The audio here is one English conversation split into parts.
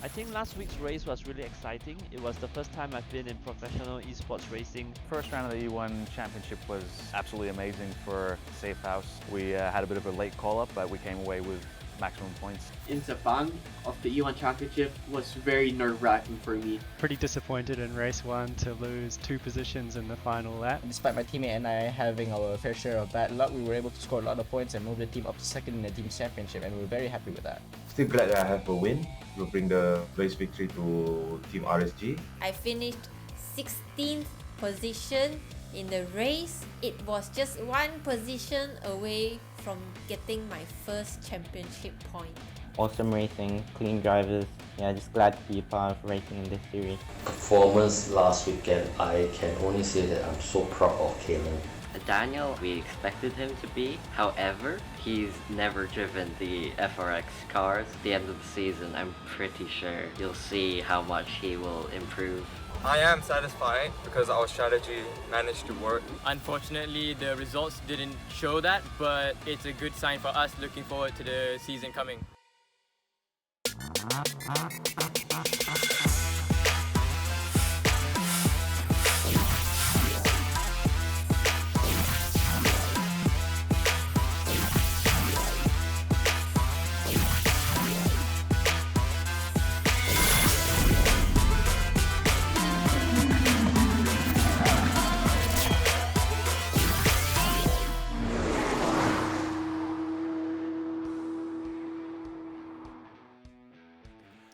I think last week's race was really exciting. It was the first time I've been in professional esports racing. First round of the E1 Championship was absolutely amazing for Safe House. We had a bit of a late call-up, but we came away with maximum points. In Sepang of the E1 Championship was very nerve-wracking for me. Pretty disappointed in race 1 to lose 2 positions in the final lap. Despite my teammate and I having our fair share of bad luck, we were able to score a lot of points and move the team up to second in the team championship, and we were very happy with that. Still glad that I have a win to bring the race victory to Team RSG. I finished 16th position in the race. It was just one position away from getting my first championship point. Awesome racing, clean drivers. Yeah, just glad to be a part of racing in this series. Performance last weekend, I can only say that I'm so proud of Kalen. Daniel, we expected him to be. However, he's never driven the FRX cars. At the end of the season, I'm pretty sure you'll see how much he will improve. I am satisfied because our strategy managed to work. Unfortunately, the results didn't show that, but it's a good sign for us looking forward to the season coming.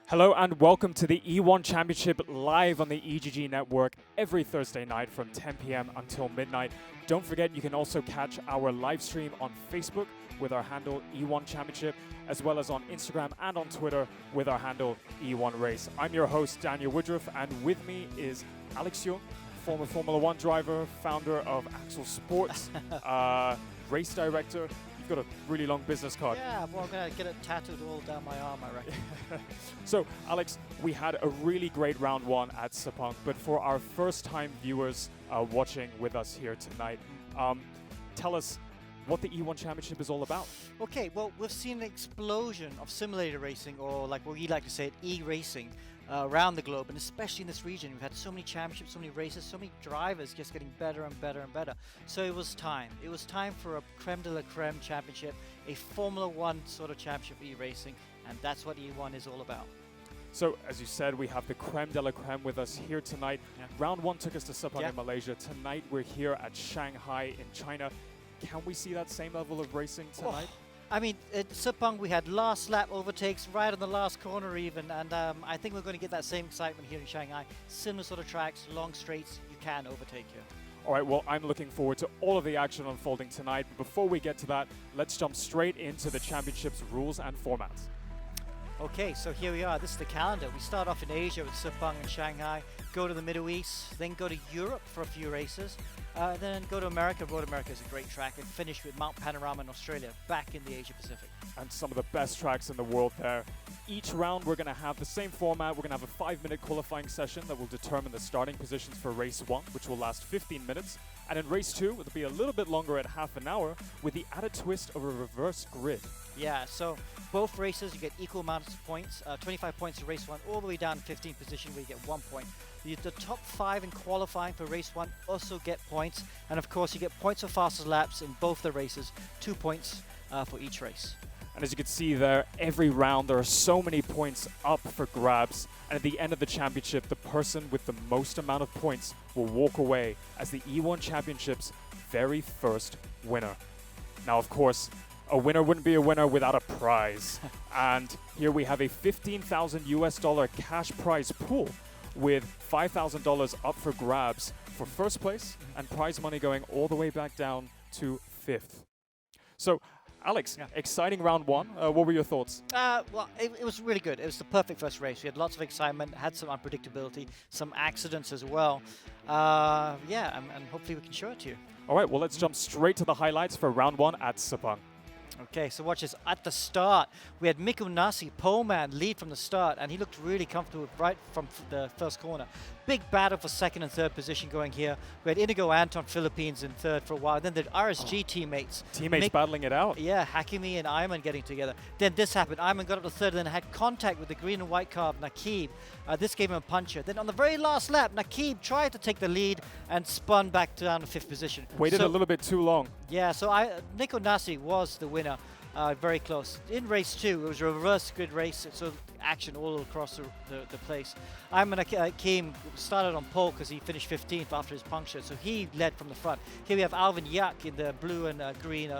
Hello and welcome to the E1 Championship live on the EGG network every Thursday night from 10 p.m. until midnight. Don't forget you can also catch our live stream on Facebook with our handle E1 Championship, as well as on Instagram and on Twitter with our handle E1 Race. I'm your host Daniel Woodruff, and with me is Alex Young, former Formula One driver, founder of Axel Sports, race director. You've got a really long business card. Yeah, well, I'm going to get it tattooed all down my arm, I reckon. So, Alex, we had a really great round 1 at Sepang, but for our first-time viewers watching with us here tonight, tell us what the E1 Championship is all about. Okay, well, we've seen an explosion of simulator racing, or like what we like to say it, e-racing, around the globe, and especially in this region. We've had so many championships, so many races, so many drivers just getting better and better and better. So it was time. It was time for a creme de la creme championship, a Formula One sort of championship e-racing, and that's what E1 is all about. So, as you said, we have the creme de la creme with us here tonight. Yeah. Round 1 took us to Sepang in Malaysia. Tonight, we're here at Shanghai in China. Can we see that same level of racing tonight? Oh. I mean, at Sepang we had last lap overtakes right on the last corner even, and I think we're going to get that same excitement here in Shanghai. Similar sort of tracks, long straights, you can overtake here. All right, well, I'm looking forward to all of the action unfolding tonight. But before we get to that, let's jump straight into the championship's rules and formats. Okay, so here we are. This is the calendar. We start off in Asia with Sepang and Shanghai, go to the Middle East, then go to Europe for a few races, then go to America. Road America is a great track, and finish with Mount Panorama in Australia, back in the Asia Pacific. And some of the best tracks in the world there. Each round we're going to have the same format. We're going to have a 5-minute qualifying session that will determine the starting positions for race 1, which will last 15 minutes. And in race 2, it'll be a little bit longer at half an hour with the added twist of a reverse grid. Yeah, so both races you get equal amounts of points, 25 points in race 1, all the way down to 15th position where you get 1 point. The top 5 in qualifying for race 1 also get points, and of course you get points for fastest laps in both the races, 2 points for each race. And as you can see there, every round there are so many points up for grabs, and at the end of the championship, the person with the most amount of points will walk away as the E1 Championship's very first winner. Now, of course, a winner wouldn't be a winner without a prize. And here we have a $15,000 cash prize pool with $5,000 up for grabs for first place and prize money going all the way back down to 5th. So, Alex, exciting round 1. What were your thoughts? Well, it was really good. It was the perfect first race. We had lots of excitement, had some unpredictability, some accidents as well. Yeah, and hopefully we can show it to you. All right, well, let's jump straight to the highlights for round 1 at Sepang. Okay, so watch this. At the start, we had Mikko Nasi, pole man, lead from the start, and he looked really comfortable right from the first corner. Big battle for second and third position going here. We had Inigo Anton, Philippines, in third for a while. Then the RSG teammates. Battling it out. Yeah, Hakimi and Ayman getting together. Then this happened. Ayman got up to third, and then had contact with the green and white car of Nakib. This gave him a puncher. Then on the very last lap, Nakib tried to take the lead and spun back down to fifth position. Waited a little bit too long. Yeah, so Nico Nasi was the winner. Very close. In race 2, it was a reverse grid race, so action all across the place. Ayman Hakim started on pole because he finished 15th after his puncture, so he led from the front. Here we have Alvin Yak in the blue and green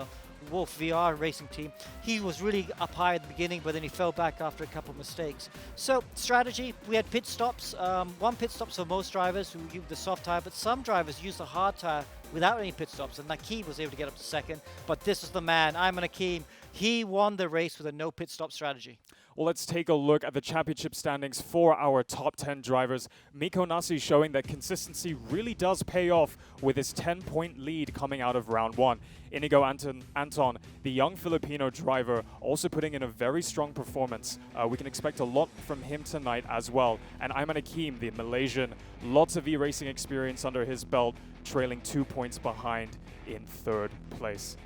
Wolf VR racing team. He was really up high at the beginning, but then he fell back after a couple of mistakes. So strategy, we had pit stops. One pit stops for most drivers who use the soft tire, but some drivers use the hard tire without any pit stops, and Nakib was able to get up to second. But this is the man, Ayman Hakim. He won the race with a no pit stop strategy. Well, let's take a look at the championship standings for our top 10 drivers. Mikko Nasi showing that consistency really does pay off with his 10-point lead coming out of round 1. Inigo Anton, the young Filipino driver, also putting in a very strong performance. We can expect a lot from him tonight as well. And Ayman Hakim, the Malaysian, lots of e-racing experience under his belt, trailing 2 points behind in third place.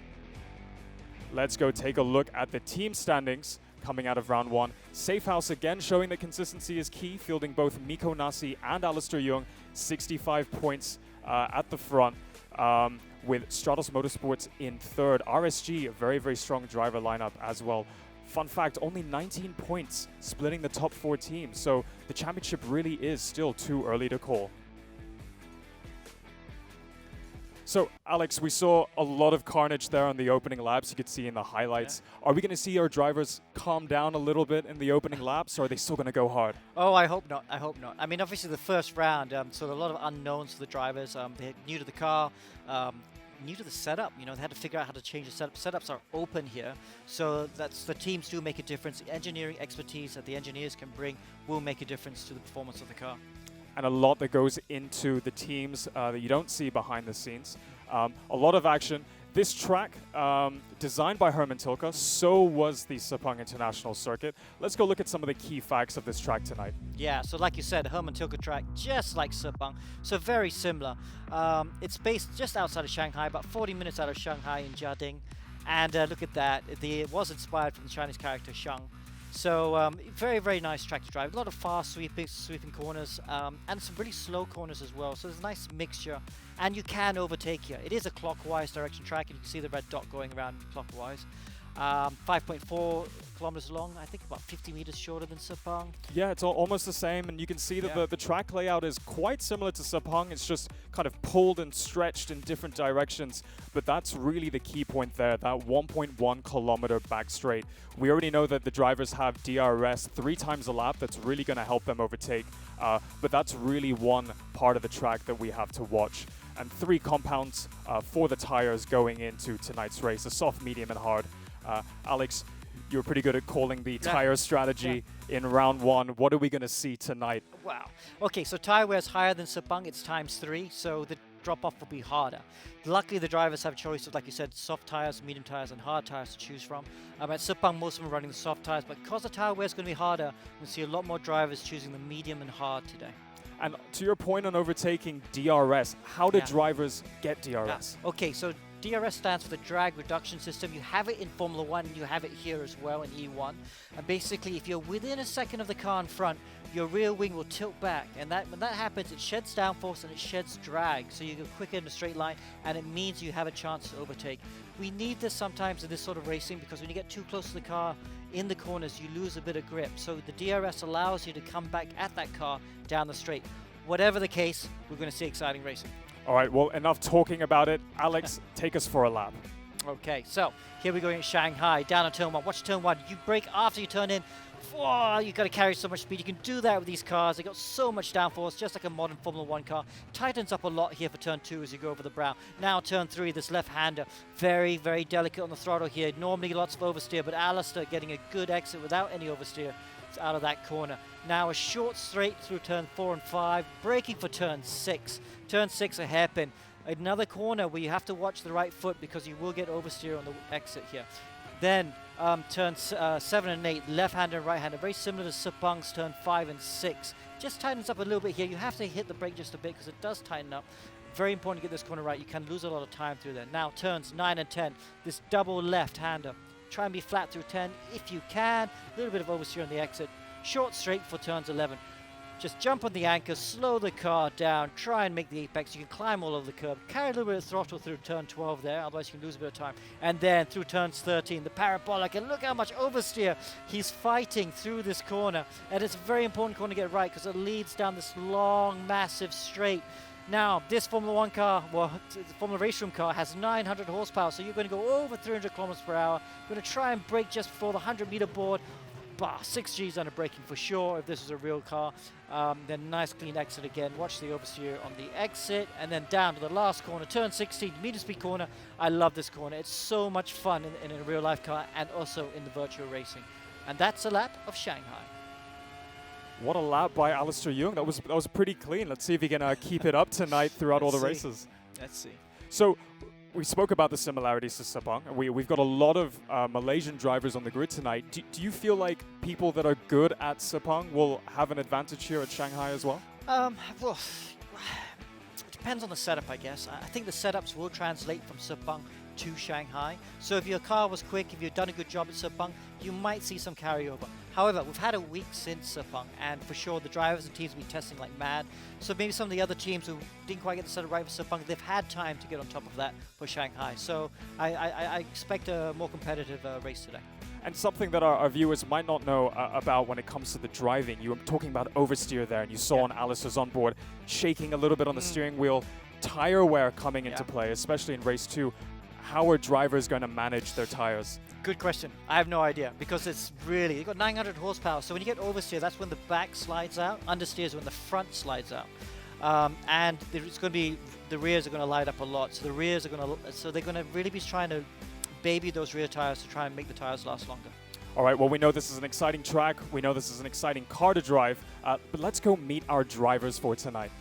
Let's go take a look at the team standings coming out of round 1. Safehouse again showing that consistency is key, fielding both Mikko Nasi and Alistair Young, 65 points at the front, with Stratos Motorsports in third. RSG, a very, very strong driver lineup as well. Fun fact, only 19 points splitting the top 4 teams, so the championship really is still too early to call. So, Alex, we saw a lot of carnage there on the opening laps. You could see in the highlights. Yeah. Are we going to see our drivers calm down a little bit in the opening laps, or are they still going to go hard? Oh, I hope not. I hope not. I mean, obviously the first round, so a lot of unknowns for the drivers. They're new to the car, new to the setup. You know, they had to figure out how to change the setup. Setups are open here, so that's the teams do make a difference. The engineering expertise that the engineers can bring will make a difference to the performance of the car. And a lot that goes into the teams that you don't see behind the scenes. A lot of action. This track, designed by Herman Tilke, so was the Sepang International Circuit. Let's go look at some of the key facts of this track tonight. Yeah, so like you said, Herman Tilke track, just like Sepang, so very similar. It's based just outside of Shanghai, about 40 minutes out of Shanghai in Jiading. And look at that, it was inspired from the Chinese character Shang. So very, very nice track to drive. A lot of fast sweeping corners and some really slow corners as well. So there's a nice mixture, and you can overtake here. It is a clockwise direction track, and you can see the red dot going around clockwise. 5.4 kilometers long, I think about 50 meters shorter than Sepang. Yeah, it's almost the same, and you can see that the track layout is quite similar to Sepang. It's just kind of pulled and stretched in different directions, but that's really the key point there, that 1.1 kilometer back straight. We already know that the drivers have DRS 3 times a lap. That's really going to help them overtake, but that's really one part of the track that we have to watch. And 3 compounds for the tires going into tonight's race, a soft, medium, and hard. Alex, you were pretty good at calling the tire strategy in round 1. What are we going to see tonight? Wow. Okay, so tire wear is higher than Sepang. It's ×3, so the drop-off will be harder. Luckily, the drivers have a choice of, like you said, soft tires, medium tires, and hard tires to choose from. At Sepang, most of them are running the soft tires, but because the tire wear is going to be harder, we'll see a lot more drivers choosing the medium and hard today. And to your point on overtaking DRS, how do drivers get DRS? Yeah. Okay, so DRS stands for the drag reduction system. You have it in Formula 1, you have it here as well in E1. And basically, if you're within a second of the car in front, your rear wing will tilt back. And when that happens, it sheds downforce and it sheds drag. So you go quicker in a straight line, and it means you have a chance to overtake. We need this sometimes in this sort of racing, because when you get too close to the car in the corners, you lose a bit of grip. So the DRS allows you to come back at that car down the straight. Whatever the case, we're going to see exciting racing. All right, well, enough talking about it. Alex, take us for a lap. Okay, so here we go in Shanghai, down on turn 1. Watch turn 1. You brake after you turn in. Whoa, you've got to carry so much speed. You can do that with these cars. They got so much downforce, just like a modern Formula 1 car. Tightens up a lot here for turn 2 as you go over the brow. Now turn 3, this left-hander. Very, very delicate on the throttle here. Normally lots of oversteer, but Alistair getting a good exit without any oversteer out of that corner. Now a short straight through turn 4 and 5, braking for turn 6. Turn 6 a hairpin. Another corner where you have to watch the right foot because you will get oversteer on the exit here. Then turns 7 and 8, left-handed and right-handed, very similar to Sepang's turn 5 and 6. Just tightens up a little bit here. You have to hit the brake just a bit because it does tighten up. Very important to get this corner right. You can lose a lot of time through there. Now turns 9 and 10, this double left-hander. Try and be flat through 10 if you can. A little bit of oversteer on the exit. Short straight for turns 11. Just jump on the anchor, slow the car down, try and make the apex. You can climb all over the curb, carry a little bit of throttle through turn 12 there, otherwise you can lose a bit of time. And then through turns 13, the parabolic, and look how much oversteer he's fighting through this corner. And it's a very important corner to get right because it leads down this long, massive straight. Now, this Formula 1 car, well, the Formula RaceRoom car has 900 horsepower, so you're going to go over 300 kilometers per hour. You're going to try and brake just before the 100-meter board. 6 Gs under braking for sure if this is a real car. Then nice clean exit again. Watch the oversteer on the exit, and then down to the last corner, turn 16, medium speed corner. I love this corner. It's so much fun in a real life car and also in the virtual racing. And that's a lap of Shanghai. What a lap by Alistair Young. That was pretty clean. Let's see if he can keep it up tonight throughout all the races. Let's see. So we spoke about the similarities to Sepang. We've got a lot of Malaysian drivers on the grid tonight. Do you feel like people that are good at Sepang will have an advantage here at Shanghai as well? Well, it depends on the setup, I guess. I think the setups will translate from Sepang to Shanghai. So if your car was quick, if you've done a good job at Sepang, you might see some carryover. However, we've had a week since Sepang, and for sure the drivers and teams will be testing like mad. So maybe some of the other teams who didn't quite get the setup right for Sepang, they've had time to get on top of that for Shanghai. So I expect a more competitive race today. And something that our viewers might not know about when it comes to the driving, you were talking about oversteer there, and you saw on Alistair's onboard shaking a little bit on the steering wheel, tire wear coming into play, especially in race 2. How are drivers going to manage their tires? Good question. I have no idea because it's really, you've got 900 horsepower. So when you get oversteer, that's when the back slides out. Understeer is when the front slides out. And it's going to be, the rears are going to light up a lot. So the rears are going to, so they're going to really be trying to baby those rear tires to try and make the tires last longer. All right, well, we know this is an exciting track. We know this is an exciting car to drive. But let's go meet our drivers for tonight.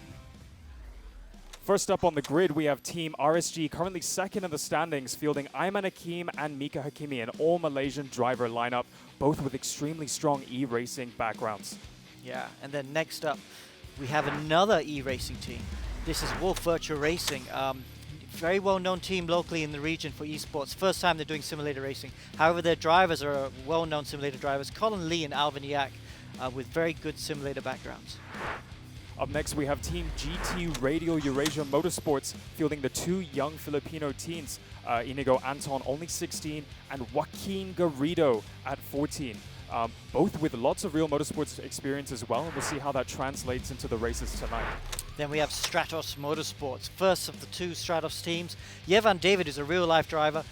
First up on the grid, we have Team RSG, currently second in the standings, fielding Ayman Hakim and Mika Hakimi, an all-Malaysian driver lineup, both with extremely strong e-racing backgrounds. Yeah, and then next up, we have another e-racing team. This is Wolf Virtual Racing. Very well-known team locally in the region for esports. First time they're doing simulator racing. However, their drivers are well-known simulator drivers, Colin Lee and Alvin Yak, with very good simulator backgrounds. Up next, we have Team GT Radio Eurasia Motorsports fielding the two young Filipino teens, Inigo Anton, only 16, and Joaquin Garrido at 14. Both with lots of real motorsports experience as well. We'll see how that translates into the races tonight. Then we have Stratos Motorsports, first of the two Stratos teams. Yevan David is a real-life driver,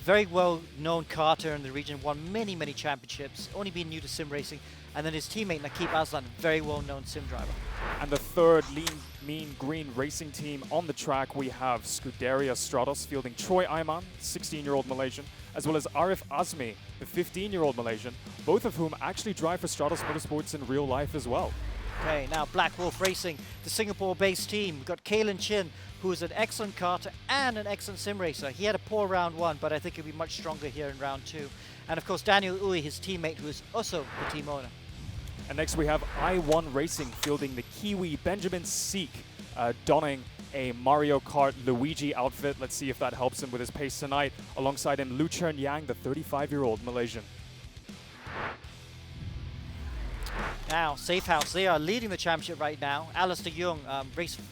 very well-known karter in the region, won many, many championships, only been new to sim racing. And then his teammate Nakib Aslan, very well-known sim driver. And the third Lean Mean Green racing team on the track, we have Scuderia Stratos fielding Troy Ayman, 16-year-old Malaysian, as well as Arif Azmi, the 15-year-old Malaysian, both of whom actually drive for Stratos Motorsports in real life as well. Okay, now Black Wolf Racing, the Singapore-based team. We've got Kalen Chin, who is an excellent karter and an excellent sim racer. He had a poor round 1, but I think he'll be much stronger here in round 2. And of course, Daniel Uy, his teammate, who is also the team owner. And next we have I1 Racing fielding the Kiwi Benjamin Seek, donning a Mario Kart Luigi outfit. Let's see if that helps him with his pace tonight. Alongside him, Lu Chern Yang, the 35-year-old Malaysian. Now, Safe House, they are leading the championship right now. Alistair Young,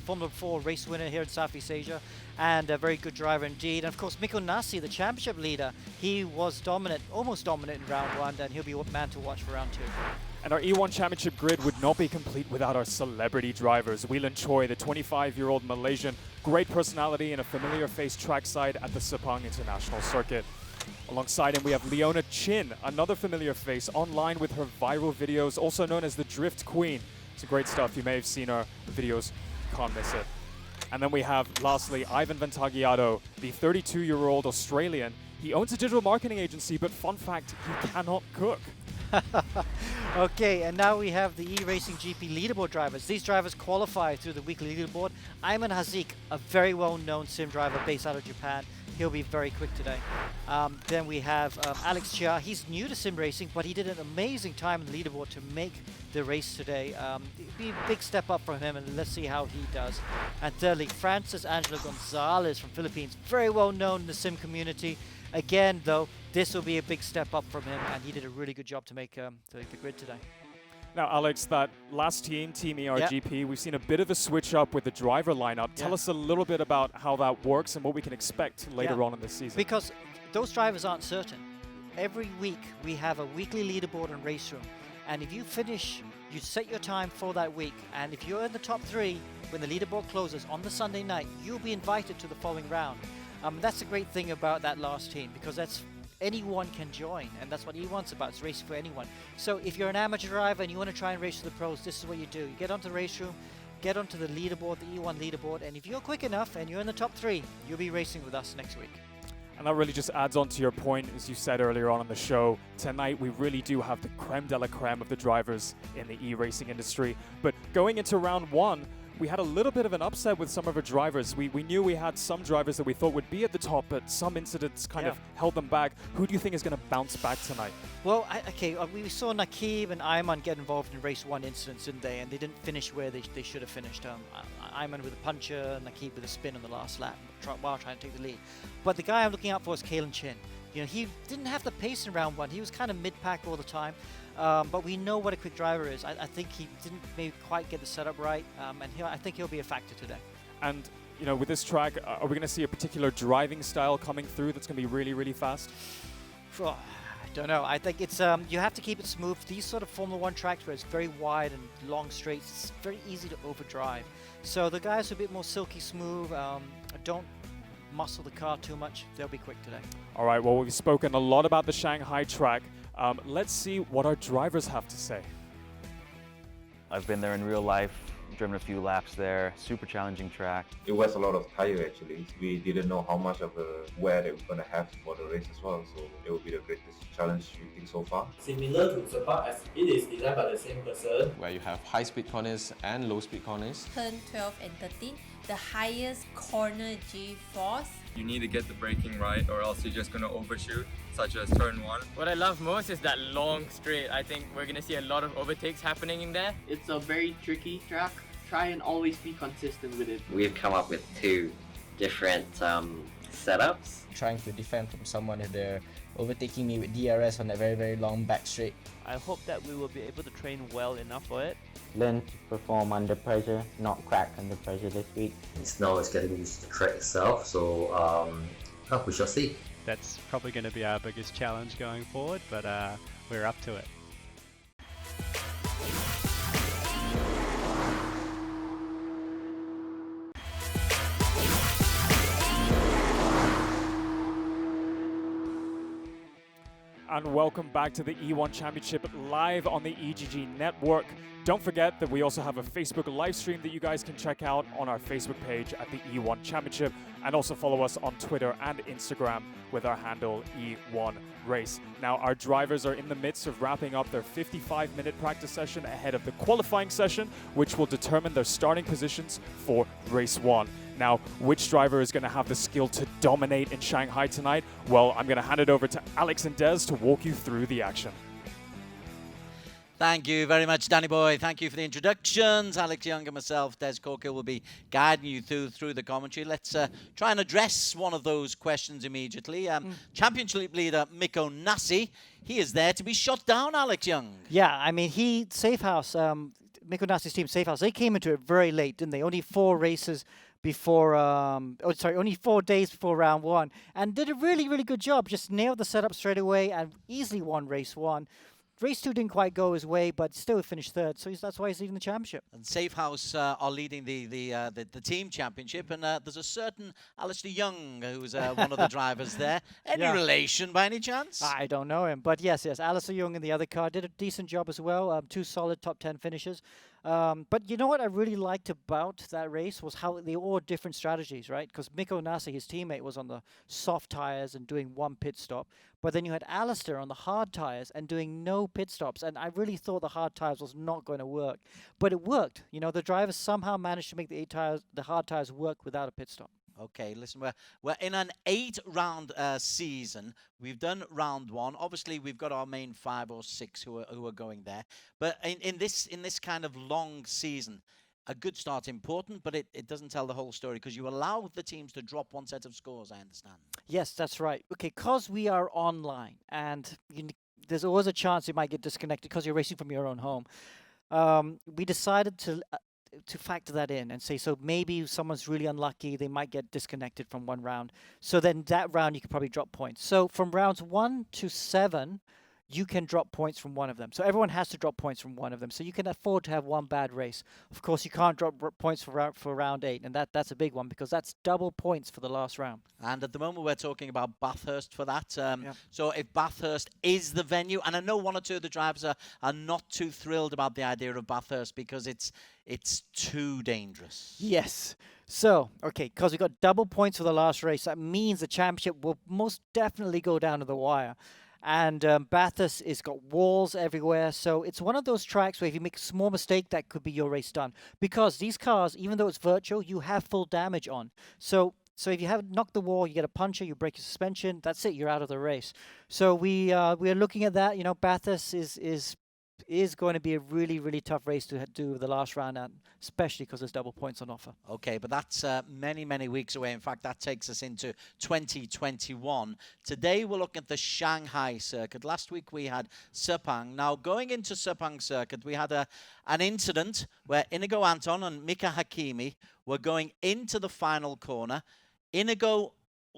Formula 4 race winner here in Southeast Asia, and a very good driver indeed. And of course, Miko Nasi, the championship leader, he was dominant, almost dominant in round 1, and he'll be a man to watch for round 2. And our E1 Championship grid would not be complete without our celebrity drivers. Whelan Choi, the 25-year-old Malaysian, great personality and a familiar face trackside at the Sepang International Circuit. Alongside him, we have Leona Chin, another familiar face, online with her viral videos, also known as the Drift Queen. It's great stuff. You may have seen her videos. Can't miss it. And then we have, lastly, Ivan Ventagiato, the 32-year-old Australian. He owns a digital marketing agency, but fun fact, he cannot cook. Okay, and now we have the ERacing GP leaderboard drivers. These drivers qualify through the weekly leaderboard. Ayman Hazik, a very well-known sim driver based out of Japan. he'll be very quick today. Then we have Alex Chia. He's new to sim racing, but he did an amazing time in the leaderboard to make the race today. It'd be a big step up from him, and let's see how he does. And thirdly, Francis Angelo Gonzalez from Philippines, very well known in the sim community. Again, though, this will be a big step up from him, and he did a really good job to make the grid today. Now, Alex, that last team, Team ERGP, we've seen a bit of a switch up with the driver lineup. Tell us a little bit about how that works and what we can expect later on in the season. Because those drivers aren't certain. Every week, we have a weekly leaderboard and race room. And if you finish, you set your time for that week. And if you're in the top 3, when the leaderboard closes on the Sunday night, you'll be invited to the following round. That's the great thing about that last team, because that's anyone can join, and that's what E1's about. It's racing for anyone. So if you're an amateur driver and you want to try and race for the pros, this is what you do. You get onto the race room, get onto the leaderboard, the E1 leaderboard, and if you're quick enough and you're in the top 3, you'll be racing with us next week. And that really just adds on to your point, as you said earlier on in the show. Tonight, we really do have the creme de la creme of the drivers in the e-racing industry. But going into round 1, we had a little bit of an upset with some of our drivers. We knew we had some drivers that we thought would be at the top, but some incidents kind of held them back. Who do you think is going to bounce back tonight? Well, we saw Nakib and Ayman get involved in race 1 incidents, didn't they? And they didn't finish where they should have finished. Ayman with a puncher, Nakib with a spin on the last lap while trying to take the lead. But the guy I'm looking out for is Kalen Chin. You know, he didn't have the pace in round 1. He was kind of mid-pack all the time. But we know what a quick driver is. I think he didn't maybe quite get the setup right, and I think he'll be a factor today. And, you know, with this track, are we going to see a particular driving style coming through that's going to be really, really fast? I don't know. I think it's you have to keep it smooth. These sort of Formula 1 tracks where it's very wide and long straights, it's very easy to overdrive. So the guys who are a bit more silky smooth, don't muscle the car too much, they'll be quick today. All right, well, we've spoken a lot about the Shanghai track. Let's see what our drivers have to say. I've been there in real life, driven a few laps there, super challenging track. It was a lot of tire actually. We didn't know how much of a wear that we're going to have for the race as well, so it will be the greatest challenge we think so far. Similar to Spa as it is designed by the same person. Where you have high-speed corners and low-speed corners. Turn 12 and 13, the highest corner G-force. You need to get the braking right or else you're just going to overshoot, such as turn 1. What I love most is that long straight. I think we're going to see a lot of overtakes happening in there. It's a very tricky track. Try and always be consistent with it. We've come up with 2 different setups. Trying to defend from someone if they're overtaking me with DRS on that very, very long back straight. I hope that we will be able to train well enough for it. Learn to perform under pressure, not crack under pressure this week. Now it's getting used to the track itself, so we shall see. That's probably going to be our biggest challenge going forward, but we're up to it. And welcome back to the E1 Championship live on the EGG network. Don't forget that we also have a Facebook live stream that you guys can check out on our Facebook page at the E1 Championship, and also follow us on Twitter and Instagram with our handle E1 Race. Now, our drivers are in the midst of wrapping up their 55-minute practice session ahead of the qualifying session, which will determine their starting positions for race 1. Now, which driver is going to have the skill to dominate in Shanghai tonight? Well, I'm going to hand it over to Alex and Des to walk you through the action. Thank you very much, Danny Boy. Thank you for the introductions. Alex Young and myself, Des Corker, will be guiding you through the commentary. Let's try and address one of those questions immediately. Championship leader Mikko Nassi, he is there to be shot down, Alex Young. Yeah, I mean, Safehouse, Mikko Nassi's team, Safehouse, they came into it very late, didn't they? Only 4 races before, only 4 days before round 1, and did a really, really good job. Just nailed the setup straight away and easily won race 1. Race 2 didn't quite go his way, but still finished 3rd, so that's why he's leading the championship. And Safehouse are leading the team championship, and there's a certain Alistair Young who's one of the drivers there. Any relation by any chance? I don't know him, but yes, Alistair Young in the other car did a decent job as well. 2 solid top 10 finishes. But you know what I really liked about that race was how they all had different strategies, right? Because Mikko Nassi, his teammate, was on the soft tires and doing 1 pit stop. But then you had Alistair on the hard tires and doing no pit stops. And I really thought the hard tires was not going to work. But it worked. You know, the drivers somehow managed to make the hard tires work without a pit stop. Okay, listen, we're in an 8-round season. We've done round 1. Obviously, we've got our main 5 or 6 who are going there. But in this kind of long season, a good start's important, but it doesn't tell the whole story because you allow the teams to drop one set of scores, I understand. Yes, that's right. Okay, because we are online and there's always a chance you might get disconnected because you're racing from your own home. We decided to factor that in and say, so maybe someone's really unlucky, they might get disconnected from one round. So then that round you could probably drop points. So from rounds 1 to 7, you can drop points from one of them. So everyone has to drop points from one of them. So you can afford to have one bad race. Of course, you can't drop points for round 8, and that's a big one because that's double points for the last round. And at the moment, we're talking about Bathurst for that. So if Bathurst is the venue, and I know one or two of the drivers are not too thrilled about the idea of Bathurst because it's too dangerous. Yes. So, okay, because we got double points for the last race, that means the championship will most definitely go down to the wire. And Bathurst has got walls everywhere, so it's one of those tracks where if you make a small mistake, that could be your race done. Because these cars, even though it's virtual, you have full damage on. So if you have knocked the wall, you get a puncture, you break your suspension, that's it, you're out of the race. So we are looking at that. You know, Bathurst is going to be a really, really tough race to do the last round, and especially because there's double points on offer. Okay, but that's many, many weeks away. In fact, that takes us into 2021. Today, we're looking at the Shanghai circuit. Last week, we had Sepang. Now, going into Sepang circuit, we had an incident where Inigo Anton and Mika Hakimi were going into the final corner. Inigo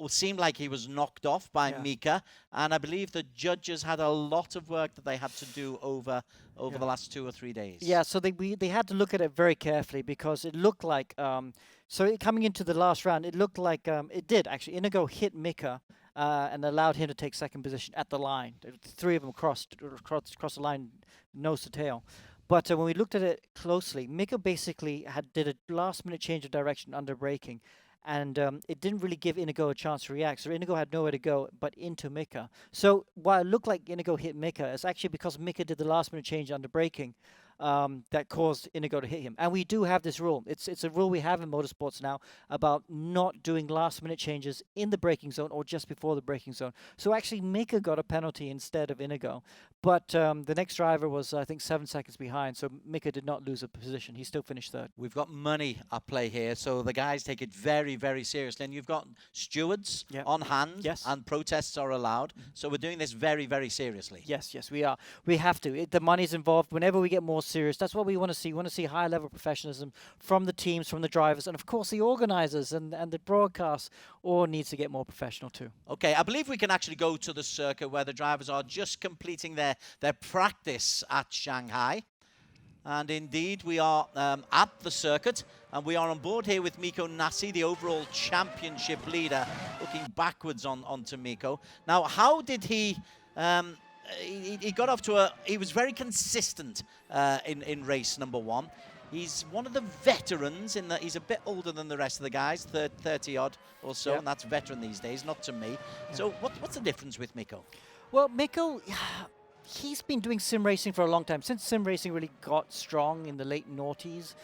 seemed like he was knocked off by Mika, and I believe the judges had a lot of work that they had to do over the last 2 or 3 days. Yeah, so they had to look at it very carefully because it looked like coming into the last round, it looked like it did actually. Inigo hit Mika and allowed him to take second position at the line. The 3 of them crossed the line nose to tail. But when we looked at it closely, Mika basically did a last-minute change of direction under braking. And it didn't really give Inigo a chance to react. So Inigo had nowhere to go but into Mika. So while it looked like Inigo hit Mika, it's actually because Mika did the last-minute change under braking that caused Inigo to hit him. And we do have this rule. It's a rule we have in motorsports now about not doing last-minute changes in the braking zone or just before the braking zone. So actually, Mika got a penalty instead of Inigo. But the next driver was, I think, 7 seconds behind. So Mika did not lose a position. He still finished third. We've got money at play here, so the guys take it very, very seriously. And you've got stewards on hand, and protests are allowed. So we're doing this very, very seriously. Yes, we are. We have to. The money's involved. Whenever we get more serious, that's what we want to see. We want to see high level professionalism from the teams, from the drivers, and of course the organizers and the broadcast all needs to get more professional too. Okay, I believe we can actually go to the circuit where the drivers are just completing their practice at Shanghai. And indeed, we are at the circuit, and we are on board here with Mikko Nassi, the overall championship leader, looking backwards onto Mikko. Now, how did he... he got off to he was very consistent in race number 1. He's one of the veterans in that he's a bit older than the rest of the guys, 30-odd or so, and that's veteran these days, not to me. So what's the difference with Mikko? Well, Mikko, he's been doing sim racing for a long time. Since sim racing really got strong in the late noughties,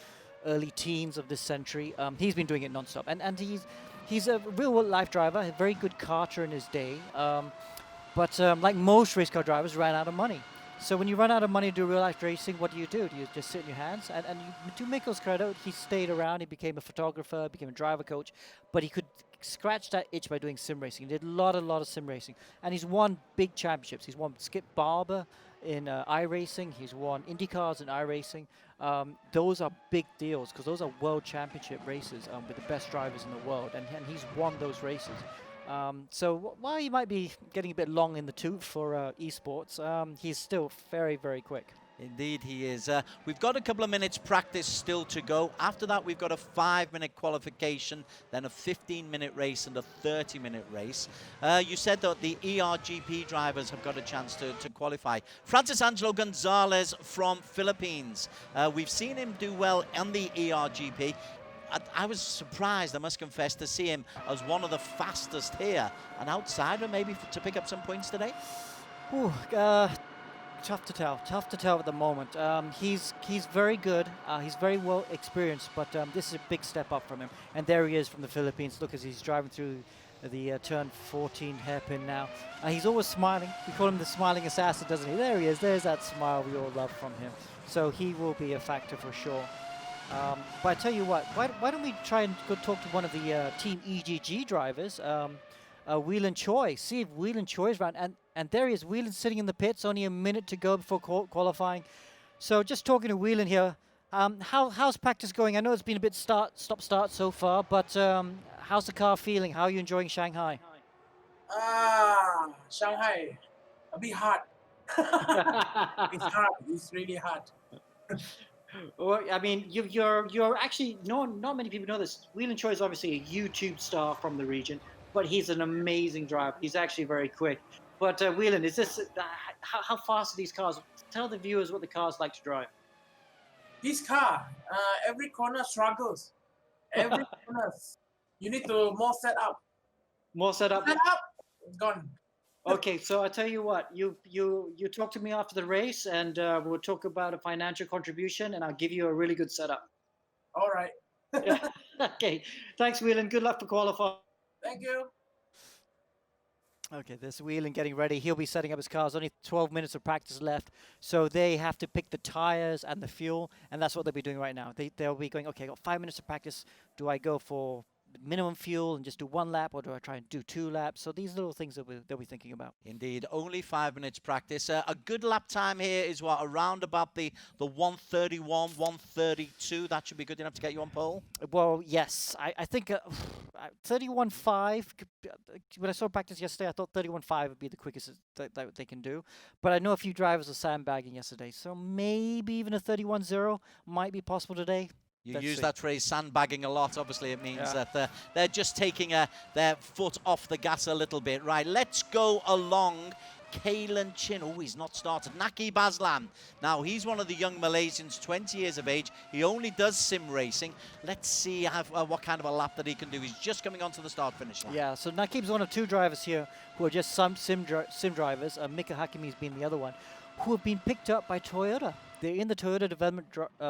early teens of this century, he's been doing it non-stop. And he's a real-world life driver, a very good karter in his day. But like most race car drivers, ran out of money. So when you run out of money to do real-life racing, what do? You just sit in your hands? And to Mikko's credit, he stayed around. He became a photographer, became a driver coach. But he could scratch that itch by doing sim racing. He did a lot of sim racing. And he's won big championships. He's won Skip Barber in iRacing. He's won IndyCars in iRacing. Those are big deals because those are world championship races with the best drivers in the world. And he's won those races. So while he might be getting a bit long in the tooth for esports, he's still very, very quick. Indeed, he is. We've got a couple of minutes practice still to go. After that, we've got a 5-minute qualification, then a 15-minute race and a 30-minute race. You said that the ERGP drivers have got a chance to qualify. Francis Angelo Gonzalez from Philippines. We've seen him do well on the ERGP. I was surprised, I must confess, to see him as one of the fastest here. An outsider, maybe, to pick up some points today? Tough to tell. Tough to tell at the moment. He's very good. He's very well experienced, but this is a big step up from him. And there he is from the Philippines. Look as he's driving through the turn 14 hairpin now. He's always smiling. We call him the smiling assassin, doesn't he? There he is. There's that smile we all love from him. So he will be a factor for sure. But I tell you what, why don't we try and go talk to one of the Team EGG drivers, Whelan Choi. See if Whelan Choi is around. And there he is, Whelan sitting in the pits, only a minute to go before qualifying. So just talking to Whelan here, how's practice going? I know it's been a bit stop-start so far, but how's the car feeling? How are you enjoying Shanghai? Shanghai, a bit hard. It's hard. It's really hard. Well, I mean, you're actually not many people know this. Whelan Choi is obviously a YouTube star from the region, but he's an amazing driver. He's actually very quick. But Whelan, is this how fast are these cars? Tell the viewers what the cars like to drive. This car, every corner struggles. Every corner, you need to more set up. More setup. Set up, it's gone. Okay, so I tell you what, you talk to me after the race, and we'll talk about a financial contribution, and I'll give you a really good setup. All right. Yeah. Okay, thanks, Whelan. Good luck for qualifying. Thank you. Okay, there's Whelan getting ready. He'll be setting up his cars. Only 12 minutes of practice left. So they have to pick the tires and the fuel, and that's what they'll be doing right now. They'll be going, okay, I got 5 minutes of practice. Do I go for minimum fuel and just do 1 lap, or do I try and do 2 laps? So these little things that they'll be thinking about. Indeed, only 5 minutes practice. A good lap time here is what, around about the 131, 132. That should be good enough to get you on pole? Well, yes. I think 31.5, when I saw practice yesterday, I thought 31.5 would be the quickest that they can do. But I know a few drivers were sandbagging yesterday, so maybe even a 31.0 might be possible today. You use that phrase sandbagging a lot. Obviously, it means that they're just taking their foot off the gas a little bit. Right, let's go along. Kalen Chin. Oh, he's not started. Naki Baslan. Now, he's one of the young Malaysians, 20 years of age. He only does sim racing. Let's see what kind of a lap that he can do. He's just coming onto the start-finish line. Yeah, so Nakib's one of 2 drivers here who are just some sim drivers. Mika Hakimi's been the other one, who have been picked up by Toyota. They're in the Toyota development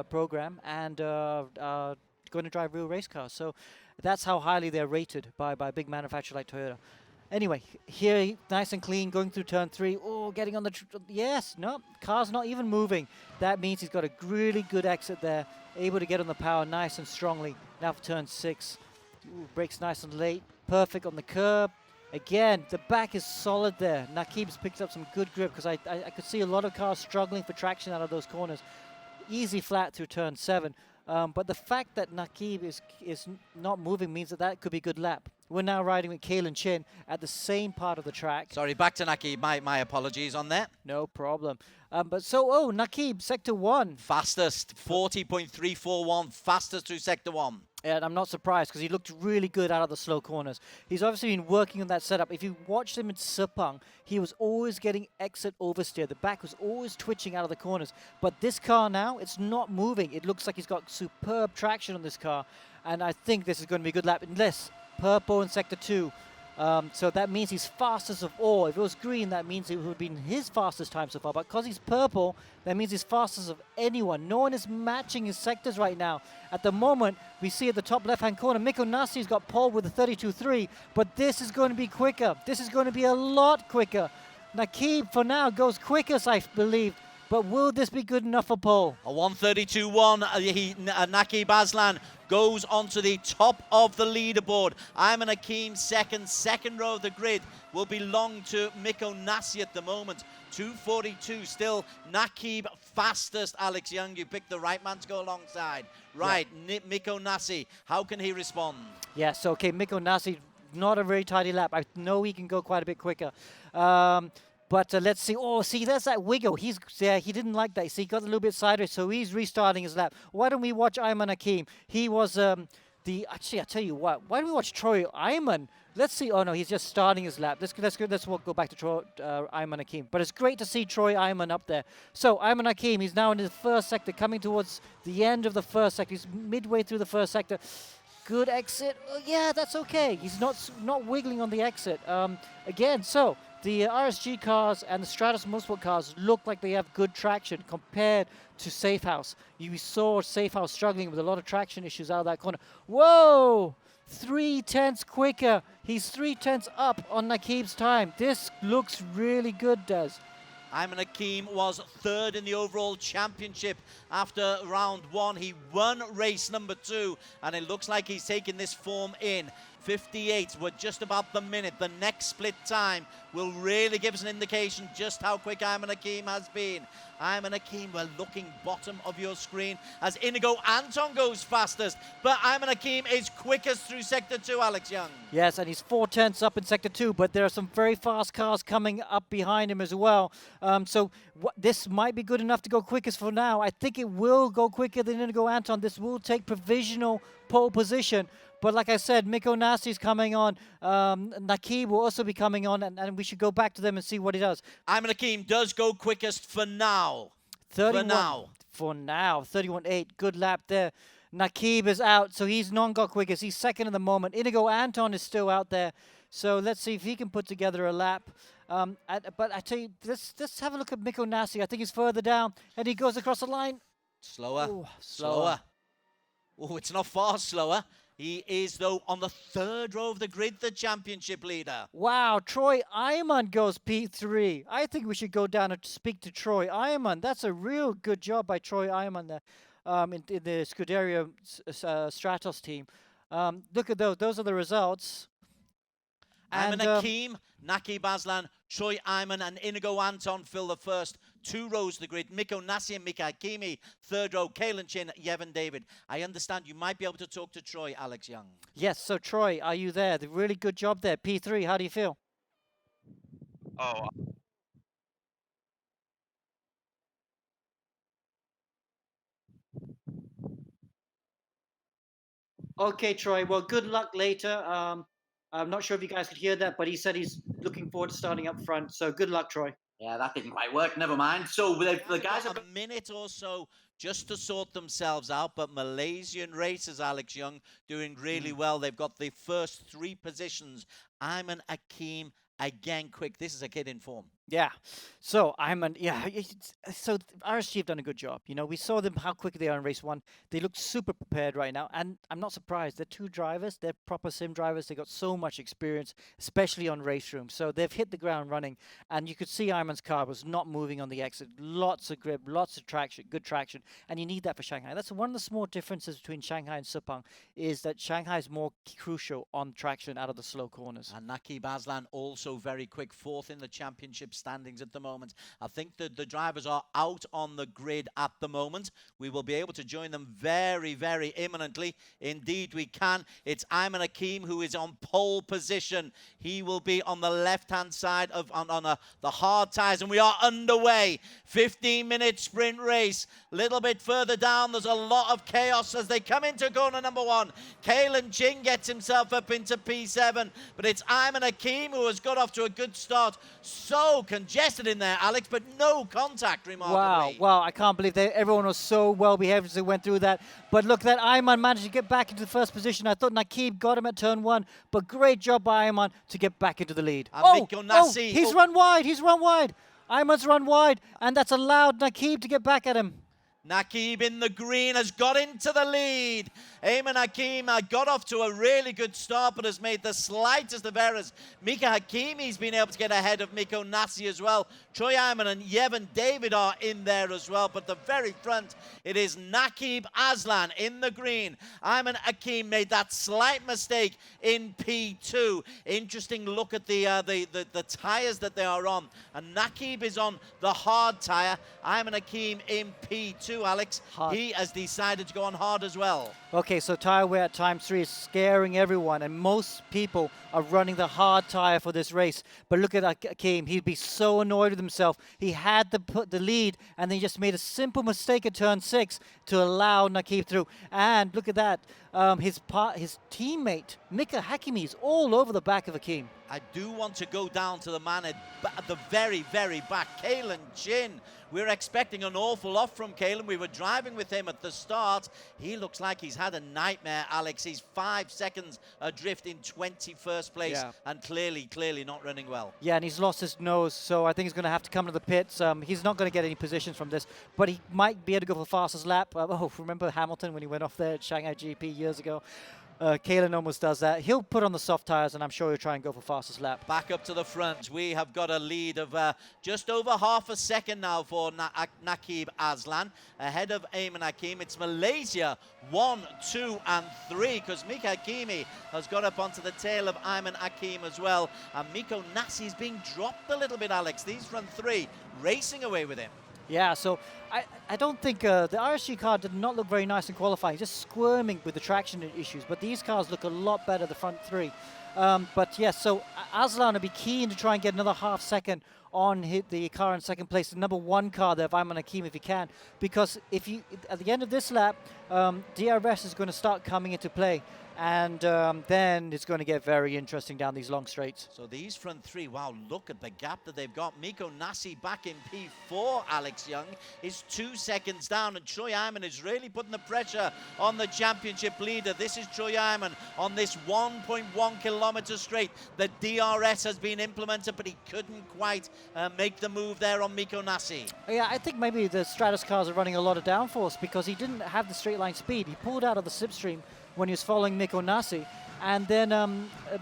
program and going to drive real race cars. So that's how highly they're rated by a big manufacturer like Toyota. Anyway, here, nice and clean, going through turn 3. Oh, getting on the... yes, no, car's not even moving. That means he's got a really good exit there, able to get on the power nice and strongly. Now for turn 6. Ooh, brakes nice and late. Perfect on the curb. Again, the back is solid there. Nakib's picked up some good grip because I could see a lot of cars struggling for traction out of those corners. Easy flat through turn 7. But the fact that Nakib is not moving means that could be a good lap. We're now riding with Kalen Chin at the same part of the track. Sorry, back to Nakib. My apologies on that. No problem. Nakib, Sector 1. Fastest, 40.341, fastest through Sector 1. And I'm not surprised because he looked really good out of the slow corners. He's obviously been working on that setup. If you watched him in Sepang, he was always getting exit oversteer. The back was always twitching out of the corners. But this car now, it's not moving. It looks like he's got superb traction on this car. And I think this is going to be a good lap unless purple in Sector 2. So that means he's fastest of all. If it was green, that means it would have been his fastest time so far. But because he's purple, that means he's fastest of anyone. No one is matching his sectors right now. At the moment, we see at the top left-hand corner, Mikko Nasi's got pole with a 32.3. But this is going to be quicker. This is going to be a lot quicker. Nakib, for now, goes quickest, I believe. But will this be good enough for pole? A 132.1. Naki Baslan goes onto the top of the leaderboard. Ayman Hakim second row of the grid will belong to Mikko Nasi at the moment. 2:42 still. Nakib fastest. Alex Young, you picked the right man to go alongside. Right, yeah. Mikko Nasi, how can he respond? Yes, okay, Mikko Nasi, not a very tidy lap. I know he can go quite a bit quicker. But let's see. Oh, see, there's that wiggle. He didn't like that. See, he got a little bit sideways, so he's restarting his lap. Why don't we watch Ayman Hakim? He was actually, I tell you what. Why don't we watch Troy Ayman? Let's see. Oh no, he's just starting his lap. Let's go back to Troy Ayman Hakim. But it's great to see Troy Ayman up there. So Ayman Hakim, he's now in the first sector, coming towards the end of the first sector. He's midway through the first sector. Good exit. Oh, yeah, that's okay. He's not wiggling on the exit. Again, so the RSG cars and the Stratos Motorsport cars look like they have good traction compared to Safe House. You saw Safe House struggling with a lot of traction issues out of that corner. Whoa! 3/10 quicker. He's 3/10 up on Nakib's time. This looks really good, Des. Ayman Hakim was third in the overall championship after round 1. He won race number 2, and it looks like he's taking this form in. 58, we're just about the minute. The next split time will really give us an indication just how quick Ayman Hakim has been. Ayman Hakim, we're looking bottom of your screen as Inigo Anton goes fastest, but Ayman Hakim is quickest through Sector 2, Alex Young. Yes, and he's 4/10 up in Sector 2, but there are some very fast cars coming up behind him as well. So this might be good enough to go quickest for now. I think it will go quicker than Inigo Anton. This will take provisional pole position. But like I said, Mikko Nasi's coming on. Nakib will also be coming on, and we should go back to them and see what he does. Ayman Hakim does go quickest for now. 31, for now. 31.8. Good lap there. Nakib is out, so he's non-got quickest. He's second at the moment. Inigo Anton is still out there. So let's see if he can put together a lap. But I tell you, let's have a look at Mikko Nasi. I think he's further down, and he goes across the line. Slower. Ooh, slower. Oh, it's not far slower. He is, though, on the third row of the grid, the championship leader. Wow, Troy Iman goes P3. I think we should go down and speak to Troy Iman. That's a real good job by Troy Iman there, in the Scuderia Stratos team. Look at those. Those are the results. Ayman Hakim, Nakib Aslan, Troy Iman and Inigo Anton fill the first 2 rows of the grid. Mikko Nasi and Mika Hakimi, third row. Kalen Chin, Yevon David. I understand you might be able to talk to Troy, Alex Young. Yes, so Troy, are you there? The really good job there. P3, how do you feel? Oh, Okay, Troy. Well, good luck later. I'm not sure if you guys could hear that, but he said he's looking forward to starting up front. So good luck, Troy. Yeah, that didn't quite work. Never mind. So the guys have a minute or so just to sort themselves out, but Malaysian racers, Alex Young, doing really well. They've got the first 3 positions. Ayman Hakim, again, quick. This is a kid in form. Yeah. So so RSG have done a good job. You know, we saw them how quick they are in race 1. They look super prepared right now, and I'm not surprised. They're 2 drivers. They're proper sim drivers. They got so much experience, especially on RaceRoom. So they've hit the ground running, and you could see Ayman's car was not moving on the exit. Lots of grip, lots of traction, good traction, and you need that for Shanghai. That's one of the small differences between Shanghai and Sepang, is that Shanghai is more crucial on traction out of the slow corners. And Nakib Aslan also very quick, 4th in the championship standings at the moment. I think that the drivers are out on the grid at the moment. We will be able to join them very, very imminently. Indeed, we can. It's Ayman Hakim who is on pole position. He will be on the left-hand side of the hard tyres, and we are underway. 15-minute sprint race. Little bit further down, there's a lot of chaos as they come into corner number 1. Kalen Ching gets himself up into P7, but it's Ayman Hakim who has got off to a good start. So congested in there, Alex, but no contact, remarkably. Wow, I can't believe everyone was so well behaved as they went through that. But look, that Ayman managed to get back into the first position. I thought Nakib got him at turn 1, but great job by Ayman to get back into the lead. He's run wide. Ayman's run wide, and that's allowed Nakib to get back at him. Nakib in the green has got into the lead. Ayman Hakim got off to a really good start, but has made the slightest of errors. Mika Hakimi's been able to get ahead of Mikko Nasi as well. Troy Ayman and Yevon David are in there as well, but the very front, it is Nakib Aslan in the green. Ayman Hakim made that slight mistake in P2. Interesting look at the tyres that they are on. And Nakib is on the hard tyre. Ayman Hakim in P2. Alex, he has decided to go on hard as well. Okay, so tyre wear at ×3 is scaring everyone, and most people are running the hard tyre for this race. But look at Hakim, he'd be so annoyed with himself. He had the lead, and then he just made a simple mistake at turn 6 to allow Nakib through. And look at that, his teammate Mika Hakimi is all over the back of Hakim. I do want to go down to the man at the very, very back, Kalen Chin. We're expecting an awful lot from Kalen. We were driving with him at the start. He looks like he's had a nightmare, Alex. He's 5 seconds adrift in 21st place and clearly not running well. Yeah, and he's lost his nose, so I think he's going to have to come to the pits. He's not going to get any positions from this, but he might be able to go for the fastest lap. Remember Hamilton when he went off there at Shanghai GP years ago? Kalen almost does that. He'll put on the soft tires, and I'm sure he'll try and go for fastest lap. Back up to the front. We have got a lead of just over half a second now for Naqib Aslan. Ahead of Ayman Hakim. It's Malaysia 1, 2, and 3, because Mika Hakimi has got up onto the tail of Ayman Hakim as well. And Miko Nasi is being dropped a little bit, Alex. These front three racing away with him. Yeah, so I don't think the RSG car did not look very nice in qualifying, just squirming with the traction issues. But these cars look a lot better, the front three. But yes, so Aslan will be keen to try and get another half second on the car in second place, the number 1 car there of Ayman Hakim if he can. Because if you at the end of this lap, DRS is going to start coming into play. And then it's going to get very interesting down these long straights. So these front three, wow, look at the gap that they've got. Miko Nasi back in P4, Alex Young, is 2 seconds down, and Troy Ayman is really putting the pressure on the championship leader. This is Troy Ayman on this 1.1 kilometer straight. The DRS has been implemented, but he couldn't quite make the move there on Miko Nasi. Yeah, I think maybe the Stratus cars are running a lot of downforce because he didn't have the straight line speed. He pulled out of the slipstream when he was following Miko Nasi, and then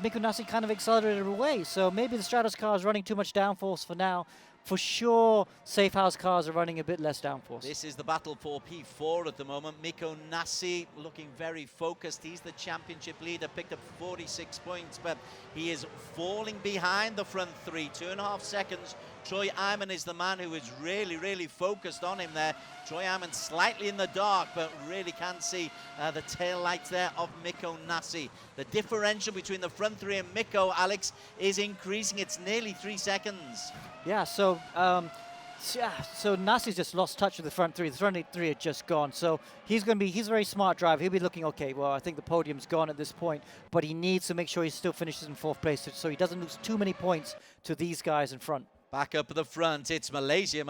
Miko Nasi kind of accelerated away. So maybe the Stratus car is running too much downforce for now. For sure, Safe House cars are running a bit less downforce. This is the battle for P4 at the moment. Miko Nasi looking very focused. He's the championship leader, picked up 46 points, but he is falling behind the front three. 2.5 seconds. Troy Ayman is the man who is really focused on him there. Troy Ayman slightly in the dark, but really can see the tail lights there of Miko Nasi. The differential between the front three and Miko, Alex, is increasing. It's nearly 3 seconds. Yeah, so Nasi's just lost touch with the front three. The front three are just gone. So he's a very smart driver. He'll be looking, okay, well, I think the podium's gone at this point, but he needs to make sure he still finishes in 4th place so he doesn't lose too many points to these guys in front. Back up at the front, it's Malaysia,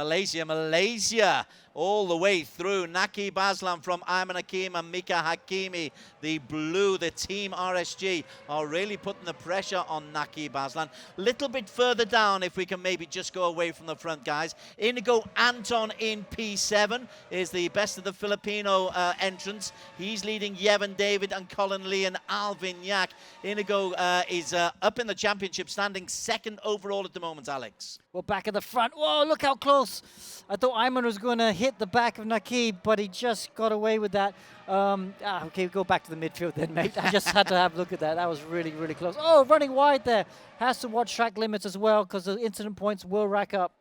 all the way through. Naqib Aslan from Ayman Hakim and Mika Hakimi, the blue, the team RSG, are really putting the pressure on Naqib Aslan. Little bit further down, if we can maybe just go away from the front, guys. Inigo Anton in P7 is the best of the Filipino entrants. He's leading Yevon David and Colin Lee and Alvin Yak. Inigo is up in the championship, standing 2nd overall at the moment, Alex. Well, back at the front. Whoa, look how close. I thought Ayman was going to hit the back of Naqib, but he just got away with that. Okay, go back to the midfield then, mate. I just had to have a look at that. That was really close. Oh, running wide there. Has to watch track limits as well because the incident points will rack up.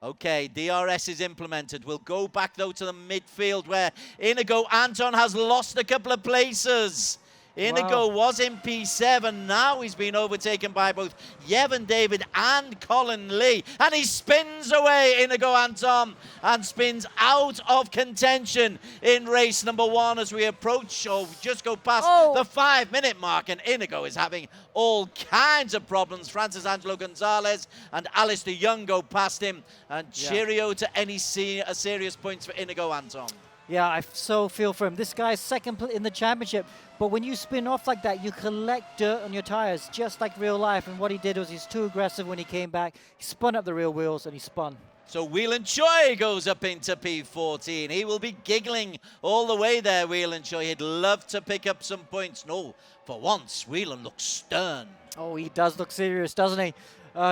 Okay, DRS is implemented. We'll go back, though, to the midfield where Inigo Anton has lost a couple of places. Inigo was in P7. Now he's been overtaken by both Yevon David and Colin Lee. And he spins away, Inigo Anton, and spins out of contention in race number 1 as we approach or just go past the 5-minute mark. And Inigo is having all kinds of problems. Francis Angelo Gonzalez and Alistair Young go past him. And cheerio to any serious points for Inigo Anton. Yeah, I so feel for him. This guy's 2nd in the championship, but when you spin off like that, you collect dirt on your tires, just like real life. And what he did was he's too aggressive when he came back. He spun up the rear wheels and he spun. So Whelan Choi goes up into P14. He will be giggling all the way there, Whelan Choi. He'd love to pick up some points. No, for once, Whelan looks stern. Oh, he does look serious, doesn't he?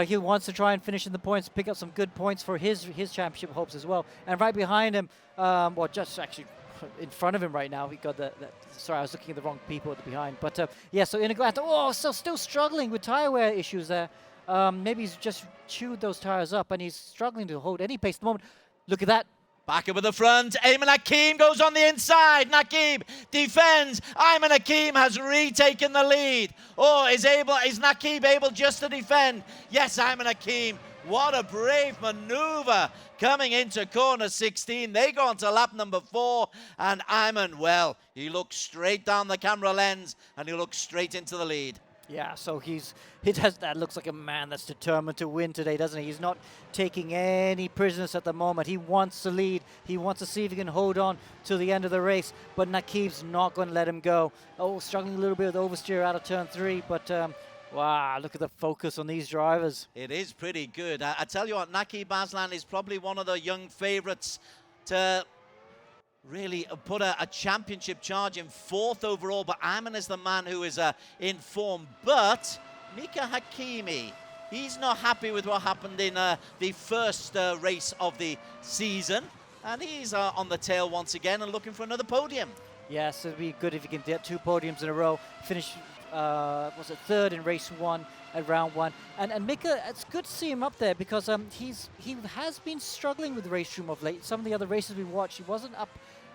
He wants to try and finish in the points, pick up some good points for his championship hopes as well. And right behind him, well, just actually in front of him right now, he got sorry, I was looking at the wrong people at the behind. But yeah, so Inigo Anton, so still struggling with tire wear issues there. Maybe he's just chewed those tires up and he's struggling to hold any pace at the moment. Look at that. Back up at the front, Ayman Hakim goes on the inside. Naqib defends. Ayman Hakim has retaken the lead. Oh, is Naqib able just to defend? Yes, Ayman Hakim. What a brave maneuver coming into corner 16. They go on to lap number 4. And Ayman, well, he looks straight down the camera lens and he looks straight into the lead. Yeah, so that looks like a man that's determined to win today, doesn't he? He's not taking any prisoners at the moment. He wants to lead. He wants to see if he can hold on to the end of the race, but Nakib's not going to let him go. Oh, struggling a little bit with oversteer out of turn 3, but wow, look at the focus on these drivers. It is pretty good. I tell you what, Nakib Aslan is probably one of the young favourites to really put a championship charge in 4th overall, but Ayman is the man who is in form. But Mika Hakimi, he's not happy with what happened in the first race of the season, and he's on the tail once again and looking for another podium. Yes, it'd be good if he can get 2 podiums in a row, finish, was it 3rd in race 1 at round 1. And Mika, it's good to see him up there because he has been struggling with RaceRoom of late. Some of the other races we watched, he wasn't up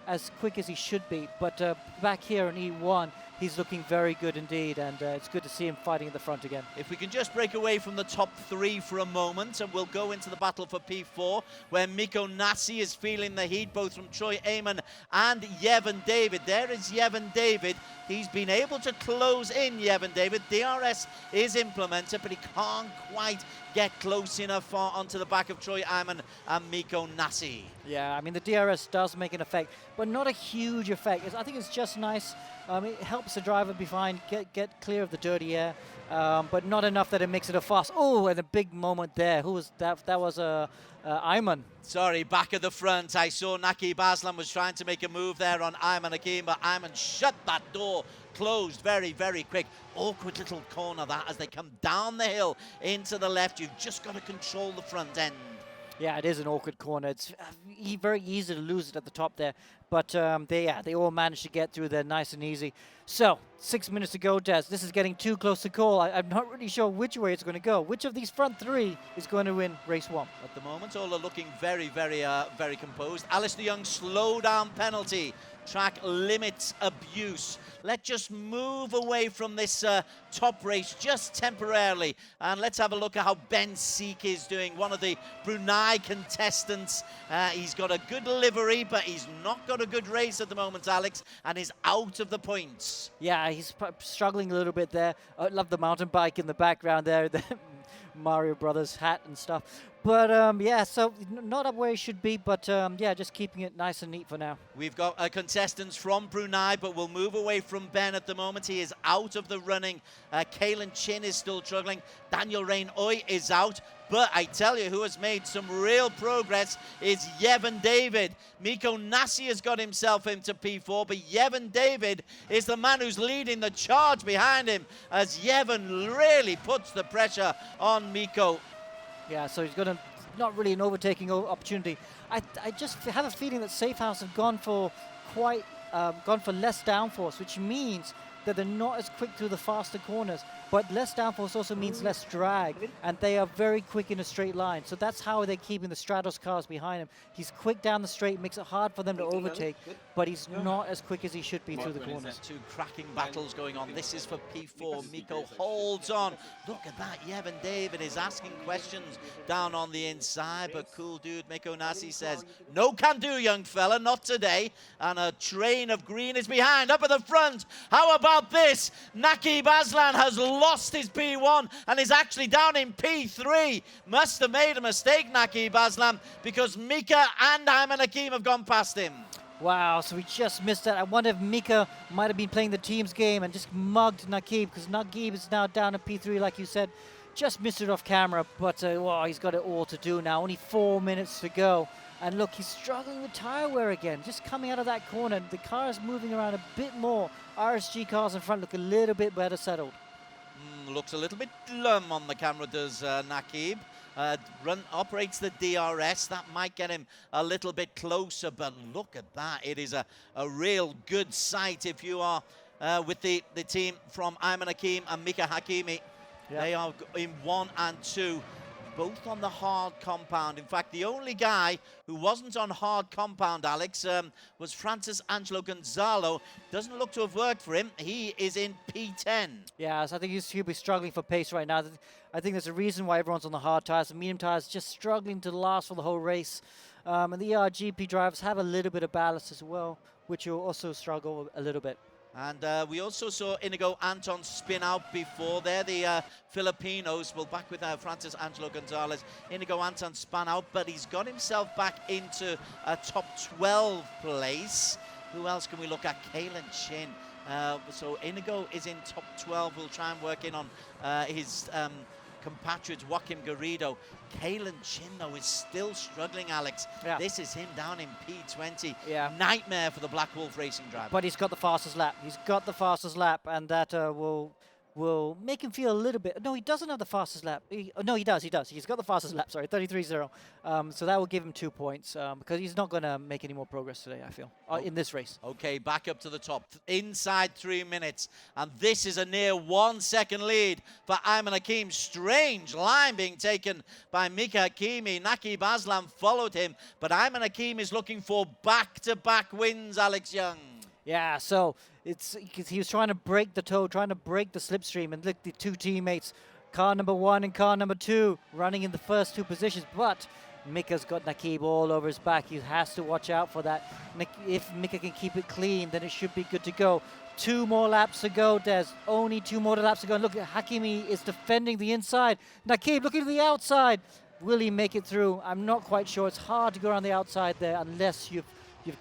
as quick as he should be, but back here in E1, he's looking very good indeed, and it's good to see him fighting at the front again. If we can just break away from the top 3 for a moment, and we'll go into the battle for P4, where Miko Nasi is feeling the heat, both from Troy Ayman and Yevon David. There is Yevon David. He's been able to close in Yevon David. DRS is implemented, but he can't quite get close enough onto the back of Troy Ayman and Miko Nasi. Yeah, I mean, the DRS does make an effect, but not a huge effect. I think it's just nice. It helps the driver behind get clear of the dirty air, but not enough that it makes it a fast. Oh, and a big moment there. Who was that? That was Ayman. Sorry, back at the front. I saw Nakib Aslan was trying to make a move there on Ayman Hakim, but Ayman shut that door. Closed very, very quick. Awkward little corner that as they come down the hill into the left. You've just got to control the front end. Yeah, it is an awkward corner. It's very easy to lose it at the top there. But they all managed to get through there nice and easy. So, 6 minutes to go, Des. This is getting too close to call. I'm not really sure which way it's going to go. Which of these front 3 is going to win race 1? At the moment, all are looking very, very composed. Alistair Young, slow down penalty. Track limits abuse. Let's just move away from this top race just temporarily. And let's have a look at how Ben Seek is doing. One of the Brunei contestants. He's got a good livery, but he's not got a good race at the moment, Alex, and is out of the points. Yeah, he's struggling a little bit there. I love the mountain bike in the background there. The Mario Brothers hat and stuff. But yeah, so not up where he should be, but yeah, just keeping it nice and neat for now. We've got contestants from Brunei, but we'll move away from Ben at the moment. He is out of the running. Kalen Chin is still struggling. Daniel Rain Oi is out. But I tell you, who has made some real progress is Yevon David. Miko Nasi has got himself into P4, but Yevon David is the man who's leading the charge behind him as Yevon really puts the pressure on Miko. Yeah, so he's got not really an overtaking opportunity. I just have a feeling that Safehouse have gone for less downforce, which means that they're not as quick through the faster corners. But less downforce also means less drag, and they are very quick in a straight line. So that's how they're keeping the Stratos cars behind him. He's quick down the straight, makes it hard for them to overtake, but he's not as quick as he should be through the corners. 2 cracking battles going on. This is for P4. Miko holds on. Look at that. Yevon David is asking questions down on the inside, but cool dude Miko Nasi says, no can do, young fella, not today. And a train of green is behind. Up at the front. How about this? Nakib Aslan has lost his P1 and is actually down in P3. Must have made a mistake, Nakib Aslan, because Mika and Ayman Hakim have gone past him. Wow, so we just missed that. I wonder if Mika might have been playing the team's game and just mugged Nakib, because Nakib is now down in P3, like you said. Just missed it off camera, but wow, he's got it all to do now. Only 4 minutes to go. And look, he's struggling with tire wear again. Just coming out of that corner, the car is moving around a bit more. RSG cars in front look a little bit better settled. Looks a little bit glum on the camera, does Nakib. Operates the DRS. That might get him a little bit closer, but look at that. It is a real good sight if you are with the team from Ayman Hakim and Mika Hakimi. Yep. They are in 1 and 2. Both on the hard compound. In fact, the only guy who wasn't on hard compound, Alex, was Francis Angelo Gonzalo. Doesn't look to have worked for him. He is in P10. Yeah, so I think he'll be struggling for pace right now. I think there's a reason why everyone's on the hard tires. The medium tires just struggling to last for the whole race. And the ERGP drivers have a little bit of ballast as well, which will also struggle a little bit. And we also saw Inigo Anton spin out before there. The Filipinos, well, back with Francis Angelo Gonzalez. Inigo Anton spun out, but he's got himself back into a top 12 place. Who else can we look at? Kalen Chin. So Inigo is in top 12. We'll try and work in on his compatriots, Joaquim Garrido. Kalen Chin, though, is still struggling, Alex. Yeah. This is him down in P20. Yeah. Nightmare for the Black Wolf Racing driver. But he's got the fastest lap. He's got the fastest lap, and that will make him feel a little bit... No, he doesn't have the fastest lap. No, he does. He's got the fastest lap, sorry, 33.0. So that will give him 2 points because he's not going to make any more progress today, I feel, in this race. Okay, back up to the top. Inside 3 minutes. And this is a near 1 second lead for Ayman Hakim. Strange line being taken by Mika Hakimi. Naqib Aslam followed him. But Ayman Hakim is looking for back-to-back wins, Alex Young. Yeah, so it's he was trying to break the toe, trying to break the slipstream, and look, the two teammates, car number 1 and car number 2, running in the first 2 positions, but Mika's got Naqib all over his back. He has to watch out for that. If Mika can keep it clean, then it should be good to go. 2 more laps to go, Des. Only 2 more laps to go. And look, Hakimi is defending the inside. Naqib looking to the outside. Will he make it through? I'm not quite sure. It's hard to go around the outside there unless you've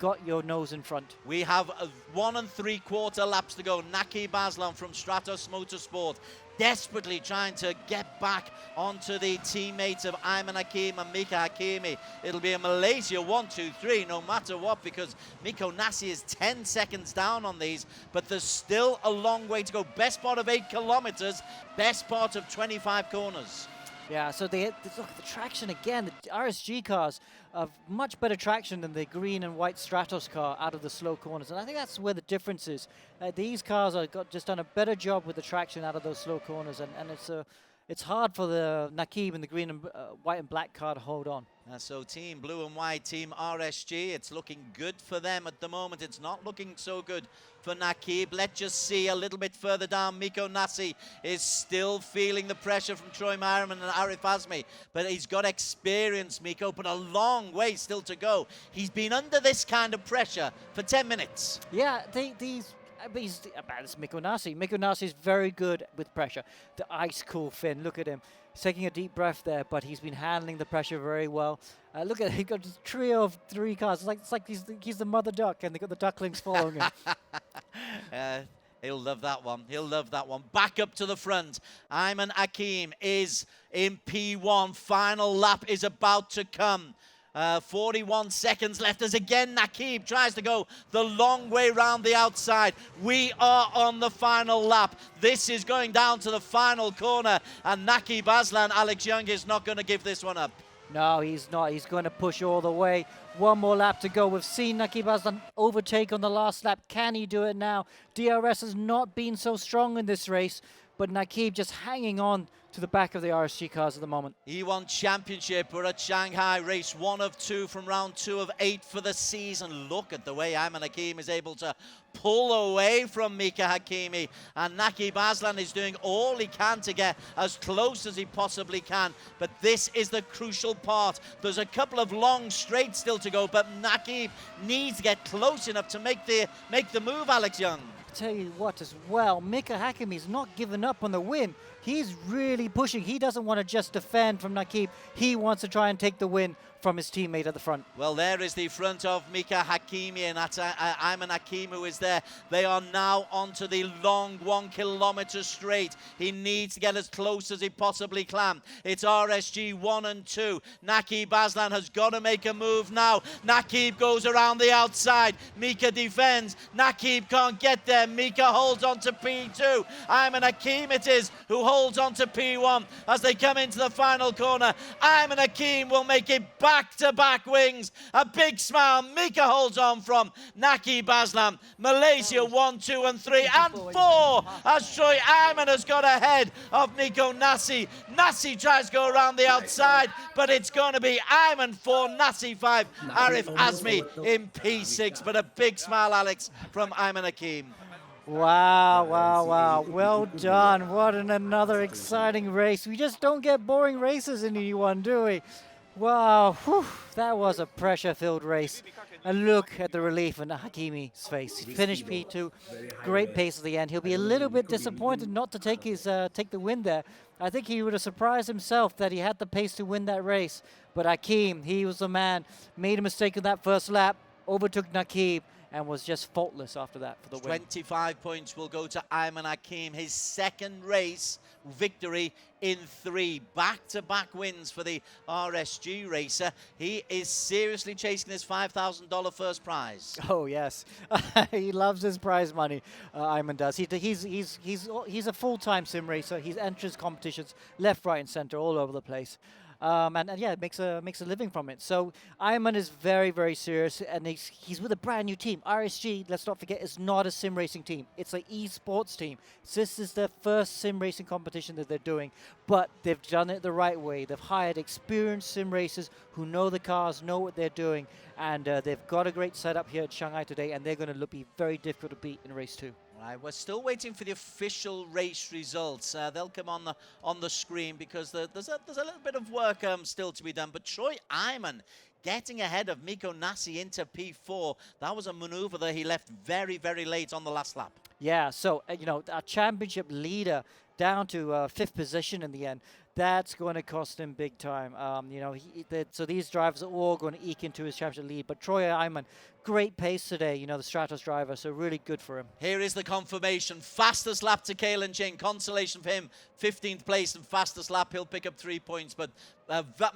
got your nose in front. We have 1 3/4 laps to go. Naqib Aslam from Stratos Motorsport desperately trying to get back onto the teammates of Ayman Hakim and Mika Hakimi. It'll be a Malaysia 1, 2, 3 no matter what, because Miko Nasi is 10 seconds down on these, but there's still a long way to go. Best part of 8 kilometers, best part of 25 corners. Yeah, so look, the traction again, the RSG cars have much better traction than the green and white Stratos car out of the slow corners. And I think that's where the difference is. These cars have just done a better job with the traction out of those slow corners. And it's hard for the Naqib and the green and white and black car to hold on. So Team Blue and White, Team RSG, it's looking good for them at the moment. It's not looking so good for Naqib. Let's just see a little bit further down. Miko Nasi is still feeling the pressure from Troy Merriman and Arif Azmi, but he's got experience, Miko, but a long way still to go. He's been under this kind of pressure for 10 minutes. Yeah, it's Miko Nasi. Miko Nasi is very good with pressure. The ice cool fin, look at him. He's taking a deep breath there, but he's been handling the pressure very well. Look at, he got a trio of 3 cars. It's like he's the mother duck, and they got the ducklings following him. He'll love that one. He'll love that one. Back up to the front. Ayman Hakim is in P1. Final lap is about to come. 41 seconds left as again Naqib tries to go the long way round the outside. We are on the final lap. This is going down to the final corner, and Naqib Aslan, Alex Young, is not going to give this one up. No, he's not. He's going to push all the way. 1 more lap to go. We've seen Naqib Aslan overtake on the last lap. Can he do it now? DRS has not been so strong in this race, but Naqib just hanging on to the back of the RSG cars at the moment. E1 Championship, we're at Shanghai, race 1 of 2 from round 2 of 8 for the season. Look at the way Ayman Hakim is able to pull away from Mika Hakimi, and Naqib Aslan is doing all he can to get as close as he possibly can, but this is the crucial part. There's a couple of long straights still to go, but Naqib needs to get close enough to make the move, Alex Young. Tell you what as well, Mika Hakimi's not giving up on the win. He's really pushing. He doesn't want to just defend from Naqib. He wants to try and take the win from his teammate at the front. Well, there is the front of Mika Hakimi, and that's Ayman Hakim who is there. They are now onto the long 1 kilometer straight. He needs to get as close as he possibly can. It's RSG 1 and 2. Naqib Aslan has got to make a move now. Naqib goes around the outside. Mika defends. Naqib can't get there. Mika holds on to P2. Ayman Hakim it is who holds on to P1 as they come into the final corner. Ayman Hakim will make it back-to-back wings. A big smile. Mika holds on from Naqib Aslan. Malaysia 1, 2 and 3 and 4 as Troy Ayman has got ahead of Miko Nasi. Nasi tries to go around the outside, but it's going to be Ayman 4, Nasi 5, Arif Azmi in P6. But a big smile, Alex, from Ayman Hakim. Wow, wow, wow. Well done. What another exciting race. We just don't get boring races in E1, do we? Wow, whew, that was a pressure-filled race. And look at the relief on Hakimi's face. He finished P2, great pace at the end. He'll be a little bit disappointed not to take take the win there. I think he would have surprised himself that he had the pace to win that race. But Hakim, he was the man, made a mistake in that first lap, overtook Nakib, and was just faultless after that for the win. 25 points will go to Ayman Hakim, his second race victory in 3 back-to-back wins for the RSG racer. He is seriously chasing his $5,000 first prize. Oh yes, he loves his prize money. Ayman does. He's a full-time sim racer. He enters competitions left, right, and center all over the place. And yeah, makes a living from it. So Ayman is very, very serious, and he's with a brand new team. RSG, let's not forget, is not a sim racing team. It's an esports team. This is their first sim racing competition that they're doing, but they've done it the right way. They've hired experienced sim racers who know the cars, know what they're doing, and they've got a great setup here at Shanghai today, and they're going to be very difficult to beat in race 2. Right, we're still waiting for the official race results. They'll come on the screen because there's a little bit of work still to be done. But Troy Ayman getting ahead of Miko Nasi into P4. That was a maneuver that he left very, very late on the last lap. Yeah, so, you know, our championship leader down to 5th position in the end. That's going to cost him big time. You know, so these drivers are all going to eke into his championship lead. But Troy Ayman, great pace today, you know, the Stratos driver, so really good for him. Here is the confirmation. Fastest lap to Kalen Chin. Consolation for him. 15th place and fastest lap. He'll pick up 3 points, but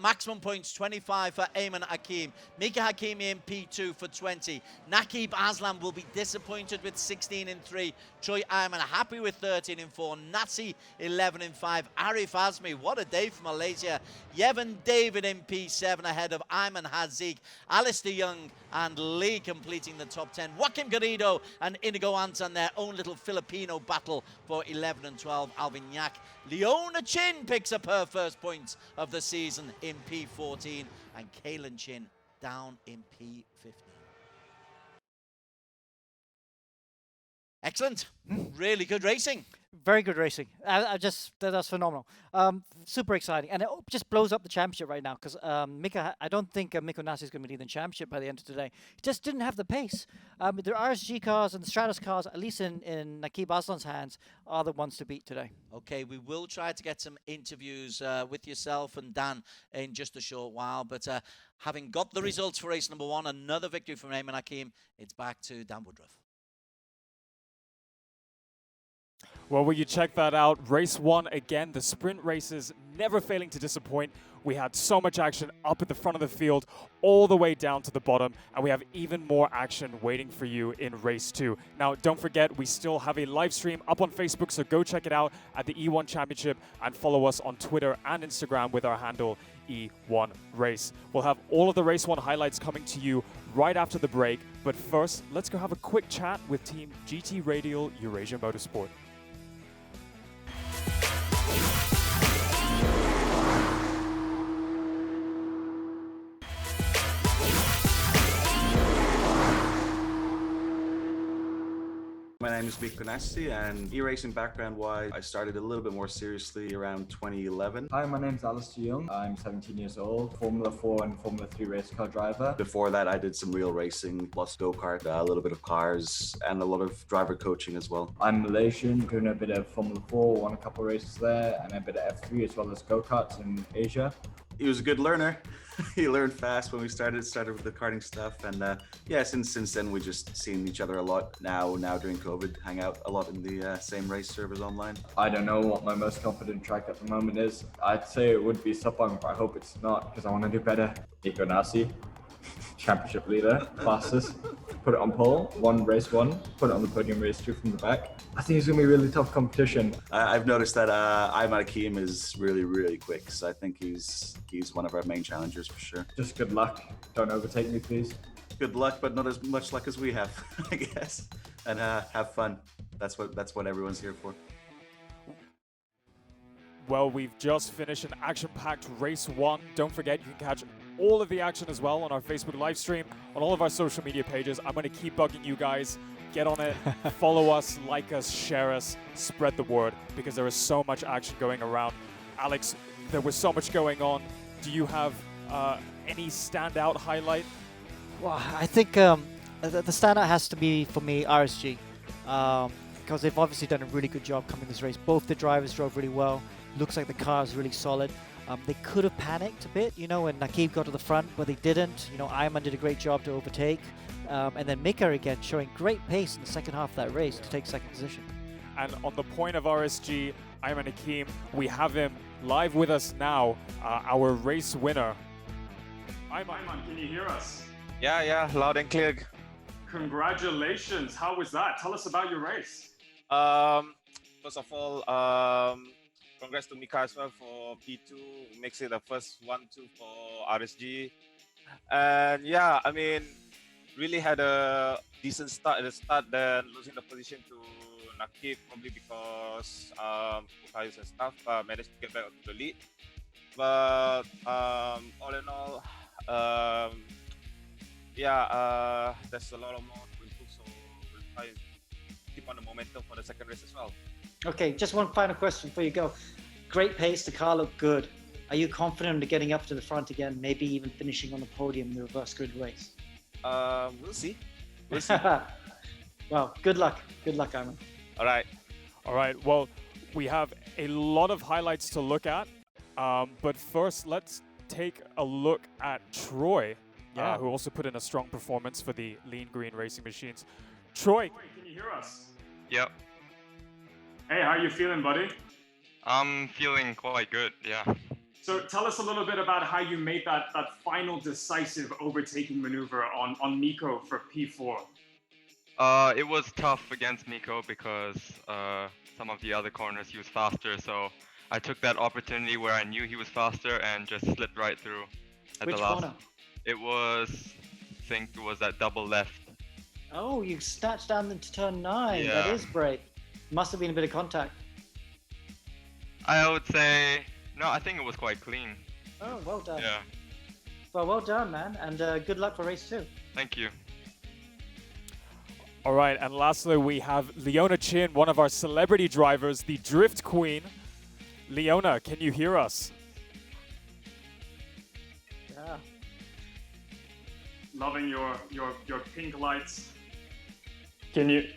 maximum points 25 for Ayman Hakim. Mika Hakimi in P2 for 20. Nakib Aslam will be disappointed with 16 in 3. Troy Ayman happy with 13 in 4. Nasi 11 in 5. Arif Azmi, what a day for Malaysia. Yevon David in P7 ahead of Ayman Haziq. Alistair Young and Lee completing the top 10. Joaquim Garrido and Inigo Anton, their own little Filipino battle for 11 and 12. Alvin Yak. Leona Chin picks up her first points of the season in P14. And Kalen Chin down in P15. Excellent. Really good racing. Very good racing. That's phenomenal. Super exciting. And it just blows up the championship right now because I don't think Miko Nasi is going to be leading the championship by the end of today. He just didn't have the pace. The RSG cars and the Stratos cars, at least in Nakib Aslan's hands, are the ones to beat today. Okay, we will try to get some interviews with yourself and Dan in just a short while. But having got the results for race number 1, another victory from Ayman Hakim, it's back to Dan Woodruff. Well, will you check that out? Race 1 again, the sprint races never failing to disappoint. We had so much action up at the front of the field, all the way down to the bottom, and we have even more action waiting for you in race 2. Now, don't forget, we still have a live stream up on Facebook, so go check it out at the E1 Championship and follow us on Twitter and Instagram with our handle E1 Race. We'll have all of the Race 1 highlights coming to you right after the break, but first, let's go have a quick chat with Team GT Radial Eurasia Motorsport. My name is Miko Nasi, and e-racing background-wise, I started a little bit more seriously around 2011. Hi, my name's Alistair Young. I'm 17 years old, Formula 4 and Formula 3 race car driver. Before that, I did some real racing, plus go-kart, a little bit of cars, and a lot of driver coaching as well. I'm Malaysian, doing a bit of Formula 4, won a couple races there, and a bit of F3 as well as go-karts in Asia. He was a good learner. He learned fast when we started with the karting stuff, and yeah, since then we just seen each other a lot. Now during COVID, hang out a lot in the same race servers online. I don't know what my most confident track at the moment is. I'd say it would be Sepang, but I hope it's not because I want to do better. Miko Nasi, championship leader, fastest, put it on pole, won race 1, put it on the podium race 2 from the back. I think it's going to be a really tough competition. I've noticed that Ayman Hakim is really quick, so I think he's one of our main challengers for sure. Just good luck. Don't overtake me, please. Good luck, but not as much luck as we have, I guess. And have fun. That's what everyone's here for. Well, we've just finished an action-packed race 1. Don't forget, you can catch all of the action as well on our Facebook live stream, on all of our social media pages. I'm going to keep bugging you guys. Get on it, follow us, like us, share us, spread the word, because there is so much action going around. Alex, there was so much going on. Do you have any standout highlight? Well, I think the standout has to be, for me, RSG. Because they've obviously done a really good job coming this race. Both the drivers drove really well. Looks like the car is really solid. They could have panicked a bit, you know, when Nakib got to the front, but they didn't. You know, Ayman did a great job to overtake. And then Mika again showing great pace in the second half of that race to take second position. And on the point of RSG, Ayman Hakim, we have him live with us now, our race winner. Ayman, can you hear us? Yeah, loud and clear. Congratulations. How was that? Tell us about your race. First of all, congrats to Mika as well for P2. Makes it the first 1-2 for RSG. And yeah, I mean, really had a decent start at the start, then losing the position to Nakib probably because tires and stuff, managed to get back to the lead. But all in all, there's a lot of more to improve, so we'll try and keep on the momentum for the second race as well. Okay, just one final question before you go. Great pace, the car looked good. Are you confident of getting up to the front again, maybe even finishing on the podium in the reverse grid race? We'll see. We'll see. Well, good luck. Good luck, Ayman. All right. All right, well, we have a lot of highlights to look at. But first, let's take a look at Troy, who also put in a strong performance for the Lean Green Racing Machines. Troy, can you hear us? Yep. Hey, how are you feeling, buddy? I'm feeling quite good, yeah. So tell us a little bit about how you made that final decisive overtaking maneuver on Miko for P4. It was tough against Miko because some of the other corners he was faster, so I took that opportunity where I knew he was faster and just slipped right through at Which the last. corner? It was, I think it was that double left. Oh, you snatched down into turn 9. Yeah. That is brave. Must have been a bit of contact. I would say, no, I think it was quite clean. Oh, well done. Yeah, Well done, man. And good luck for race 2. thank you. All right, and lastly, we have Leona Chin, one of our celebrity drivers, the Drift Queen. Leona, can you hear us? Yeah. Loving your pink lights. Can you?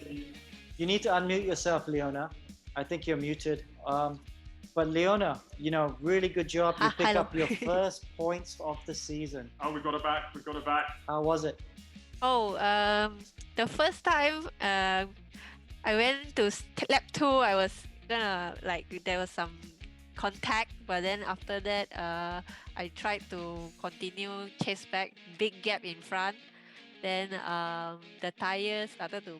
You need to unmute yourself, Leona. I think you're muted. But Leona, you know, really good job. You picked up your first points of the season. Oh, we got it back. We got it back. How was it? Oh, the first time I went to lap 2, I was gonna, there was some contact, but then after that, I tried to continue chase back, big gap in front. Then the tires started to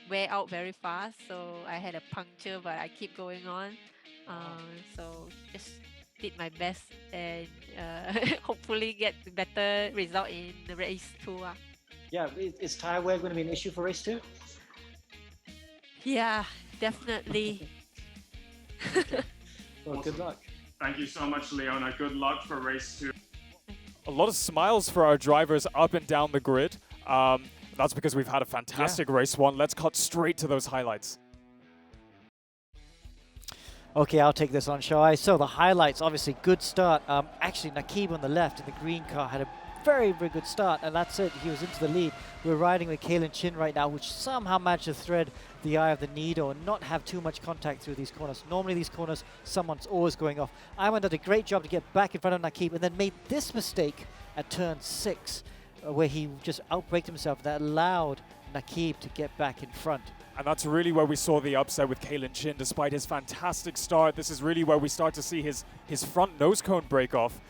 wear out very fast, so I had a puncture, but I keep going on. So just did my best and hopefully get better result in the race 2. Yeah, is tire wear going to be an issue for race 2? Yeah, definitely. Well, Awesome. good luck. Thank you so much, Leona. Good luck for race 2. A lot of smiles for our drivers up and down the grid. That's because we've had a fantastic race 1. Let's cut straight to those highlights. Okay, I'll take this on, shall I? So the highlights, obviously, good start. Actually, Nakib on the left in the green car had a very, very good start, and that's it. He was into the lead. We're riding with Kalen Chin right now, which somehow managed to thread the eye of the needle and not have too much contact through these corners. Normally, these corners, someone's always going off. Ayman did a great job to get back in front of Nakib and then made this mistake at turn 6, where he just outbraked himself. That allowed Nakib to get back in front. And that's really where we saw the upset with Kalen Chin. Despite his fantastic start, this is really where we start to see his front nose cone break off,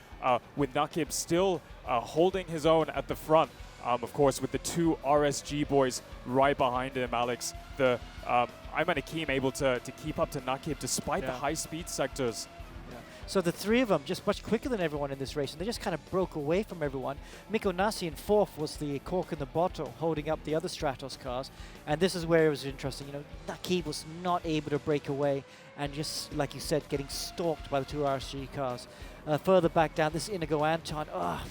with Nakib still holding his own at the front. Of course, with the 2 RSG boys right behind him, Alex. The Ayman Hakim able to keep up to Nakib despite the high speed sectors. So the 3 of them just much quicker than everyone in this race, and they just kind of broke away from everyone. Miko Nasi in 4th was the cork in the bottle, holding up the other Stratos cars. And this is where it was interesting. You know, Nakib was not able to break away, and just like you said, getting stalked by the 2 RSG cars. Further back down, this Inigo Anton,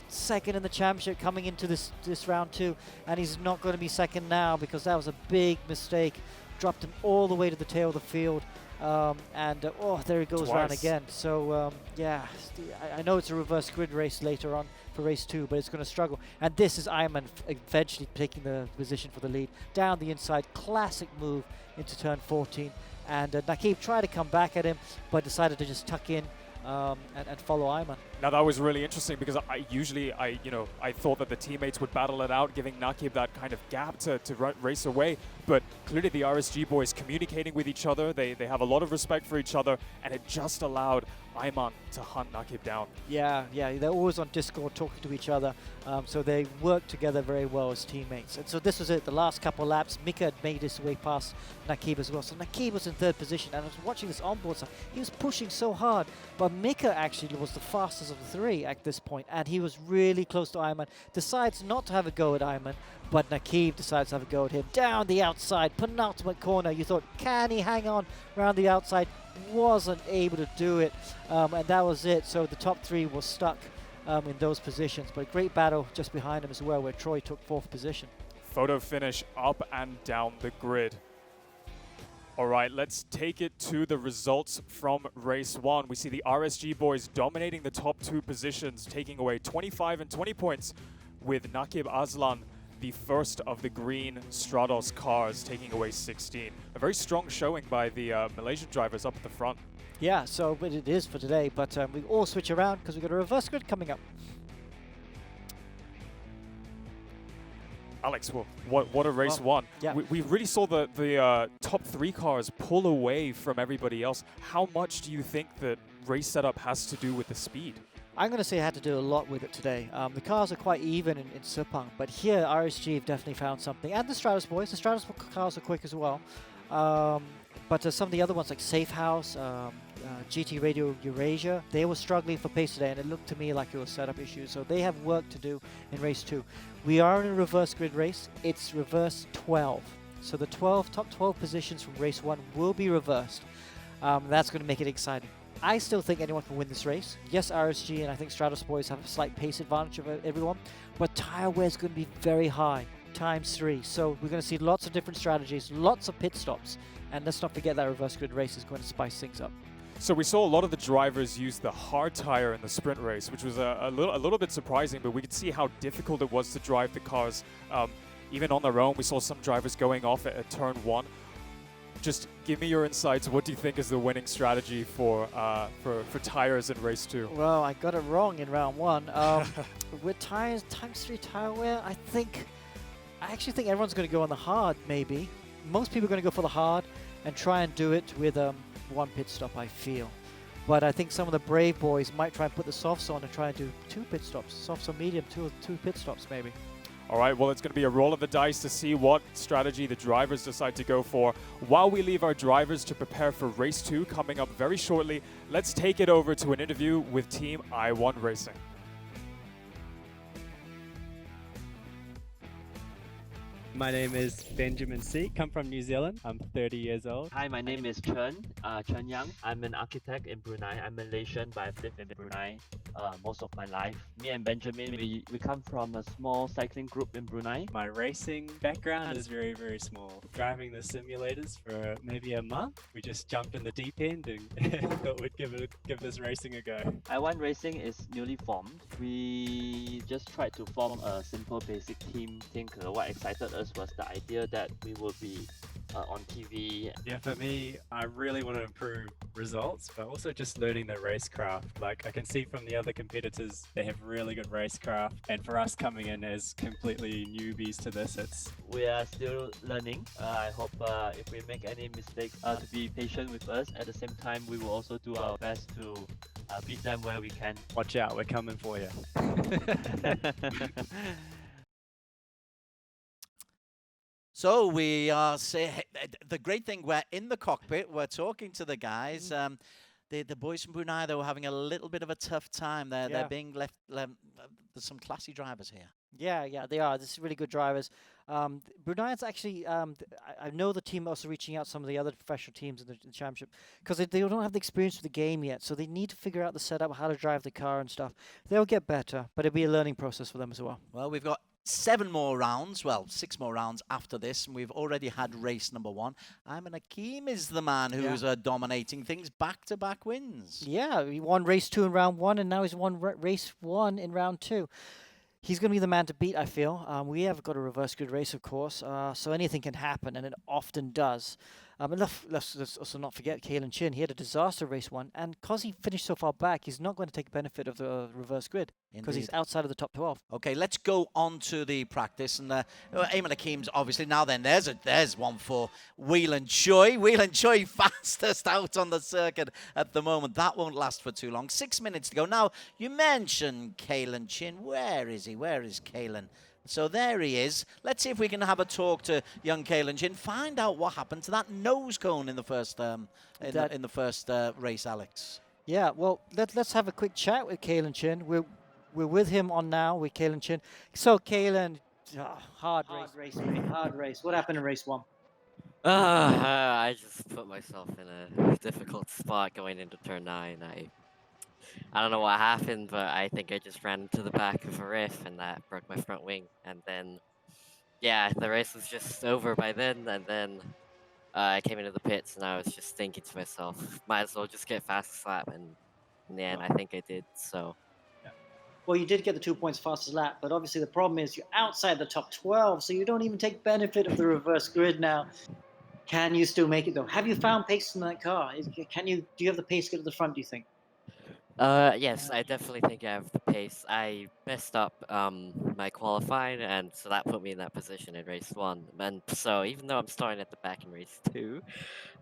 second in the championship coming into this round 2, and he's not going to be second now because that was a big mistake. Dropped him all the way to the tail of the field. There he goes round again. So yeah, I know it's a reverse grid race later on for for race 2, but it's going to struggle. And this is Ironman eventually taking the position for the lead. Down the inside, classic move into turn 14. And Nakib tried to come back at him, but decided to just tuck in and follow Ironman. Now that was really interesting because I thought that the teammates would battle it out, giving Nakib that kind of gap to race away. But clearly the RSG boys communicating with each other, they have a lot of respect for each other, and it just allowed Ayman to hunt Nakib down. Yeah, they're always on Discord talking to each other, so they work together very well as teammates. And so this was it, the last couple of laps. Mika had made his way past Nakib as well. So Nakib was in 3rd position, and I was watching this onboard stuff. He was pushing so hard, but Mika actually was the fastest of the 3 at this point, and he was really close to Ayman. Decides not to have a go at Ayman, but Nakib decides to have a go at him. Down the outside, penultimate corner. You thought, can he hang on around the outside? Wasn't able to do it, and that was it. So the top 3 was stuck in those positions, but a great battle just behind him as well, where Troy took 4th position. Photo finish up and down the grid. All right, let's take it to the results from race 1. We see the RSG boys dominating the top 2 positions, taking away 25 and 20 points, with Nakib Aslan, the first of the green Stratos cars, taking away 16. A very strong showing by the Malaysian drivers up at the front. Yeah, so but it is for today, but we all switch around because we've got a reverse grid coming up. Alex, what a race 1. Yeah. We really saw the top 3 cars pull away from everybody else. How much do you think that race setup has to do with the speed? I'm going to say I had to do a lot with it today. The cars are quite even in Sepang, but here RSG have definitely found something. And the Stratos boys, the Stratos cars are quick as well. But some of the other ones like Safe House, GT Radio Eurasia, they were struggling for pace today, and it looked to me like it was setup issues. So they have work to do in race 2. We are in a reverse grid race. It's reverse 12. So the top 12 positions from race 1 will be reversed. That's going to make it exciting. I still think anyone can win this race. Yes, RSG and I think Stratos boys have a slight pace advantage of everyone, but tire wear is going to be very high, ×3. So we're going to see lots of different strategies, lots of pit stops, and let's not forget that reverse grid race is going to spice things up. So we saw a lot of the drivers use the hard tire in the sprint race, which was a little bit surprising, but we could see how difficult it was to drive the cars. Even on their own, we saw some drivers going off at turn 1. Just give me your insights. What do you think is the winning strategy for tires in race 2? Well, I got it wrong in round 1. With tires, ×3 tire wear, I actually think everyone's going to go on the hard, maybe. Most people are going to go for the hard and try and do it with 1 pit stop, I feel. But I think some of the brave boys might try and put the softs on and try and do 2 pit stops. Softs or medium, two pit stops maybe. All right, well, it's going to be a roll of the dice to see what strategy the drivers decide to go for. While we leave our drivers to prepare for race 2 coming up very shortly, let's take it over to an interview with Team I1 Racing. My name is Benjamin C. Come from New Zealand. I'm 30 years old. Hi, my name is Chen Yang. I'm an architect in Brunei. I'm Malaysian, but I've lived in Brunei most of my life. Me and Benjamin, we come from a small cycling group in Brunei. My racing background is very, very small. Driving the simulators for maybe a month. We just jumped in the deep end and thought we'd give this racing a go. I1 Racing is newly formed. We just tried to form a simple basic team. I think what excited us was the idea that we will be on TV. Yeah, for me, I really want to improve results, but also just learning the racecraft. Like I can see from the other competitors, they have really good racecraft, and for us coming in as completely newbies to this, we are still learning. I hope if we make any mistakes, to be patient with us. At the same time, we will also do our best to beat them where we can. Watch out, we're coming for you. So we are the great thing, we're in the cockpit, we're talking to the guys. The boys from Brunei, they were having a little bit of a tough time. They're being left. There's some classy drivers here. Yeah, they are. This is really good drivers. Brunei is actually, I know the team also reaching out some of the other professional teams in the championship because they don't have the experience with the game yet, so they need to figure out the setup, how to drive the car and stuff. They'll get better, but it'll be a learning process for them as well. Well, we've got 7 more rounds, well, 6 more rounds after this, and we've already had race number 1. Ayman Hakim is the man who's dominating things, back-to-back wins. Yeah, he won race 2 in round 1, and now he's won race 1 in round 2. He's going to be the man to beat, I feel. We have got a reverse grid race, of course, so anything can happen, and it often does. And let's also not forget Kalen Chin. He had a disaster race 1, and because he finished so far back, he's not going to take benefit of the reverse grid because he's outside of the top 12. Okay, let's go on to the practice. And Ayman Hakim's obviously now then. There's one for Whelan Choi. Whelan Choi fastest out on the circuit at the moment. That won't last for too long. 6 minutes to go. Now, you mentioned Kalen Chin. Where is he? Where is Kalen? So there he is. Let's see if we can have a talk to young Kalen Chin. Find out what happened to that nose cone in the first in the first race, Alex. Yeah, well, let's have a quick chat with Kalen Chin. We're with him on now with Kalen Chin. So Kalen, hard race. What happened in race 1? I just put myself in a difficult spot going into turn 9. I don't know what happened, but I think I just ran into the back of a riff and that broke my front wing. And then, yeah, the race was just over by then. And then I came into the pits and I was just thinking to myself, might as well just get fastest lap. And in the end, I think I did. So. Well, you did get the 2 points fastest lap, but obviously the problem is you're outside the top 12, so you don't even take benefit of the reverse grid now. Can you still make it though? Have you found pace in that car? Do you have the pace to get to the front, do you think? Yes, I definitely think I have the pace. I messed up my qualifying, and so that put me in that position in race 1. And so even though I'm starting at the back in race 2,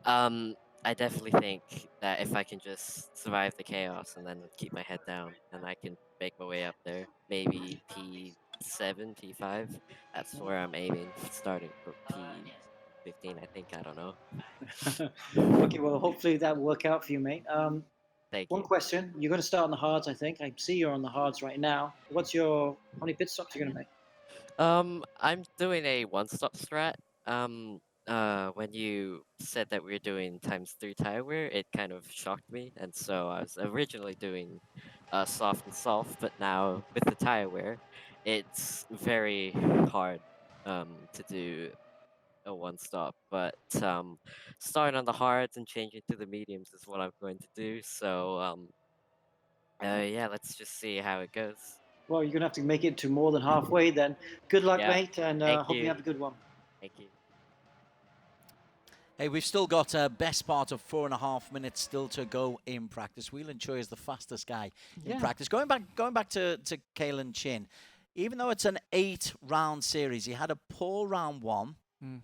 I definitely think that if I can just survive the chaos and then keep my head down, and I can make my way up there, maybe P7, P5. That's where I'm aiming, starting for P15. I think. I don't know. Okay, well, hopefully that will work out for you, mate. Thank One question. You're going to start on the hards, I think. I see you're on the hards right now. How many pit stops are you going to make? I'm doing a one-stop strat. When you said that we were doing ×3 tire wear, it kind of shocked me, and so I was originally doing soft and soft, but now with the tire wear, it's very hard to do a one-stop. But starting on the hards and changing to the mediums is what I'm going to do. So yeah, let's just see how it goes. Well, you're going to have to make it to more than halfway then. Good luck, mate, and hope you have a good one. Thank you. Hey, we've still got a best part of 4.5 minutes still to go in practice. Whelan Choi is the fastest guy in practice. Going back to Kalen Chin, even though it's an 8-round series, he had a poor round 1.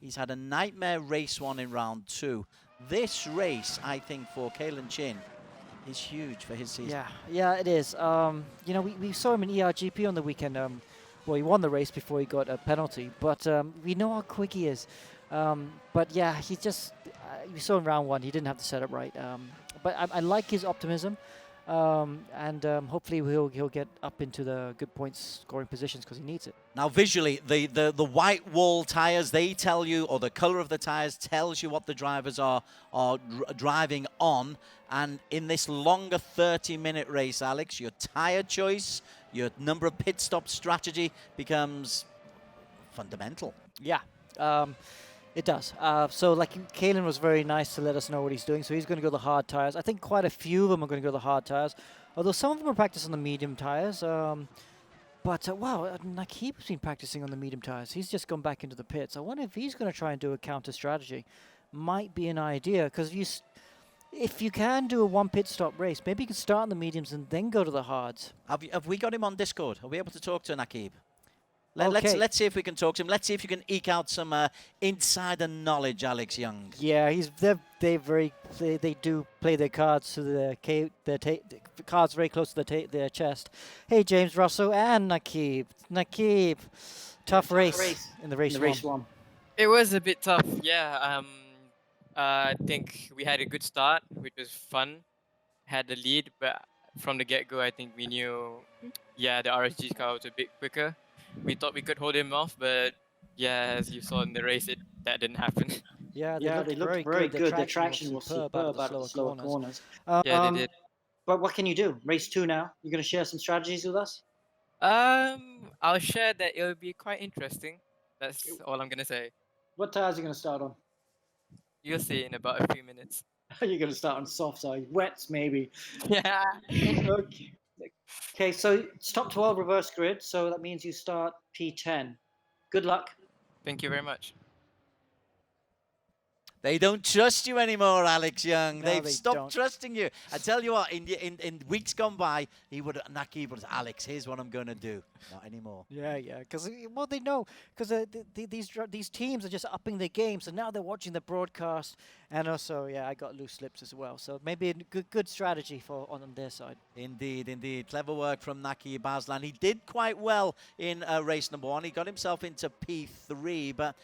He's had a nightmare race 1 in round 2. This race, I think, for Kalen Chin is huge for his season. Yeah, it is. You know, we saw him in ERGP on the weekend. Well, he won the race before he got a penalty, but we know how quick he is. But yeah, he just, we saw in round 1, he didn't have the setup right. But I like his optimism, and hopefully he'll get up into the good points scoring positions because he needs it. Now visually, the white wall tires, they tell you, or the color of the tires tells you what the drivers are driving on. And in this longer 30-minute race, Alex, your tire choice, your number of pit stop strategy becomes fundamental. Yeah. It does. So, like, Kalen was very nice to let us know what he's doing. So he's going to go the hard tires. I think quite a few of them are going to go the hard tires, although some of them are practicing on the medium tires. But wow, Nakib's been practicing on the medium tires. He's just gone back into the pits. I wonder if he's going to try and do a counter strategy. Might be an idea, because if you can do a 1 pit stop race, maybe you can start on the mediums and then go to the hards. Have we got him on Discord? Are we able to talk to Nakib? Okay. Let's see if we can talk to him. Let's see if you can eke out some insider knowledge, Alex Young. Yeah, they do play their cards to the cards very close to their chest. Hey, James Russell and Nakib. Nakib, tough race in the race 1. It was a bit tough, yeah. I think we had a good start, which was fun. Had the lead, but from the get-go, I think we knew, the RSG car was a bit quicker. We thought we could hold him off, but yeah, as you saw in the race, that didn't happen. Yeah, they looked very good. The traction was superb out of the slower corners. Yeah, they did. But what can you do? Race 2 now. You're going to share some strategies with us? I'll share that it'll be quite interesting. That's all I'm gonna say. What tires are you going to start on? You'll see in about a few minutes. You're going to start on soft side, wets maybe. Yeah. Okay. Okay, so it's top 12 reverse grid, so that means you start P10. Good luck. Thank you very much. They don't trust you anymore, Alex Young. No, They've they stopped don't. trusting you. I tell you what, in weeks gone by, Nakib would Alex, here's what I'm going to do. Not anymore. Yeah, because well, they know because these teams are just upping their game, so now they're watching the broadcast, and also I got loose lips as well. So maybe a good strategy for on their side. Indeed, indeed. Clever work from Nakib Aslan. He did quite well in race number 1. He got himself into P3, but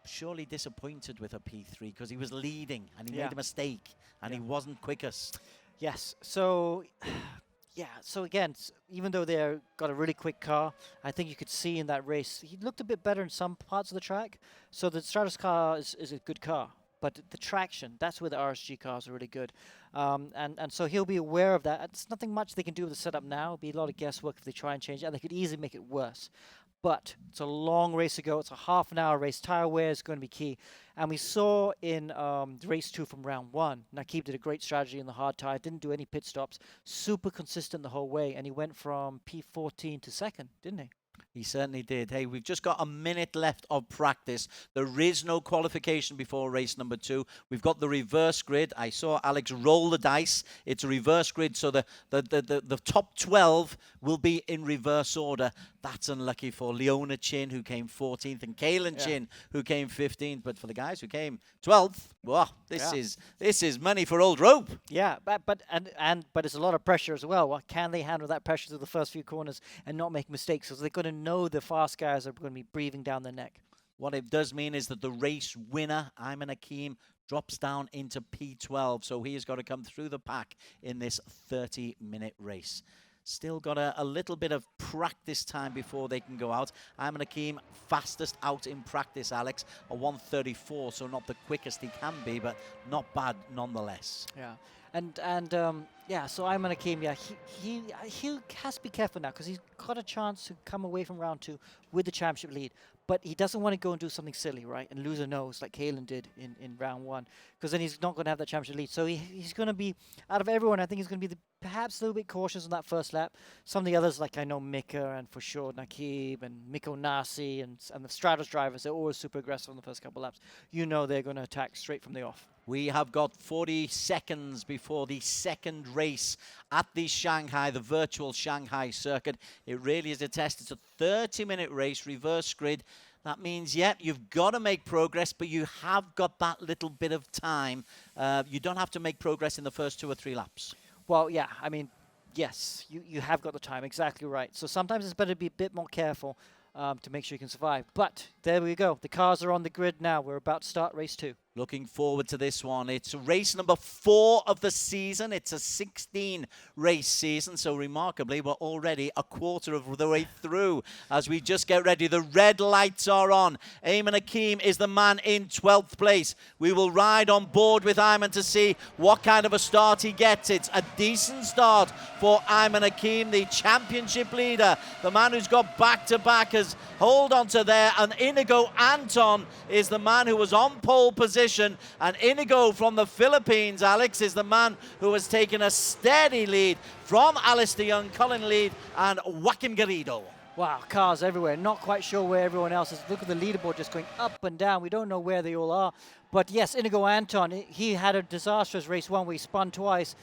surely disappointed with a P3 because he was leading and he made a mistake and he wasn't quickest. Yes. So, so again, even though they've got a really quick car, I think you could see in that race, he looked a bit better in some parts of the track. So the Stratus car is a good car. But the traction, that's where the RSG cars are really good. And so he'll be aware of that. It's nothing much they can do with the setup now. It'll be a lot of guesswork if they try and change it. And they could easily make it worse. But it's a long race to go. It's a half-an-hour race. Tire wear is going to be key. And we saw in race 2 from round 1, Nakib did a great strategy in the hard tire. Didn't do any pit stops. Super consistent the whole way. And he went from P14 to 2nd, didn't he? He certainly did. Hey, we've just got a minute left of practice. There is no qualification before race number 2. We've got the reverse grid. I saw Alex roll the dice. It's a reverse grid, so the top 12 will be in reverse order. That's unlucky for Leona Chin, who came 14th, and Kaylin Chin, who came 15th. But for the guys who came 12th, wow, this is money for old rope. Yeah, but it's a lot of pressure as well. Well, can they handle that pressure through the first few corners and not make mistakes? Because they're going to know the fast guys are going to be breathing down their neck. What it does mean is that the race winner, Ayman Hakim, drops down into P12. So he has got to come through the pack in this 30-minute race. Still got a little bit of practice time before they can go out. Ayman Hakim, fastest out in practice, Alex, a 1:34, so not the quickest he can be, but not bad nonetheless. Yeah, so Ayman Hakim, he has to be careful now because he's got a chance to come away from round 2 with the championship lead. But he doesn't want to go and do something silly, right, and lose a nose like Kaylin did in round 1, because then he's not going to have that championship lead. So he's going to be, out of everyone, I think he's going to be perhaps a little bit cautious on that first lap. Some of the others, like I know Mika and for sure Nakib and Miko Nasi and the Stratos drivers, they're always super aggressive on the first couple laps. You know they're going to attack straight from the off. We have got 40 seconds before the second race at the Shanghai, the virtual Shanghai circuit. It really is a test. It's a 30-minute race, reverse grid. That means, you've got to make progress, but you have got that little bit of time. You don't have to make progress in the first 2 or 3 laps. Well, I mean, yes, you have got the time, exactly right. So sometimes it's better to be a bit more careful to make sure you can survive. But there we go. The cars are on the grid now. We're about to start race 2. Looking forward to this one. It's race number 4 of the season. It's a 16-race season, so remarkably, we're already a quarter of the way through as we just get ready. The red lights are on. Ayman Hakim is the man in 12th place. We will ride on board with Ayman to see what kind of a start he gets. It's a decent start for Ayman Hakim, the championship leader, the man who's got back-to-backers. Hold on to there, and Inigo Anton is the man who was on pole position. And Inigo from the Philippines, Alex, is the man who has taken a steady lead from Alistair Young, Colin Lead, and Joaquim Garrido. Wow, cars everywhere. Not quite sure where everyone else is. Look at the leaderboard just going up and down. We don't know where they all are. But yes, Inigo Anton, he had a disastrous race 1 where he spun twice.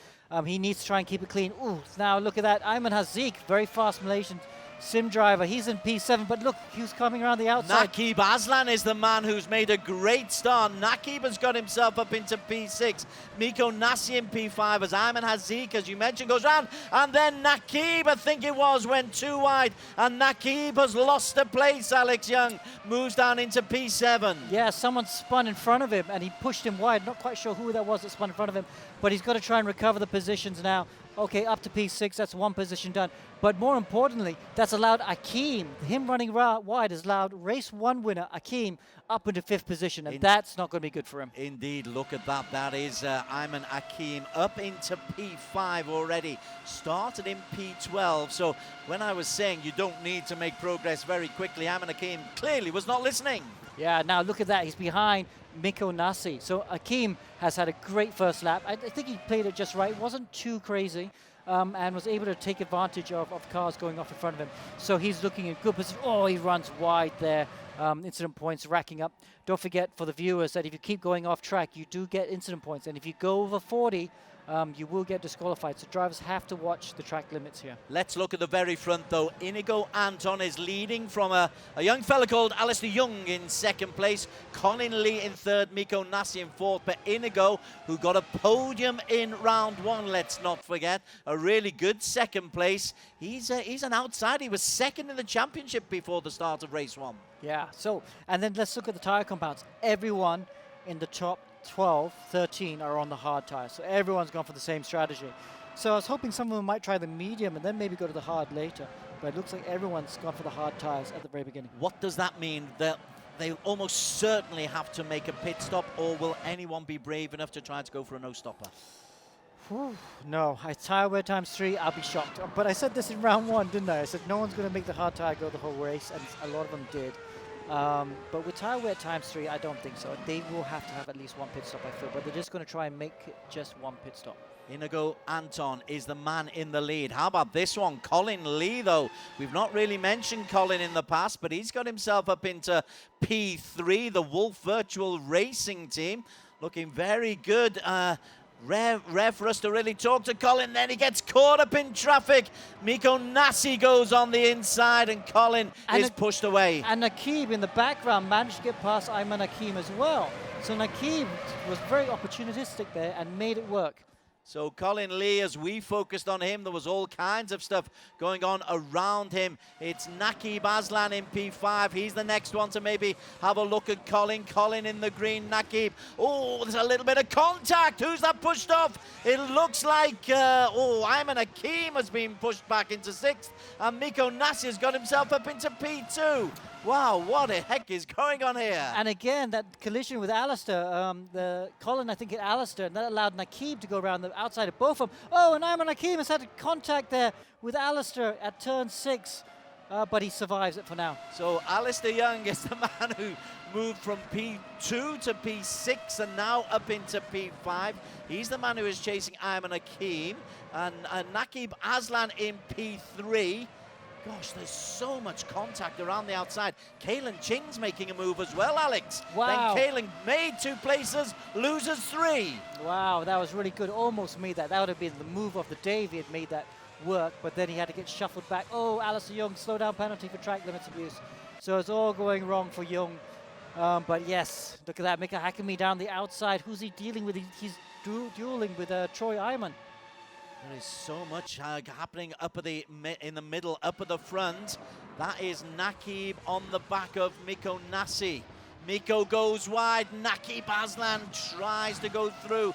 He needs to try and keep it clean. Ooh, now look at that. Ayman Hazik, very fast Malaysian sim driver. He's in P7, but look, he's coming around the outside. Nakib Aslan is the man who's made a great start. Nakib has got himself up into P6. Miko Nasi in P5 as Ayman Hazik, as you mentioned, goes round. And then Nakib, I think it was, went too wide. And Nakib has lost a place, Alex Young. Moves down into P7. Yeah, someone spun in front of him and he pushed him wide. Not quite sure who that was that spun in front of him, but he's got to try and recover the positions now. Okay, up to P6, that's one position done. But more importantly, that's allowed Akeem, him running wide has allowed race 1 winner Akeem up into 5th position, and that's not going to be good for him. Indeed, look at that. That is Ayman Akeem up into P5 already. Started in P12. So when I was saying you don't need to make progress very quickly, Ayman Akeem clearly was not listening. Yeah, now look at that. He's behind Miko Nasi. So Akeem has had a great first lap. I think he played it just right. It wasn't too crazy. And was able to take advantage of cars going off in front of him. So he's looking in good position. Oh, he runs wide there. Incident points racking up. Don't forget for the viewers that if you keep going off track, you do get incident points. And if you go over 40, you will get disqualified. So drivers have to watch the track limits here. Let's look at the very front though. Inigo Anton is leading from a young fella called Alistair Young in 2nd place. Colin Lee in 3rd, Miko Nasi in 4th. But Inigo, who got a podium in round 1, let's not forget, a really good 2nd place. He's an outsider. He was 2nd in the championship before the start of race 1. Yeah, so, and then let's look at the tyre compounds. Everyone in the top 12, 13 are on the hard tyres. So everyone's gone for the same strategy. So I was hoping some of them might try the medium and then maybe go to the hard later. But it looks like everyone's gone for the hard tyres at the very beginning. What does that mean? That they almost certainly have to make a pit stop, or will anyone be brave enough to try to go for a no-stopper? No, tyre wear ×3, I'll be shocked. But I said this in round 1, didn't I? I said no one's going to make the hard tyre go the whole race, and a lot of them did. But with tyre wear ×3, I don't think so. They will have to have at least one pit stop, I feel, but they're just going to try and make just one pit stop. Inigo Anton is the man in the lead. How about this one? Colin Lee, though. We've not really mentioned Colin in the past, but he's got himself up into P3, the Wolf Virtual Racing team. Looking very good. Rare for us to really talk to Colin. Then he gets caught up in traffic. Miko Nasi goes on the inside and Colin is pushed away. And Nakib in the background managed to get past Ayman Akeem as well. So Nakib was very opportunistic there and made it work. So Colin Lee, as we focused on him, there was all kinds of stuff going on around him. It's Nakib Aslan in P5. He's the next one to maybe have a look at Colin. Colin in the green, Nakib. Oh, there's a little bit of contact. Who's that pushed off? It looks like, Ayman Akeem has been pushed back into 6th. And Miko Nasi has got himself up into P2. Wow, what the heck is going on here? And again, that collision with Alistair, Colin, I think, hit Alistair, and that allowed Nakib to go around the outside of both of them. Oh, and Ayman Akeem has had contact there with Alistair at turn 6, but he survives it for now. So Alistair Young is the man who moved from P2 to P6 and now up into P5. He's the man who is chasing Ayman Akeem, and Nakib Aslan in P3. Gosh, there's so much contact around the outside. Kalen Ching's making a move as well, Alex. Wow. Then Kalen made 2 places, loses 3. Wow, that was really good. Almost made that. That would have been the move of the day if he had made that work, but then he had to get shuffled back. Oh, Alistair Young, slow down penalty for track limits abuse. So it's all going wrong for Young. But yes, look at that. Mika Hakimi down the outside. Who's he dealing with? He's dueling with Troy Ayman. There is so much happening up at in the middle, up at the front. That is Nakib on the back of Miko Nasi. Miko goes wide. Nakib Aslan tries to go through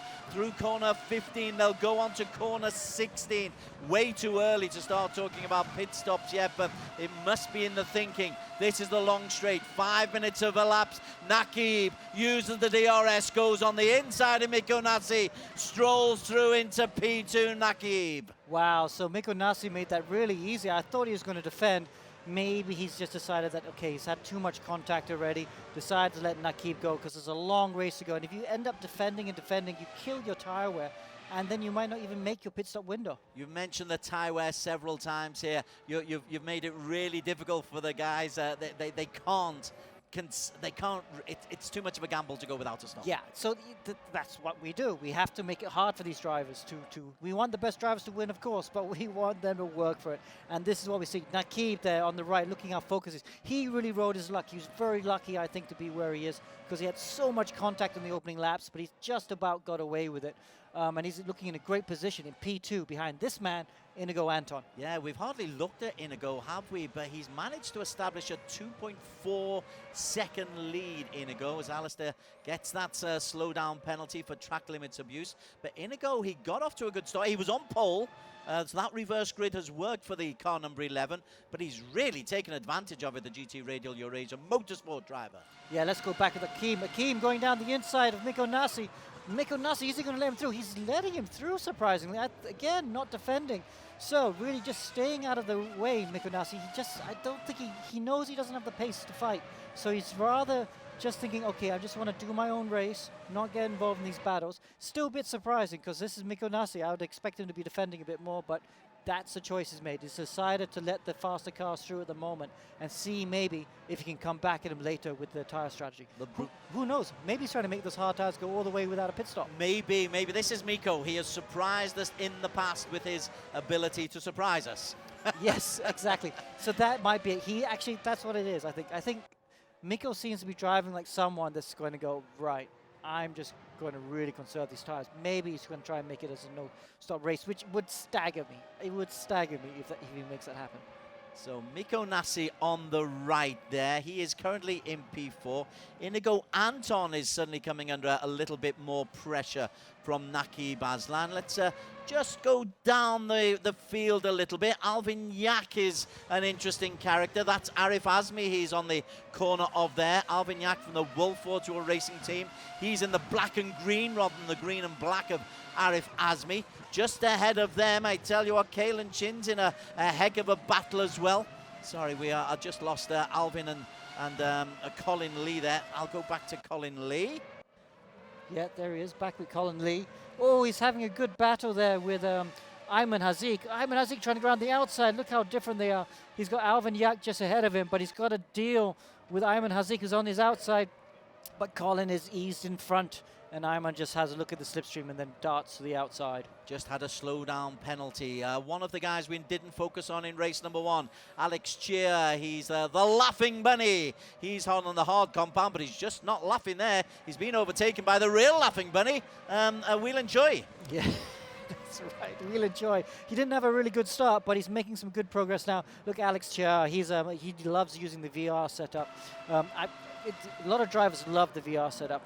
corner 15. They'll go on to corner 16. Way too early to start talking about pit stops yet, but it must be in the thinking. This is the long straight. 5 minutes of elapsed. Nakib uses the DRS, goes on the inside of Miko Nasi, strolls through into P2 Nakib. Wow, so Miko Nasi made that really easy. I thought he was going to defend. Maybe he's just decided that, okay, he's had too much contact already, decided to let Nakib go because there's a long race to go. And if you end up defending, you kill your tyre wear, and then you might not even make your pit stop window. You've mentioned the tyre wear several times here. You've made it really difficult for the guys. They can't. It's too much of a gamble to go without a stop. Yeah, so that's what we do. We have to make it hard for these drivers we want the best drivers to win, of course, but we want them to work for it. And this is what we see. Nakib there on the right, looking how focused is. He really rode his luck. He was very lucky, I think, to be where he is because he had so much contact in the opening laps, but he's just about got away with it. And he's looking in a great position in P2 behind this man Inigo Anton. Yeah, we've hardly looked at Inigo, have we? But he's managed to establish a 2.4 second lead, Inigo, as Alistair gets that slowdown penalty for track limits abuse. But Inigo, he got off to a good start. He was on pole. So that reverse grid has worked for the car number 11, but he's really taken advantage of it, the GT Radial Eurasia motorsport driver. Yeah, let's go back with Akeem. Akeem going down the inside of Miko Nasi. Miko Nasi, is he going to let him through? He's letting him through, surprisingly. Again, not defending. So, really just staying out of the way, Miko Nasi. I don't think he knows he doesn't have the pace to fight. So he's rather just thinking, okay, I just want to do my own race, not get involved in these battles. Still a bit surprising, because this is Miko Nasi. I would expect him to be defending a bit more, but that's the choice he's made. He's decided to let the faster cars through at the moment and see maybe if he can come back at him later with the tyre strategy. Who knows? Maybe he's trying to make those hard tyres go all the way without a pit stop. Maybe. This is Miko. He has surprised us in the past with his ability to surprise us. Yes, exactly. So that might be it. That's what it is, I think. I think Miko seems to be driving like someone that's going to go, right, I'm just going to really conserve these tires. Maybe he's going to try and make it as a no-stop race, which would stagger me. It would stagger me if he makes that happen. So Miko Nasi on the right there. He is currently in P4. Inigo Anton is suddenly coming under a little bit more pressure from Nakib Aslan. Let's just go down the field a little bit. Alvin Yak is an interesting character. That's Arif Azmi. He's on the corner of there. Alvin Yak from the Wolf Auto Racing team. He's in the black and green rather than the green and black of Arif Azmi. Just ahead of them, I tell you what, Kalen Chin's in a heck of a battle as well. Sorry, I just lost Alvin and Colin Lee there. I'll go back to Colin Lee. Yeah, there he is, back with Colin Lee. Oh, he's having a good battle there with Ayman Hazik. Ayman Hazik trying to go around the outside. Look how different they are. He's got Alvin Yak just ahead of him, but he's got to deal with Ayman Hazik, who's on his outside. But Colin is eased in front, and Ayman just has a look at the slipstream and then darts to the outside. Just had a slowdown penalty. One of the guys we didn't focus on in race number 1, Alex Cheer. He's the Laughing Bunny. He's on the hard compound, but he's just not laughing there. He's been overtaken by the real Laughing Bunny, Wheel and Joy. Yeah. That's right, Wheel and Joy. He didn't have a really good start, but he's making some good progress now. Look, Alex Cheer. He loves using the VR setup. A lot of drivers love the VR setup.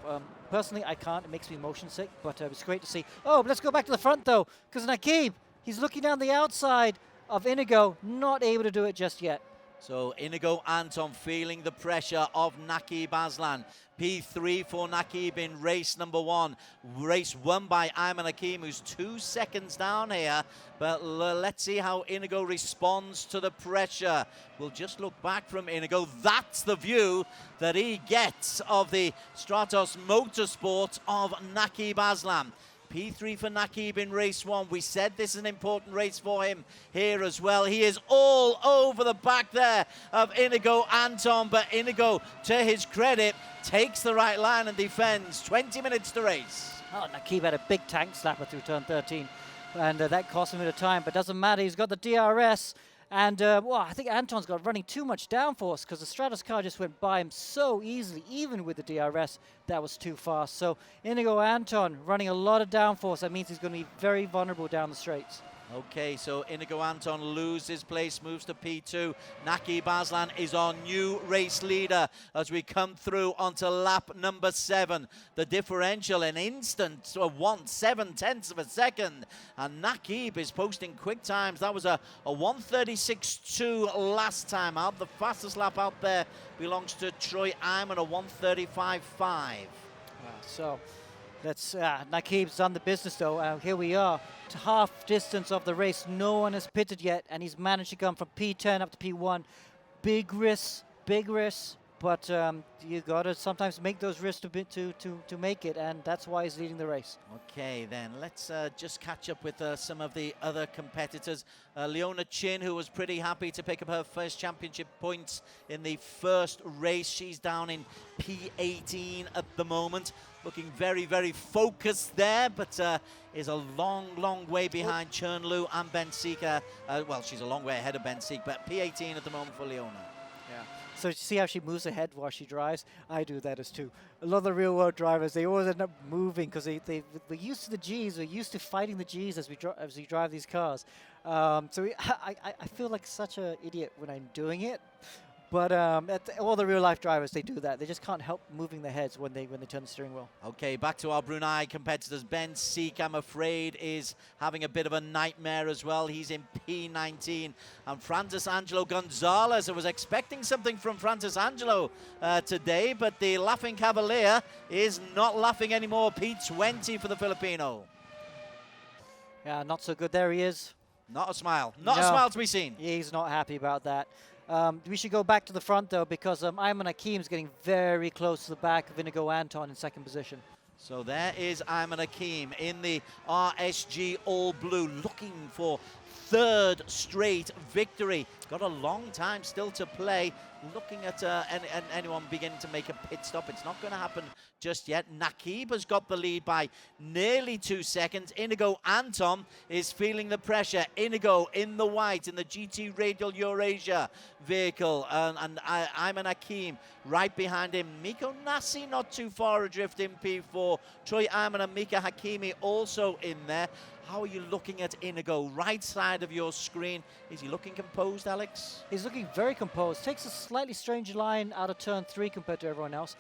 Personally, I can't. It makes me motion sick, but it's great to see. Oh, let's go back to the front, though, because Nakib, he's looking down the outside of Inigo, not able to do it just yet. So Inigo Anton feeling the pressure of Nakib Aslan. P3 for Nakib in race number 1. Race won by Ayman Hakim, who's 2 seconds down here. But let's see how Inigo responds to the pressure. We'll just look back from Inigo. That's the view that he gets of the Stratos Motorsport of Nakib Aslan. P3 for Nakib in race 1. We said this is an important race for him here as well. He is all over the back there of Inigo Anton, but Inigo, to his credit, takes the right line and defends. 20 minutes to race. Oh, Nakib had a big tank slapper through turn 13, and that cost him a bit of time, but doesn't matter. He's got the DRS. And, I think Anton's got running too much downforce because the Stratos car just went by him so easily, even with the DRS, that was too fast. So Inigo Anton running a lot of downforce. That means he's going to be very vulnerable down the straights. Okay, so Inigo Anton loses place, moves to P2. Nakib Aslan is our new race leader as we come through onto lap number 7. The differential an instant of 1/7 of a second. And Nakib is posting quick times. That was a 1:36.2 last time out. The fastest lap out there belongs to Troy Ayman, a 1:35.5. So Nakib's done the business though. Here we are to half distance of the race. No one has pitted yet, and he's managed to come from P10 up to P1. Big risk, but you gotta sometimes make those risks to make it, and that's why he's leading the race. Okay, then let's just catch up with some of the other competitors. Leona Chin, who was pretty happy to pick up her first championship points in the first race. She's down in P18 at the moment. Looking very, very focused there, but is a long way behind Chern Lu and Ben Seek. Well, she's a long way ahead of Ben Seek, but P18 at the moment for Leona. Yeah. So you see how she moves ahead while she drives? I do that as too. A lot of the real world drivers, they always end up moving because we're used to the Gs, we're used to fighting the Gs as we drive these cars. I feel like such an idiot when I'm doing it. But all the real life drivers, they do that. They just can't help moving their heads when they turn the steering wheel. Okay, back to our Brunei competitors. Ben Seek, I'm afraid, is having a bit of a nightmare as well. He's in P19. And Francis Angelo Gonzalez, I was expecting something from Francis Angelo today, but the Laughing Cavalier is not laughing anymore. P20 for the Filipino. Yeah, not so good. There he is. Not a smile. Not a smile to be seen. He's not happy about that. We should go back to the front, though, because Ayman Hakim's getting very close to the back of Inigo Anton in second position. So there is Ayman Hakim in the RSG All Blue, looking for third straight victory. Got a long time still to play. Looking at anyone beginning to make a pit stop. It's not going to happen just yet. Nakib has got the lead by nearly 2 seconds. Inigo Anton is feeling the pressure. Inigo in the white in the GT Radial Eurasia vehicle. And Ayman Hakim right behind him. Miko Nasi not too far adrift in P4. Troy Ayman and Mika Hakimi also in there. How are you looking at Inigo? Right side of your screen. Is he looking composed, Alex? He's looking very composed. Takes a slightly strange line out of turn 3 compared to everyone else.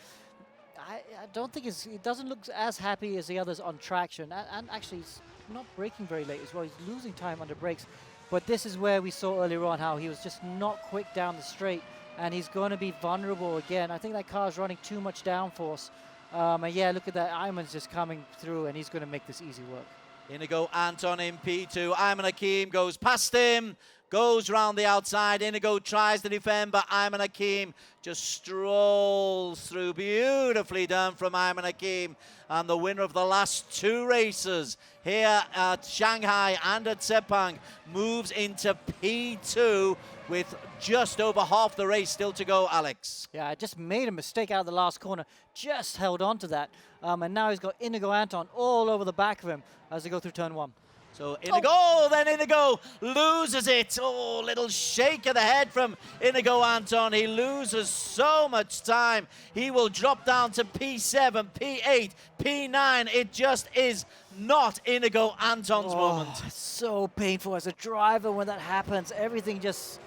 I don't think he doesn't look as happy as the others on traction. And actually, he's not braking very late as well. He's losing time under brakes. But this is where we saw earlier on how he was just not quick down the straight. And he's going to be vulnerable again. I think that car's running too much downforce. And yeah, look at that. Ayman's just coming through, and he's going to make this easy work. Inigo Anton in P2. Ayman Hakim goes past him, goes round the outside. Inigo tries to defend, but Ayman Hakim just strolls through. Beautifully done from Ayman Hakim. And the winner of the last 2 races here at Shanghai and at Sepang moves into P2 with just over half the race still to go, Alex. Yeah, I just made a mistake out of the last corner. Just held on to that. And now he's got Inigo Anton all over the back of him as they go through turn 1. So Inigo, then Inigo loses it. Oh, little shake of the head from Inigo Anton. He loses so much time. He will drop down to P7, P8, P9. It just is not Inigo Anton's moment. It's so painful as a driver when that happens. Everything just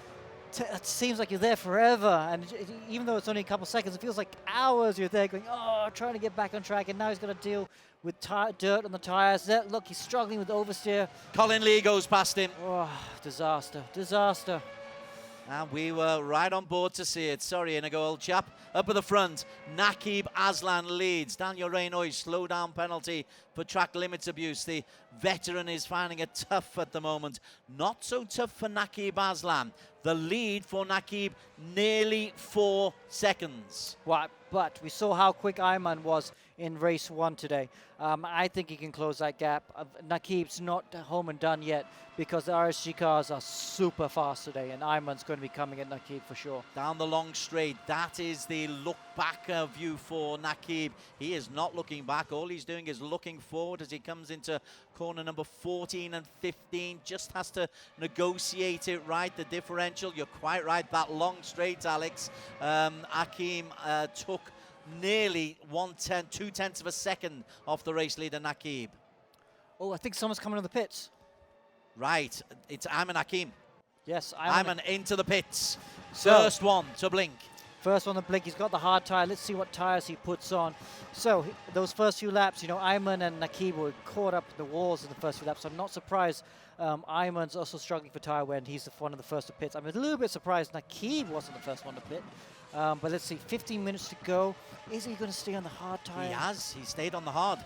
it seems like you're there forever. And even though it's only a couple seconds, it feels like hours you're there going, oh, trying to get back on track. And now he's got to deal with dirt on the tires. Look, he's struggling with oversteer. Colin Lee goes past him. Oh, disaster, disaster. And we were right on board to see it. Sorry, Inigo, old chap. Up at the front, Nakib Aslan leads. Daniel Reynoy, slow down penalty for track limits abuse. The veteran is finding it tough at the moment. Not so tough for Nakib Aslan. The lead for Nakib, nearly 4 seconds. Well, but we saw how quick Ayman was in race 1 today. I think he can close that gap. Nakib's not home and done yet because the RSG cars are super fast today, and Ayman's going to be coming at Nakib for sure. Down the long straight, that is the look back view for Nakib. He is not looking back. All he's doing is looking forward as he comes into corner number 14 and 15. Just has to negotiate it right, the differential. You're quite right, that long straight, Alex. Hakim took nearly 2/10 of a second off the race leader, Nakib. Oh, I think someone's coming to the pits. Right, it's Ayman Hakim. Yes, Ayman into the pits. First one to blink. First one to blink. He's got the hard tire. Let's see what tires he puts on. So those first few laps, you know, Ayman and Nakib were caught up in the walls in the first few laps. So I'm not surprised. Ayman's also struggling for tire wear, and he's one of the first to pit. I'm a little bit surprised Nakib wasn't the first one to pit. But let's see, 15 minutes to go. Is he going to stay on the hard tire? He has. He stayed on the hard.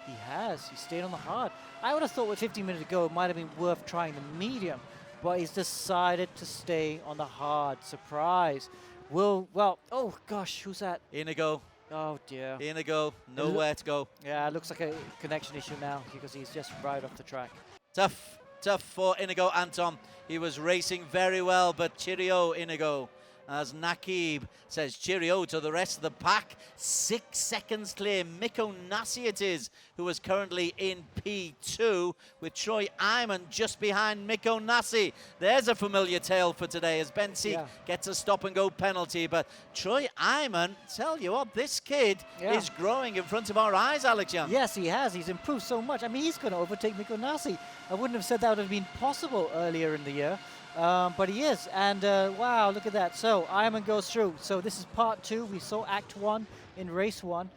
He has. He stayed on the hard. I would have thought with 15 minutes to go, it might have been worth trying the medium. But he's decided to stay on the hard. Surprise. Oh gosh, who's that? Inigo. Oh dear. Inigo, nowhere to go. Yeah, it looks like a connection issue now because he's just right off the track. Tough for Inigo Anton. He was racing very well, but cheerio, Inigo. as Nakib says cheerio to the rest of the pack. 6 seconds clear. Mikko Nassi it is, who is currently in P2, with Troy Iman just behind Mikko Nassi. There's a familiar tale for today as Ben Seek gets a stop-and-go penalty. But Troy Iman, tell you what, this kid is growing in front of our eyes, Alex Young. Yes, he has. He's improved so much. I mean, he's going to overtake Mikko Nassi. I wouldn't have said that would have been possible earlier in the year. But he is, and wow, look at that. So Ironman goes through. So this is part 2. We saw Act 1 in race 1,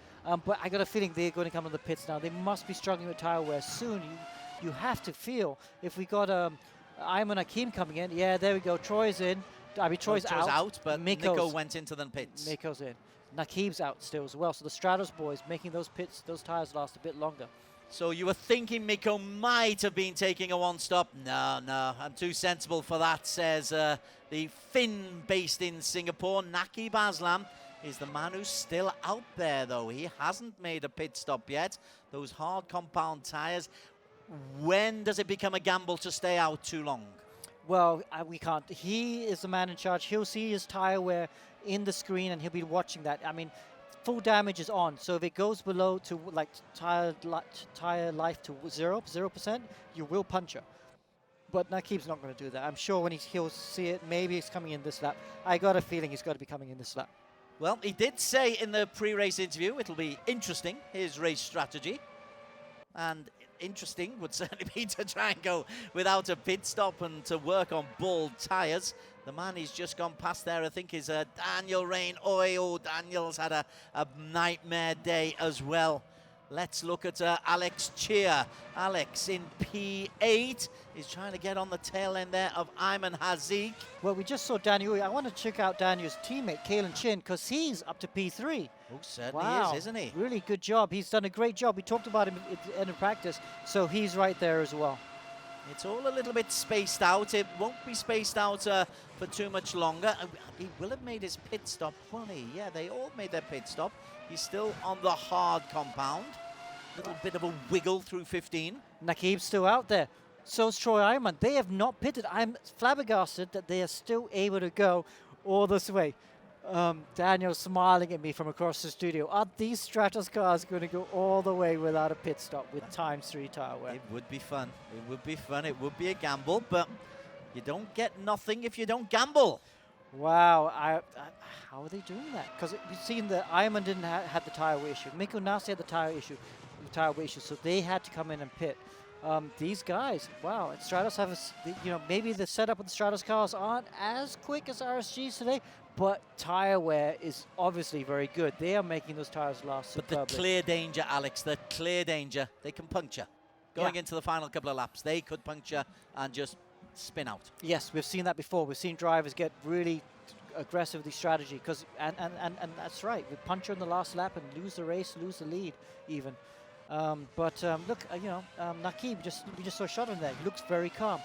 but I got a feeling they're going to come to the pits now. They must be struggling with tire wear soon. You have to feel, if we got Ironman Hakim coming in, yeah, there we go. Troy's in. I mean, Troy's out, but Mikko went into the pits. Mikko's in. Nakib's out still as well. So the Stratos boys making those pits, those tires last a bit longer. So you were thinking Mikko might have been taking a one-stop. No, I'm too sensible for that, says the Finn based in Singapore. Nakib Aslam is the man who's still out there, though. He hasn't made a pit stop yet. Those hard compound tyres. When does it become a gamble to stay out too long? Well, we can't. He is the man in charge. He'll see his tire wear in the screen and he'll be watching that. I mean, full damage is on, so if it goes below to like tire life to 0%, you will puncture. But Nakib's not going to do that. I'm sure when he'll see it, maybe he's coming in this lap. I got a feeling he's got to be coming in this lap. Well, he did say in the pre-race interview it'll be interesting, his race strategy. And interesting would certainly be to try and go without a pit stop and to work on bald tyres. The man he's just gone past there, I think, is Daniel Rain. Oh, Daniel's had a nightmare day as well. Let's look at Alex Cheer. Alex in P8 is trying to get on the tail end there of Ayman Hazik. Well, we just saw Daniel. I want to check out Daniel's teammate, Kalen Chin, because he's up to P3. Oh, certainly wow. is, isn't he? Really good job. He's done a great job. We talked about him at the end of practice, so he's right there as well. It's all a little bit spaced out. It won't be spaced out for too much longer. He will have made his pit stop, won't he? Yeah, they all made their pit stop. He's still on the hard compound. Little bit of a wiggle through 15. Nakib's still out there. So's Troy Ironman. They have not pitted. I'm flabbergasted that they are still able to go all this way. Daniel's smiling at me from across the studio. Are these Stratos cars going to go all the way without a pit stop with ×3 tire wear? It would be fun. It would be fun. It would be a gamble, but you don't get nothing if you don't gamble. Wow. How are they doing that? Because we've seen that Ironman didn't have the tire wear issue. Mikko Nassi had the tire wear issue, so they had to come in and pit. These guys, wow, and Stratos have maybe the setup of the Stratos cars aren't as quick as RSG's today, but tire wear is obviously very good. They are making those tires last superbly. But the clear danger, Alex, the clear danger, they can puncture. Going into the final couple of laps, they could puncture and just spin out. Yes, we've seen that before. We've seen drivers get really aggressive with the strategy, and that's right. We puncture in the last lap and lose the race, lose the lead even. Look, Nakib, we just saw a shot on there. He looks very calm.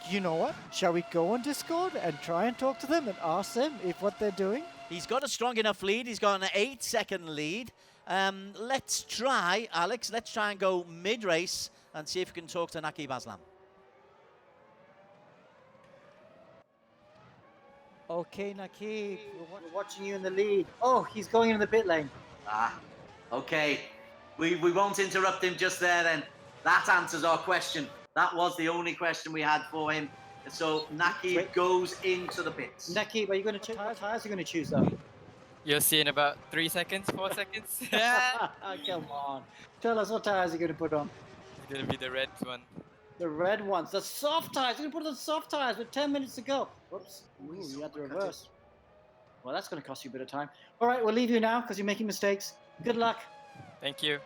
You know what? Shall we go on Discord and try and talk to them and ask them if what they're doing? He's got a strong enough lead. He's got an 8-second lead. Let's try, Alex, let's try and go mid-race and see if we can talk to Nakib Aslam. Okay, Nakib, we're watching you in the lead. Oh, he's going in the pit lane. Okay. We won't interrupt him just there then. That answers our question. That was the only question we had for him. So Nakib goes into the pits. Nakib, are you going to choose? What tires are you going to choose though? You'll see in about 3 seconds, 4 seconds. Come on. Tell us what tires you're going to put on. It's going to be the red one. The red ones, the soft tires. You're going to put on soft tires with 10 minutes to go. Whoops. Ooh, you had to reverse. Well, that's going to cost you a bit of time. All right, we'll leave you now because you're making mistakes. Good luck. Thank you.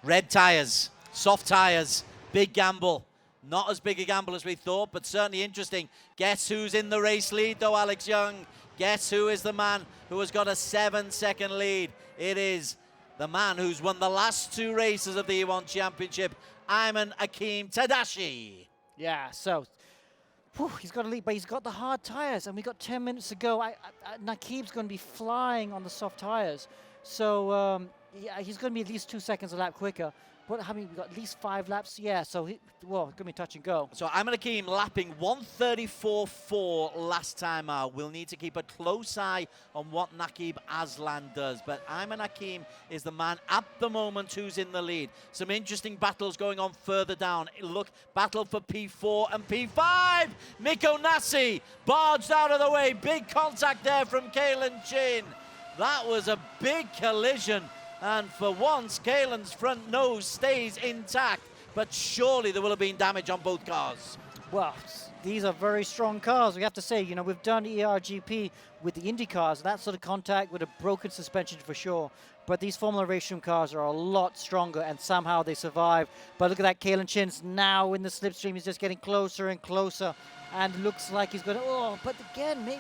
Red tyres, soft tyres, big gamble. Not as big a gamble as we thought, but certainly interesting. Guess who's in the race lead though, Alex Young? Guess who is the man who has got a 7-second lead? It is the man who's won the last 2 races of the E1 Championship, Ayman Hakim Tadashi. Yeah, so he's got a lead, but he's got the hard tyres, and we got 10 minutes to go. Nakib's going to be flying on the soft tyres. So yeah, he's going to be at least 2 seconds a lap quicker. What? How many? We got at least 5 laps. Yeah. So it's going to be touch and go. So Ayman Hakim lapping 1:34.4 last time out. We'll need to keep a close eye on what Naqib Aslan does. But Ayman Hakim is the man at the moment who's in the lead. Some interesting battles going on further down. Look, battle for P4 and P5. Miko Nasi barged out of the way. Big contact there from Kalen Chin. That was a big collision. And for once, Kalen's front nose stays intact. But surely there will have been damage on both cars. Well, these are very strong cars. We have to say, we've done ERGP with the Indy cars. That sort of contact with a broken suspension for sure. But these Formula RaceRoom cars are a lot stronger, and somehow they survive. But look at that, Kalen Chin's now in the slipstream. He's just getting closer and closer. And looks like he's going to... Oh, but again, maybe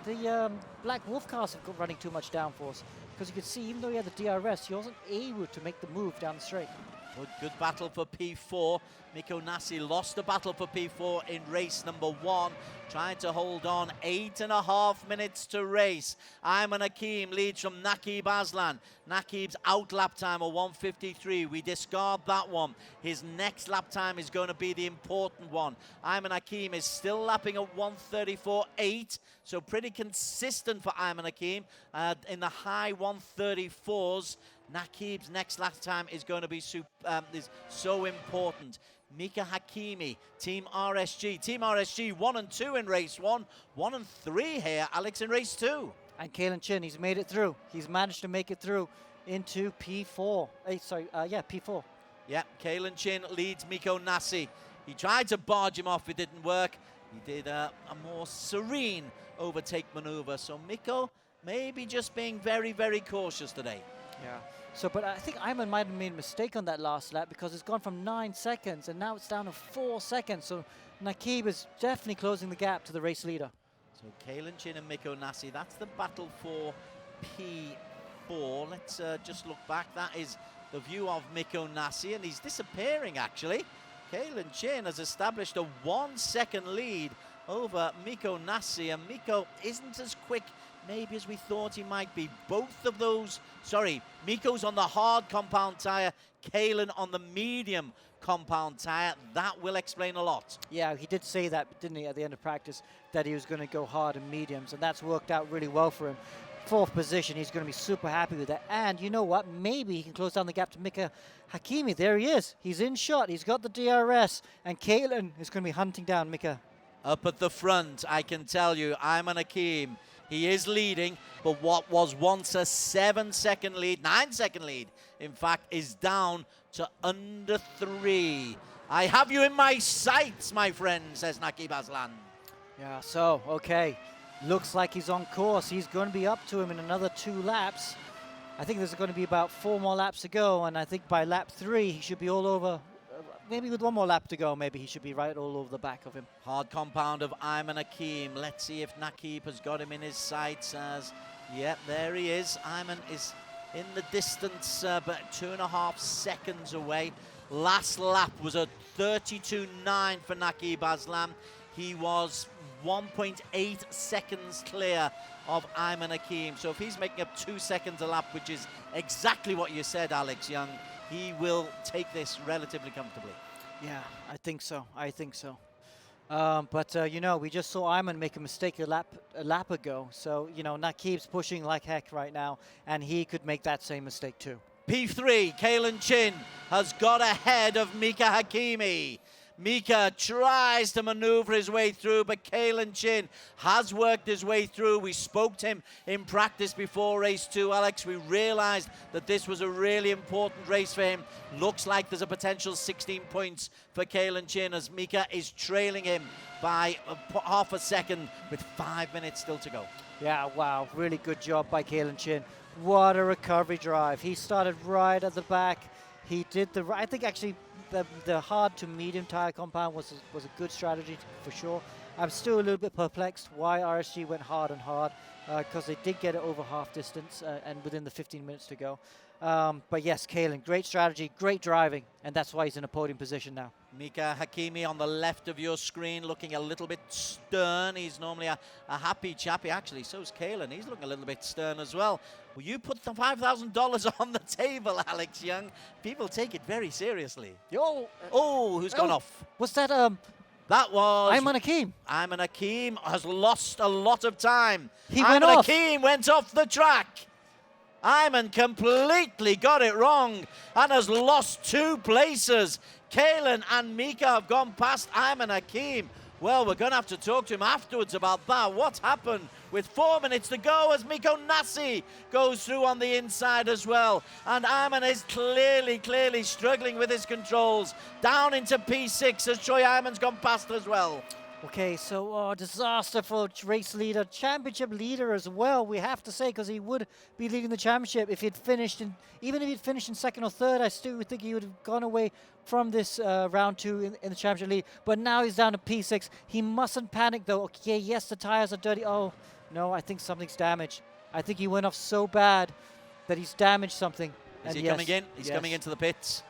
the Black Wolf cars have got running too much downforce. Because you could see, even though he had the DRS, he wasn't able to make the move down the straight. Good battle for P4. Miko Nasi lost the battle for P4 in race number 1. Trying to hold on 8.5 minutes to race. Ayman Hakim leads from Naqib Aslan. Naqib's out lap time of 1:53. We discard that one. His next lap time is going to be the important one. Ayman Hakim is still lapping at 1:34.8. So pretty consistent for Ayman Hakim in the high 1:34s. Naqib's next lap time is going to be so important. Mika Hakimi, Team RSG. Team RSG 1 and 2 in race 1, 1 and 3 here, Alex, in race 2. And Kalen Chin, he's made it through. He's managed to make it through into P4. P4. Yeah, Kalen Chin leads Miko Nasi. He tried to barge him off, it didn't work. He did a more serene overtake maneuver. So Miko maybe just being very, very cautious today. Yeah. So, but I think Ayman might have made a mistake on that last lap because it's gone from 9 seconds and now it's down to 4 seconds. So Naqib is definitely closing the gap to the race leader. So Kalen Chin and Miko Nasi, that's the battle for P4. Let's just look back. That is the view of Miko Nasi, and he's disappearing actually. Kalen Chin has established a 1 second lead over Miko Nasi, and Miko isn't as quick maybe as we thought he might be. Both of those, Miko's on the hard compound tyre, Kalen on the medium compound tyre. That will explain a lot. Yeah, he did say that, didn't he, at the end of practice, that he was going to go hard in mediums, and that's worked out really well for him. 4th position, he's going to be super happy with that. And you know what? Maybe he can close down the gap to Mika Hakimi. There he is. He's in shot. He's got the DRS, and Kalen is going to be hunting down Mika. Up at the front, I can tell you, Ayman Hakim, he is leading, but what was once a 7-second lead, 9-second lead, in fact, is down to under 3. I have you in my sights, my friend, says Naqib Aslan. Yeah, so, okay. Looks like he's on course. He's going to be up to him in another 2 laps. I think there's going to be about 4 more laps to go, and I think by lap 3, he should be all over. Maybe with 1 more lap to go, maybe he should be right all over the back of him. Hard compound of Ayman Hakim. Let's see if Naqib has got him in his sights. Yep, there he is. Ayman is in the distance, but 2.5 seconds away. Last lap was a 32.9 for Naqib Aslan. He was 1.8 seconds clear of Ayman Hakim. So if he's making up 2 seconds a lap, which is exactly what you said, Alex Young, he will take this relatively comfortably. Yeah, I think so. We just saw Ayman make a mistake a lap ago. So, Naqib's pushing like heck right now, and he could make that same mistake too. P3, Kalen Chin has got ahead of Mika Hakimi. Mika tries to maneuver his way through, but Kalen Chin has worked his way through. We spoke to him in practice before race 2, Alex. We realized that this was a really important race for him. Looks like there's a potential 16 points for Kalen Chin as Mika is trailing him by half a second with 5 minutes still to go. Yeah, wow, really good job by Kalen Chin. What a recovery drive. He started right at the back. He did I think actually the hard to medium tire compound was a good strategy for sure. I'm still a little bit perplexed why RSG went hard and hard, because they did get it over half distance and within the 15 minutes to go. But yes, Kalen, great strategy, great driving, and that's why he's in a podium position now. Mika Hakimi on the left of your screen looking a little bit stern. He's normally a happy chappy. Actually, so's Kalen. He's looking a little bit stern as well. Will you put the $5,000 on the table, Alex Young? People take it very seriously. Yo! Who's gone off? What's that? That was... Ayman Hakim. Ayman Hakim has lost a lot of time. He went off. Hakim went off the track. Ayman completely got it wrong and has lost 2 places. Kalen and Mika have gone past Ayman Hakim. Well, we're going to have to talk to him afterwards about that. What happened with 4 minutes to go as Miko Nassi goes through on the inside as well. And Ayman is clearly struggling with his controls. Down into P6 as Choi Ayman's gone past as well. Okay, so disaster for race leader, championship leader as well, we have to say, because he would be leading the championship if he'd finished in, even if he'd finished in 2nd or 3rd, I still would think he would have gone away from this round 2 in the championship lead. But now he's down to P6. He mustn't panic though. Okay, yes, the tires are dirty. Oh, no, I think something's damaged. I think he went off so bad that he's damaged something. Is he coming in? He's coming into the pits.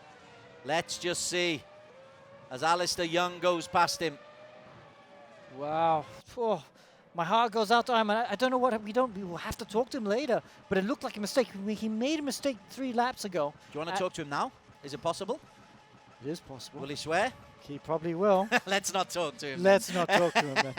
Let's just see as Alistair Young goes past him. Wow. Oh, my heart goes out to him. I don't know what we will have to talk to him later, but it looked like a mistake. He made a mistake 3 laps ago. Do you want to talk to him now? Is it possible? It is possible. Will he swear? He probably will. Let's not talk to him. Let's not talk to him then.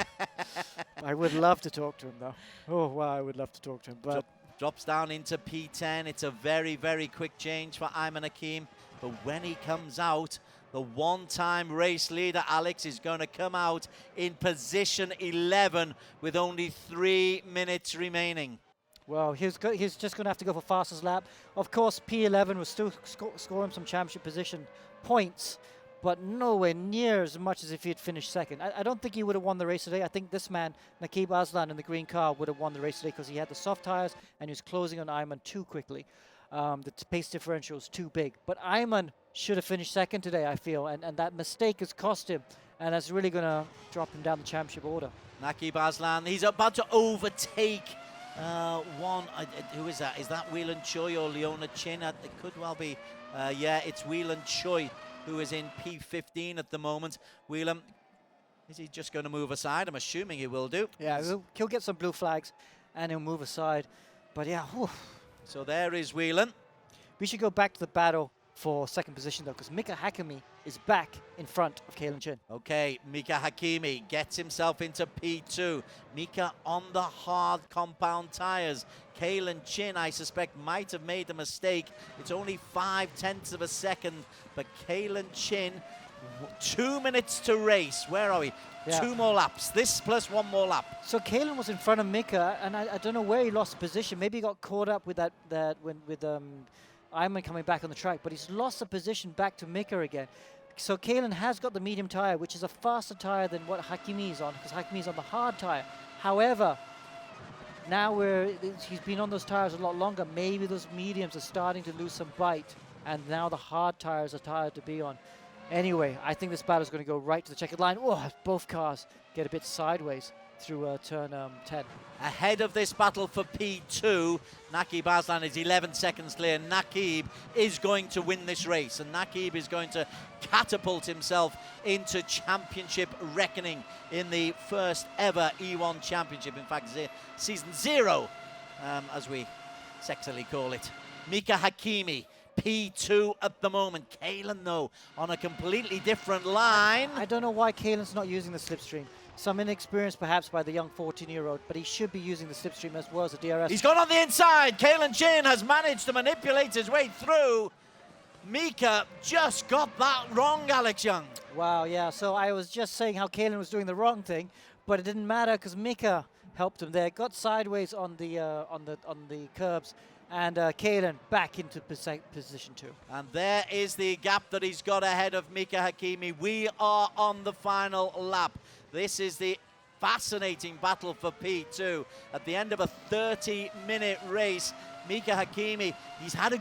I would love to talk to him though. Oh wow, I would love to talk to him. But drops down into P10. It's a very quick change for Ayman Hakim. But when he comes out, the one-time race leader, Alex, is going to come out in position 11 with only 3 minutes remaining. Well, he's just going to have to go for fastest lap. Of course, P11 was still scoring some championship position points, but nowhere near as much as if he had finished 2nd. I don't think he would have won the race today. I think this man, Nakib Aslan in the green car, would have won the race today because he had the soft tires and he was closing on Ayman too quickly. The pace differential is too big. But Ayman should have finished 2nd today, I feel, and that mistake has cost him, and that's really going to drop him down the championship order. Nakib Aslan, he's about to overtake who is that? Is that Whelan Choi or Leona Chin? It could well be. Yeah, it's Whelan Choi who is in P15 at the moment. Whelan, is he just going to move aside? I'm assuming he will do. Yeah, he'll get some blue flags and he'll move aside. But yeah, whew. So there is Whelan. We should go back to the battle for 2nd position though, because Mika Hakimi is back in front of Kalen Chin. Okay, Mika Hakimi gets himself into P2. Mika on the hard compound tires. Kalen Chin, I suspect, might have made a mistake. It's only 0.5 of a second, but Kalen Chin, 2 minutes to race. Where are we? Yeah. 2 more laps. This plus 1 more lap. So Kalen was in front of Mika, and I don't know where he lost position. Maybe he got caught up with with Ayman coming back on the track, but he's lost the position back to Mika again. So Kalen has got the medium tire, which is a faster tire than what Hakimi is on, because Hakimi is on the hard tire. However, now he's been on those tires a lot longer. Maybe those mediums are starting to lose some bite, and now the hard tires are tired to be on. Anyway, I think this battle is going to go right to the checkered line. Oh, both cars get a bit sideways through turn 10. Ahead of this battle for P2, Nakib Aslan is 11 seconds clear. Nakib is going to win this race, and Nakib is going to catapult himself into championship reckoning in the first ever E1 championship. In fact, season 0, as we sexily call it. Mika Hakimi, P2 at the moment. Kalen, though, on a completely different line. I don't know why Kalen's not using the slipstream. Some inexperience perhaps by the young 14-year-old, but he should be using the slipstream as well as the DRS. He's gone on the inside. Kalen Chin has managed to manipulate his way through. Mika just got that wrong, Alex Young. Wow, yeah. So I was just saying how Kalen was doing the wrong thing, but it didn't matter because Mika helped him there. Got sideways on the curbs, and Kalen back into position 2. And there is the gap that he's got ahead of Mika Hakimi. We are on the final lap. This is the fascinating battle for P2 at the end of a 30-minute race. Mika Hakimi, he's had a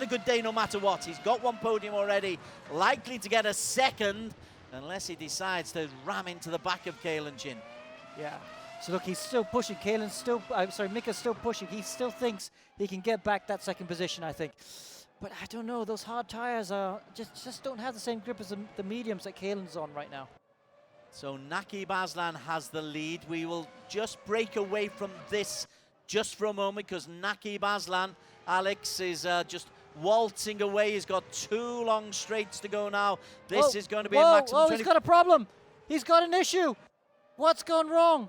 good day no matter what. He's got 1 podium already, likely to get a 2nd, unless he decides to ram into the back of Kalen Chin. Yeah. So look, he's still pushing. Mika's still pushing. He still thinks he can get back that second position, I think. But I don't know, those hard tires are just don't have the same grip as the mediums that Kalen's on right now. So Naki Baslan has the lead. We will just break away from this just for a moment because Naki Baslan, Alex, is just waltzing away. He's got 2 long straights to go now. This is going to be a maximum 20. He's got a problem. He's got an issue. What's gone wrong?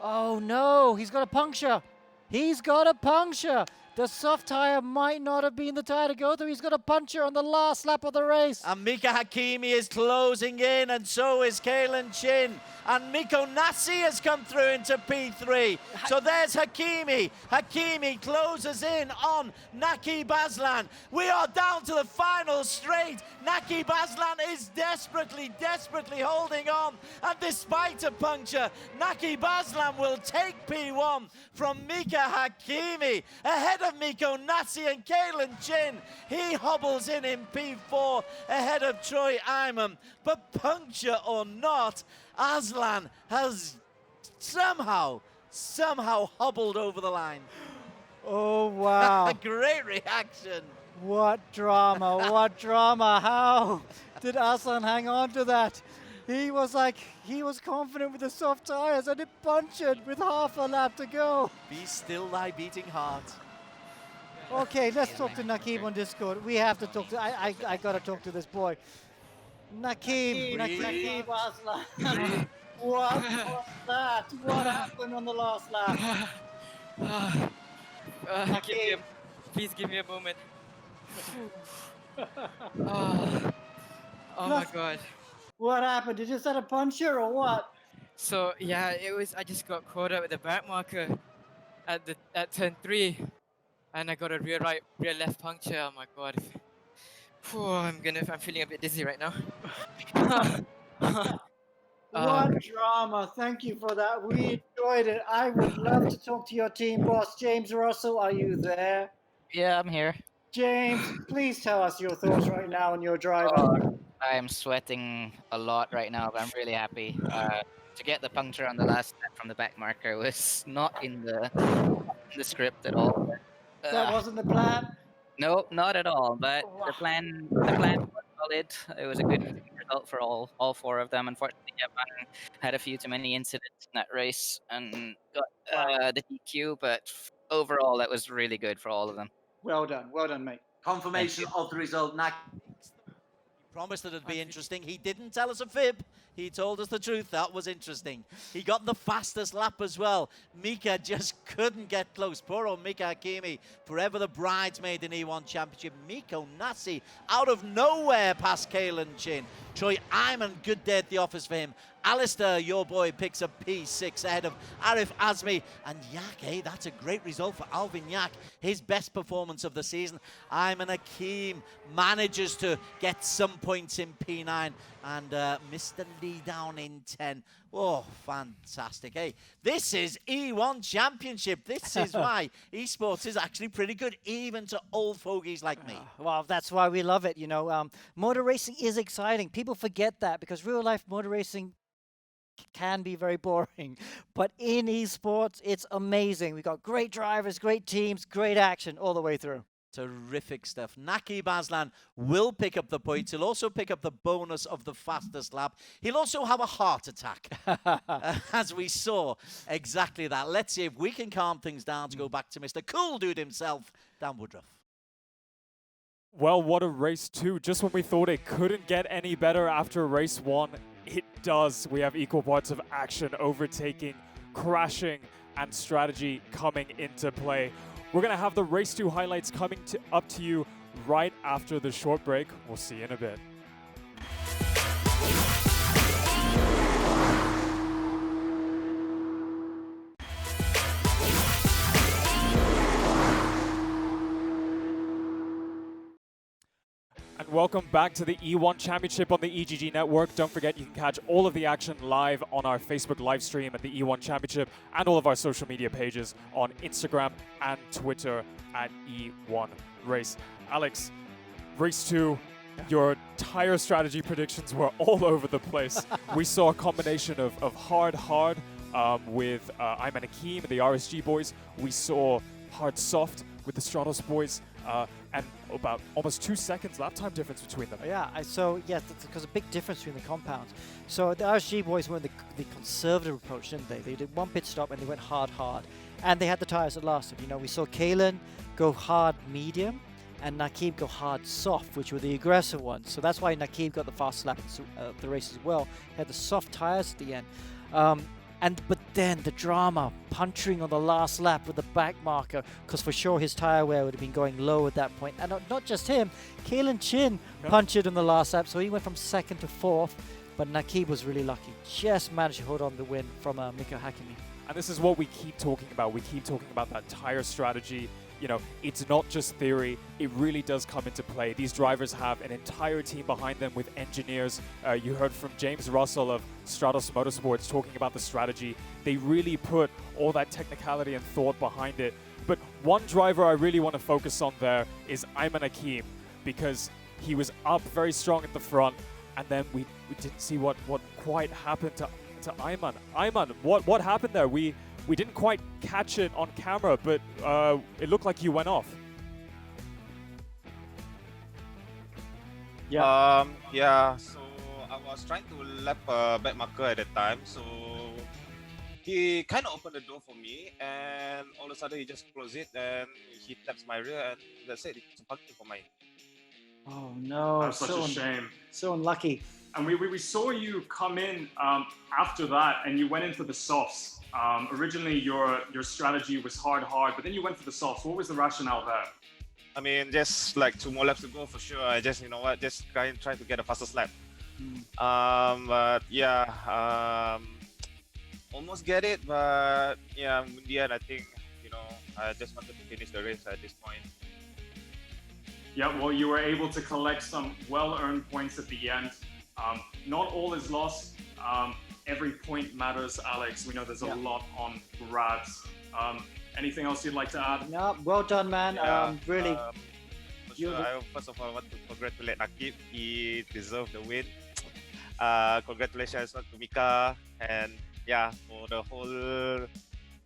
Oh no, he's got a puncture. He's got a puncture. The soft tire might not have been the tire to go through. He's got a puncture on the last lap of the race. And Mika Hakimi is closing in, and so is Kalen Chin. And Miko Nasi has come through into P3. So there's Hakimi. Hakimi closes in on Naki Baslan. We are down to the final straight. Naki Baslan is desperately holding on. And despite a puncture, Naki Baslan will take P1 from Mika Hakimi. Ahead of Miko Nasi and Kalen Chin. He hobbles in P4 ahead of Troy Iman. But puncture or not, Aslan has somehow hobbled over the line. Oh, wow. Great reaction. What drama, what drama. How did Aslan hang on to that? He was confident with the soft tires and it punctured with half a lap to go. Be still thy beating heart. Okay, let's talk to Nakeem on Discord. We have to talk to, I gotta talk to this boy. Nakeem Aslan. What was that? What happened on the last lap? Please give me a moment. Oh my god. What happened? Did you just had a puncture or what? So yeah, I just got caught up with the back marker at turn 3. And I got a rear left puncture. Oh my god. I'm feeling a bit dizzy right now. What drama. Thank you for that. We enjoyed it. I would love to talk to your team boss, James Russell. Are you there? Yeah, I'm here. James, please tell us your thoughts right now on your driver. I am sweating a lot right now, but I'm really happy. To get the puncture on the last step from the back marker was not in the script at all. That wasn't the plan? No, not at all. But the plan was solid. It was a good result for all 4 of them. Unfortunately, Japan had a few too many incidents in that race and got the DQ. But overall, that was really good for all of them. Well done, mate. Confirmation of the result. He promised that it'd be interesting. He didn't tell us a fib. He told us the truth. That was interesting. He got the fastest lap as well. Mika just couldn't get close. Poor old Mika Hakimi, forever the bridesmaid in E1 Championship. Miko Nasi out of nowhere past Kalen Chin. Troy Iman, good day at the office for him. Alistair, your boy, picks up P6 ahead of Arif Azmi. And Yak, that's a great result for Alvin Yak. His best performance of the season. Ayman Hakim manages to get some points in P9. And Mr. Lee down in 10. Oh, fantastic. Hey, this is E1 Championship. This is why esports is actually pretty good, even to old fogies like me. Well, that's why we love it, you know. Motor racing is exciting. People forget that because real life motor racing can be very boring. But in esports, it's amazing. We've got great drivers, great teams, great action all the way through. Terrific stuff. Naki Baslan will pick up the points. He'll also pick up the bonus of the fastest lap. He'll also have a heart attack, as we saw. Exactly that. Let's see if we can calm things down to go back to Mr. Cool Dude himself, Dan Woodruff. Well, what a race 2. Just when we thought it couldn't get any better after race 1, it does. We have equal parts of action, overtaking, crashing, and strategy coming into play. We're going to have the race 2 highlights coming up to you right after the short break. We'll see you in a bit. And welcome back to the E1 Championship on the EGG Network. Don't forget you can catch all of the action live on our Facebook live stream at the E1 Championship and all of our social media pages on Instagram and Twitter at E1 Race. Alex, race 2, Your tire strategy predictions were all over the place. We saw a combination of hard with Ayman Hakim and the RSG boys. We saw hard soft with the Stratos boys, and about almost 2 seconds lap time difference between them. So yes, that's because a big difference between the compounds. So the RSG boys went the conservative approach, didn't they? They did one pit stop and they went hard, and they had the tires that lasted. You know, we saw Kalen go hard medium, and Nakib go hard soft, which were the aggressive ones. So that's why Nakib got the fast lap of the race as well. He had the soft tires at the end. But then the drama, puncturing on the last lap with the back marker, because for sure his tire wear would have been going low at that point. And not just him, Kalen Chin punctured in the last lap, so he went from 2nd to 4th. But Nakib was really lucky, just managed to hold on the win from Miko Hakimi. And this is what we keep talking about. We keep talking about that tire strategy. You know, it's not just theory, it really does come into play. These drivers have an entire team behind them with engineers. You heard from James Russell of Stratos Motorsports talking about the strategy. They really put all that technicality and thought behind it. But one driver I really want to focus on there is Ayman Hakim, because he was up very strong at the front, and then we didn't see what quite happened to Ayman. Ayman, what happened there? We didn't quite catch it on camera, but it looked like you went off. Yeah. So I was trying to lap back marker at the time. So he kind of opened the door for me, and all of a sudden he just closed it, and he taps my rear, and that's it. It's a puncture for mine. Oh no! That's such a shame. So unlucky. And we saw you come in after that, and you went in for the softs. Originally, your strategy was hard, but then you went for the softs. What was the rationale there? I mean, just like 2 more laps to go for sure. I just, just try to get a fastest lap. But yeah, almost get it. But yeah, in the end, I think, I just wanted to finish the race at this point. Yeah, well, you were able to collect some well-earned points at the end. Not all is lost. Every point matters, Alex. We know there's a lot on Grabs. Anything else you'd like to add? No, well done, man. Really. Sure, I first of all want to congratulate Nakib. He deserved the win. Congratulations to Mika, and yeah, for the whole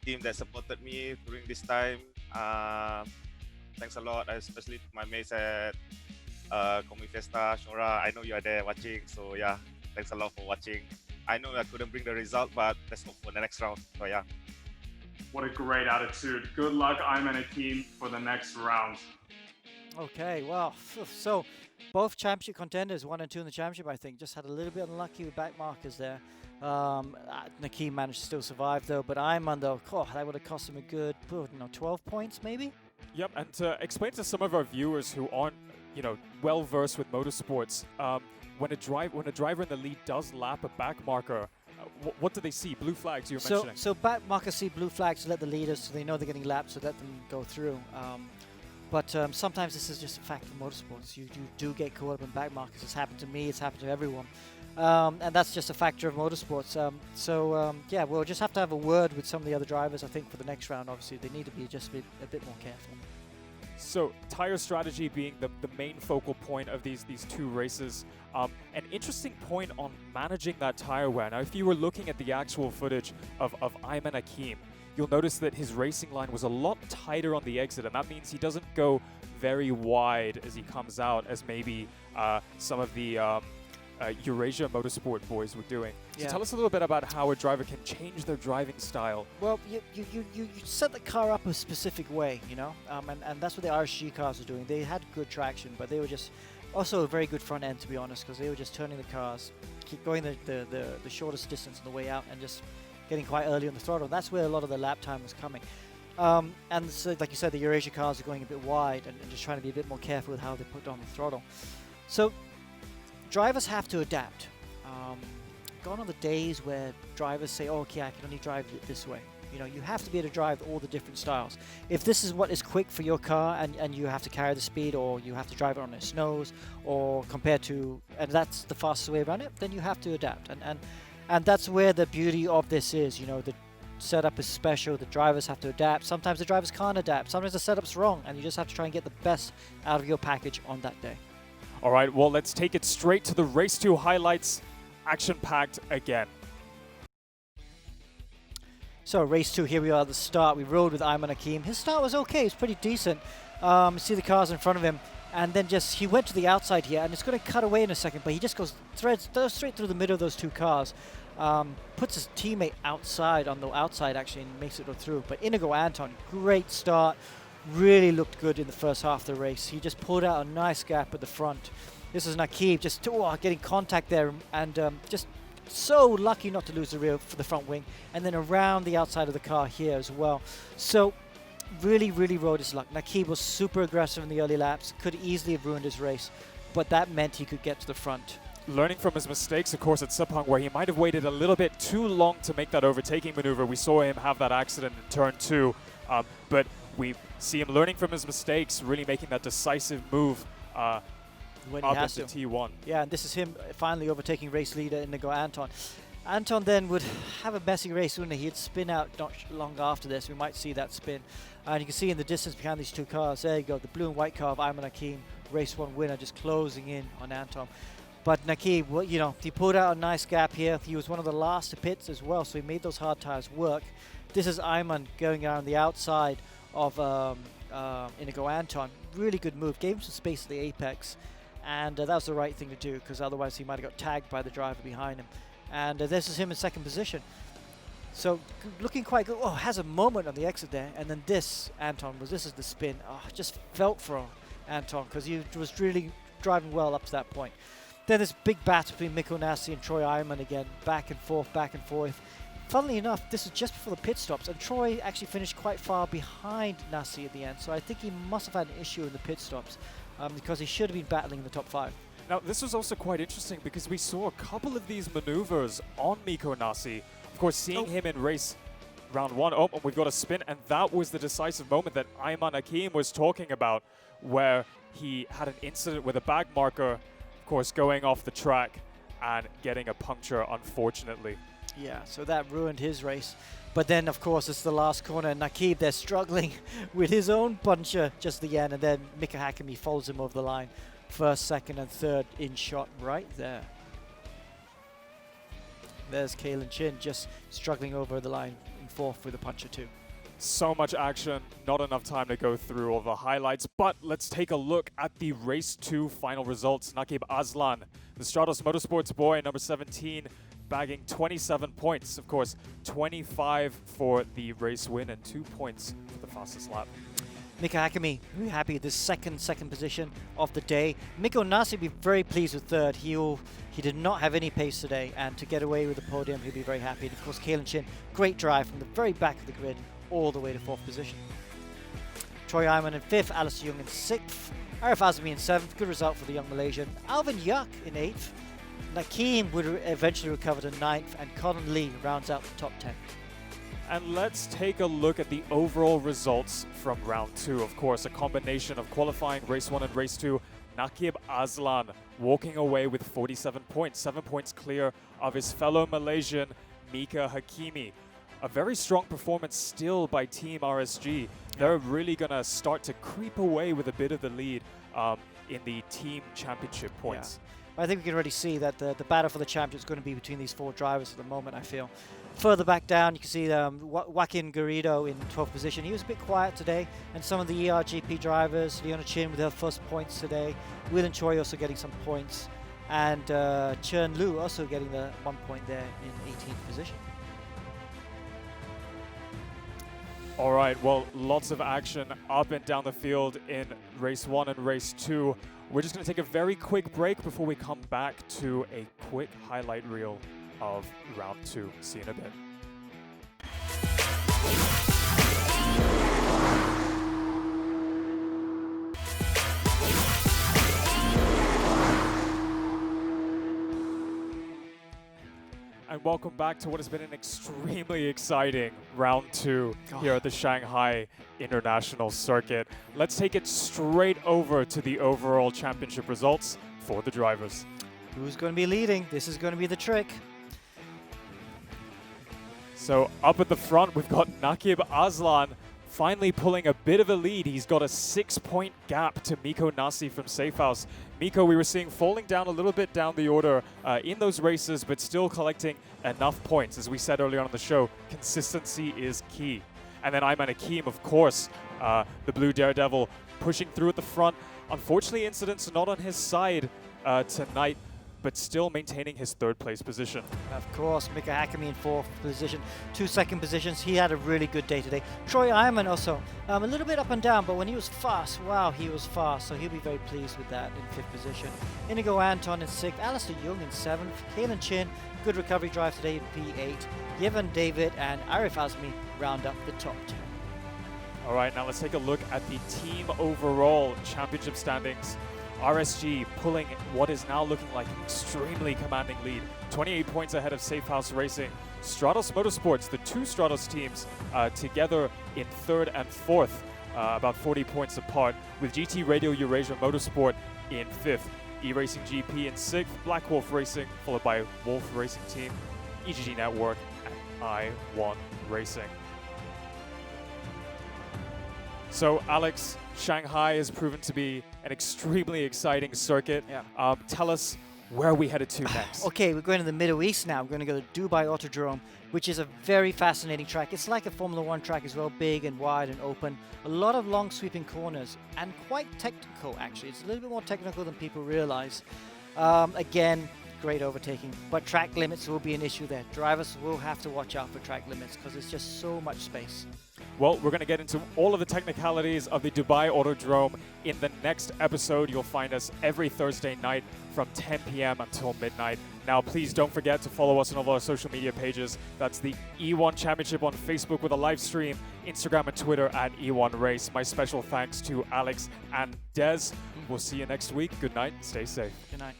team that supported me during this time. Thanks a lot, especially to my mates at Comi Fiesta, Shora. I know you are there watching, so yeah, thanks a lot for watching. I know I couldn't bring the result, but let's hope for the next round. So yeah. What a great attitude. Good luck, Ayman Hakim, for the next round. Okay, well, so both championship contenders, 1 and 2 in the championship, I think, just had a little bit unlucky with back markers there. Nakeem managed to still survive though, but Ayman though, that would have cost him a good, 12 points maybe? Yep, and to explain to some of our viewers who aren't, well versed with motorsports, when a driver in the lead does lap a back marker, what do they see? Blue flags you were mentioning. So back markers see blue flags to let the leaders, so they know they're getting lapped, so let them go through. But sometimes this is just a fact of motorsports. You do get caught up in back markers. It's happened to me. It's happened to everyone. And that's just a factor of motorsports. Yeah, we'll just have to have a word with some of the other drivers, I think, for the next round. Obviously, they need to be just a bit more careful. So tire strategy being the main focal point of these 2 races. An interesting point on managing that tire wear. Now, if you were looking at the actual footage of Ayman Hakim, you'll notice that his racing line was a lot tighter on the exit, and that means he doesn't go very wide as he comes out, as maybe some of the Eurasia Motorsport boys were doing. So tell us a little bit about how a driver can change their driving style. Well, you set the car up a specific way, and that's what the RSG cars were doing. They had good traction, but they were just also a very good front end, to be honest, because they were just turning the cars, keep going the shortest distance on the way out, and just getting quite early on the throttle. That's where a lot of the lap time was coming. And so, like you said, the Eurasia cars are going a bit wide and just trying to be a bit more careful with how they put on the throttle. So drivers have to adapt. Gone are the days where drivers say, okay, I can only drive it this way. You have to be able to drive all the different styles. If this is what is quick for your car and you have to carry the speed, or you have to drive it on the snows, or compared to, and that's the fastest way around it, then you have to adapt. And that's where the beauty of this is. The setup is special. The drivers have to adapt. Sometimes the drivers can't adapt. Sometimes the setup's wrong, and you just have to try and get the best out of your package on that day. All right, well, let's take it straight to the Race 2 highlights. Action-packed again. So race 2, here we are at the start. We rode with Ayman Hakim. His start was okay, it's pretty decent. See the cars in front of him, and then he went to the outside here, and it's going to cut away in a second, but he just goes straight through the middle of those two cars. Puts his teammate outside, on the outside actually, and makes it go through. But Inigo Anton, great start. Really looked good in the first half of the race. He just pulled out a nice gap at the front. This is Nakib just getting contact there, and just so lucky not to lose the rear for the front wing, and then around the outside of the car here as well. So really rode his luck. Nakib was super aggressive in the early laps, could easily have ruined his race, but that meant he could get to the front. Learning from his mistakes, of course, at Sepang, where he might have waited a little bit too long to make that overtaking maneuver. We saw him have that accident in turn 2, but we see him learning from his mistakes, really making that decisive move when he up has into to. T1. Yeah, and this is him finally overtaking race leader Inigo Anton. Anton then would have a messy race, wouldn't he? He'd spin out not long after this. We might see that spin. And you can see in the distance behind these two cars, there you go, the blue and white car of Ayman Hakim, race 1 winner, just closing in on Anton. But Nakib, well, you know, he pulled out a nice gap here. He was one of the last to pits as well, so he made those hard tires work. This is Ayman going around the outside of Inigo Anton. Really good move, gave him some space at the apex, and that was the right thing to do, because otherwise he might have got tagged by the driver behind him. And this is him in second position. So looking quite good. Oh, has a moment on the exit there, and then this is the spin. Oh, just felt for Anton, because he was really driving well up to that point. Then this big battle between Mikko Nassi and Troy Ayman again, back and forth. Funnily enough, this was just before the pit stops, and Troy actually finished quite far behind Nassi at the end, so I think he must have had an issue in the pit stops, because he should have been battling in the top 5. Now, this was also quite interesting because we saw a couple of these maneuvers on Mikko Nassi. Of course, seeing him in race round 1, and we've got a spin, and that was the decisive moment that Ayman Hakim was talking about, where he had an incident with a bag marker, of course, going off the track and getting a puncture, unfortunately. Yeah, so that ruined his race. But then, of course, it's the last corner, and Nakib, they're struggling with his own puncher just at the end, and then Mikko Hakimi follows him over the line. First, second, and third in shot right there. There's Kalen Chin just struggling over the line in fourth with a puncher too. So much action, not enough time to go through all the highlights, but let's take a look at the Race 2 final results. Nakib Aslan, the Stratos Motorsports boy, number 17, bagging 27 points. Of course, 25 for the race win and 2 points for the fastest lap. Mikko Hakimi, very happy with this second position of the day. Mikko Nassi will be very pleased with third. He did not have any pace today, and to get away with the podium, he'll be very happy. And of course, Kalen Chin, great drive from the very back of the grid all the way to fourth position. Troy Ayman in fifth, Alistair Young in sixth, Arif Azmi in seventh, good result for the young Malaysian. Alvin Yak in eighth, Nakeem would eventually recover to ninth, and Colin Lee rounds out the top 10. And let's take a look at the overall results from round 2. Of course, a combination of qualifying race 1 and race 2. Nakib Aslan walking away with 47 points, 7 points clear of his fellow Malaysian Mika Hakimi. A very strong performance still by Team RSG. They're really going to start to creep away with a bit of the lead in the team championship points. Yeah. I think we can already see that the battle for the championship is going to be between these 4 drivers at the moment, I feel. Further back down, you can see Joaquin Garrido in 12th position. He was a bit quiet today, and some of the ERGP drivers, Leona Chin with her first points today, Whelan Choi also getting some points, and Chern Lu also getting the 1 point there in 18th position. All right, well, lots of action up and down the field in race 1 and race 2. We're just going to take a very quick break before we come back to a quick highlight reel of round 2. See you in a bit. And welcome back to what has been an extremely exciting round 2 here at the Shanghai International Circuit. Let's take it straight over to the overall championship results for the drivers. Who's going to be leading? This is going to be the trick. So up at the front, we've got Nakib Aslan, finally pulling a bit of a lead. He's got a 6-point gap to Miko Nasi from Safehouse. Miko, we were seeing falling down a little bit down the order in those races, but still collecting enough points. As we said earlier on the show, consistency is key. And then Ayman Akeem, of course, the Blue Daredevil, pushing through at the front. Unfortunately, incidents not on his side tonight, but still maintaining his 3rd place position. Of course, Mika Hakimi in 4th position, 2 second positions. He had a really good day today. Troy Ironman also, a little bit up and down, but when he was fast, wow, he was fast. So he'll be very pleased with that in 5th position. Inigo Anton in 6th, Alistair Young in 7th, Kalen Chin, good recovery drive today in P8. Yevon David and Arif Azmi round up the top 10. All right, now let's take a look at the team overall championship standings. RSG pulling what is now looking like an extremely commanding lead. 28 points ahead of Safehouse Racing. Stratos Motorsports, the 2 Stratos teams together in 3rd and 4th, about 40 points apart, with GT Radio Eurasia Motorsport in 5th. ERacing GP in 6th, Black Wolf Racing, followed by Wolf Racing Team, EGG Network, and I1 Racing. So, Alex, Shanghai has proven to be an extremely exciting circuit. Yeah. Tell us where are we headed to next? Okay, we're going to the Middle East now. We're going to go to Dubai Autodrome, which is a very fascinating track. It's like a Formula 1 track as well, big and wide and open. A lot of long sweeping corners and quite technical, actually. It's a little bit more technical than people realize. Again, great overtaking, but track limits will be an issue there. Drivers will have to watch out for track limits because there's just so much space. Well, we're going to get into all of the technicalities of the Dubai Autodrome in the next episode. You'll find us every Thursday night from 10 p.m. until midnight. Now, please don't forget to follow us on all of our social media pages. That's the E1 Championship on Facebook with a live stream, Instagram and Twitter at E1 Race. My special thanks to Alex and Des. We'll see you next week. Good night. Stay safe. Good night.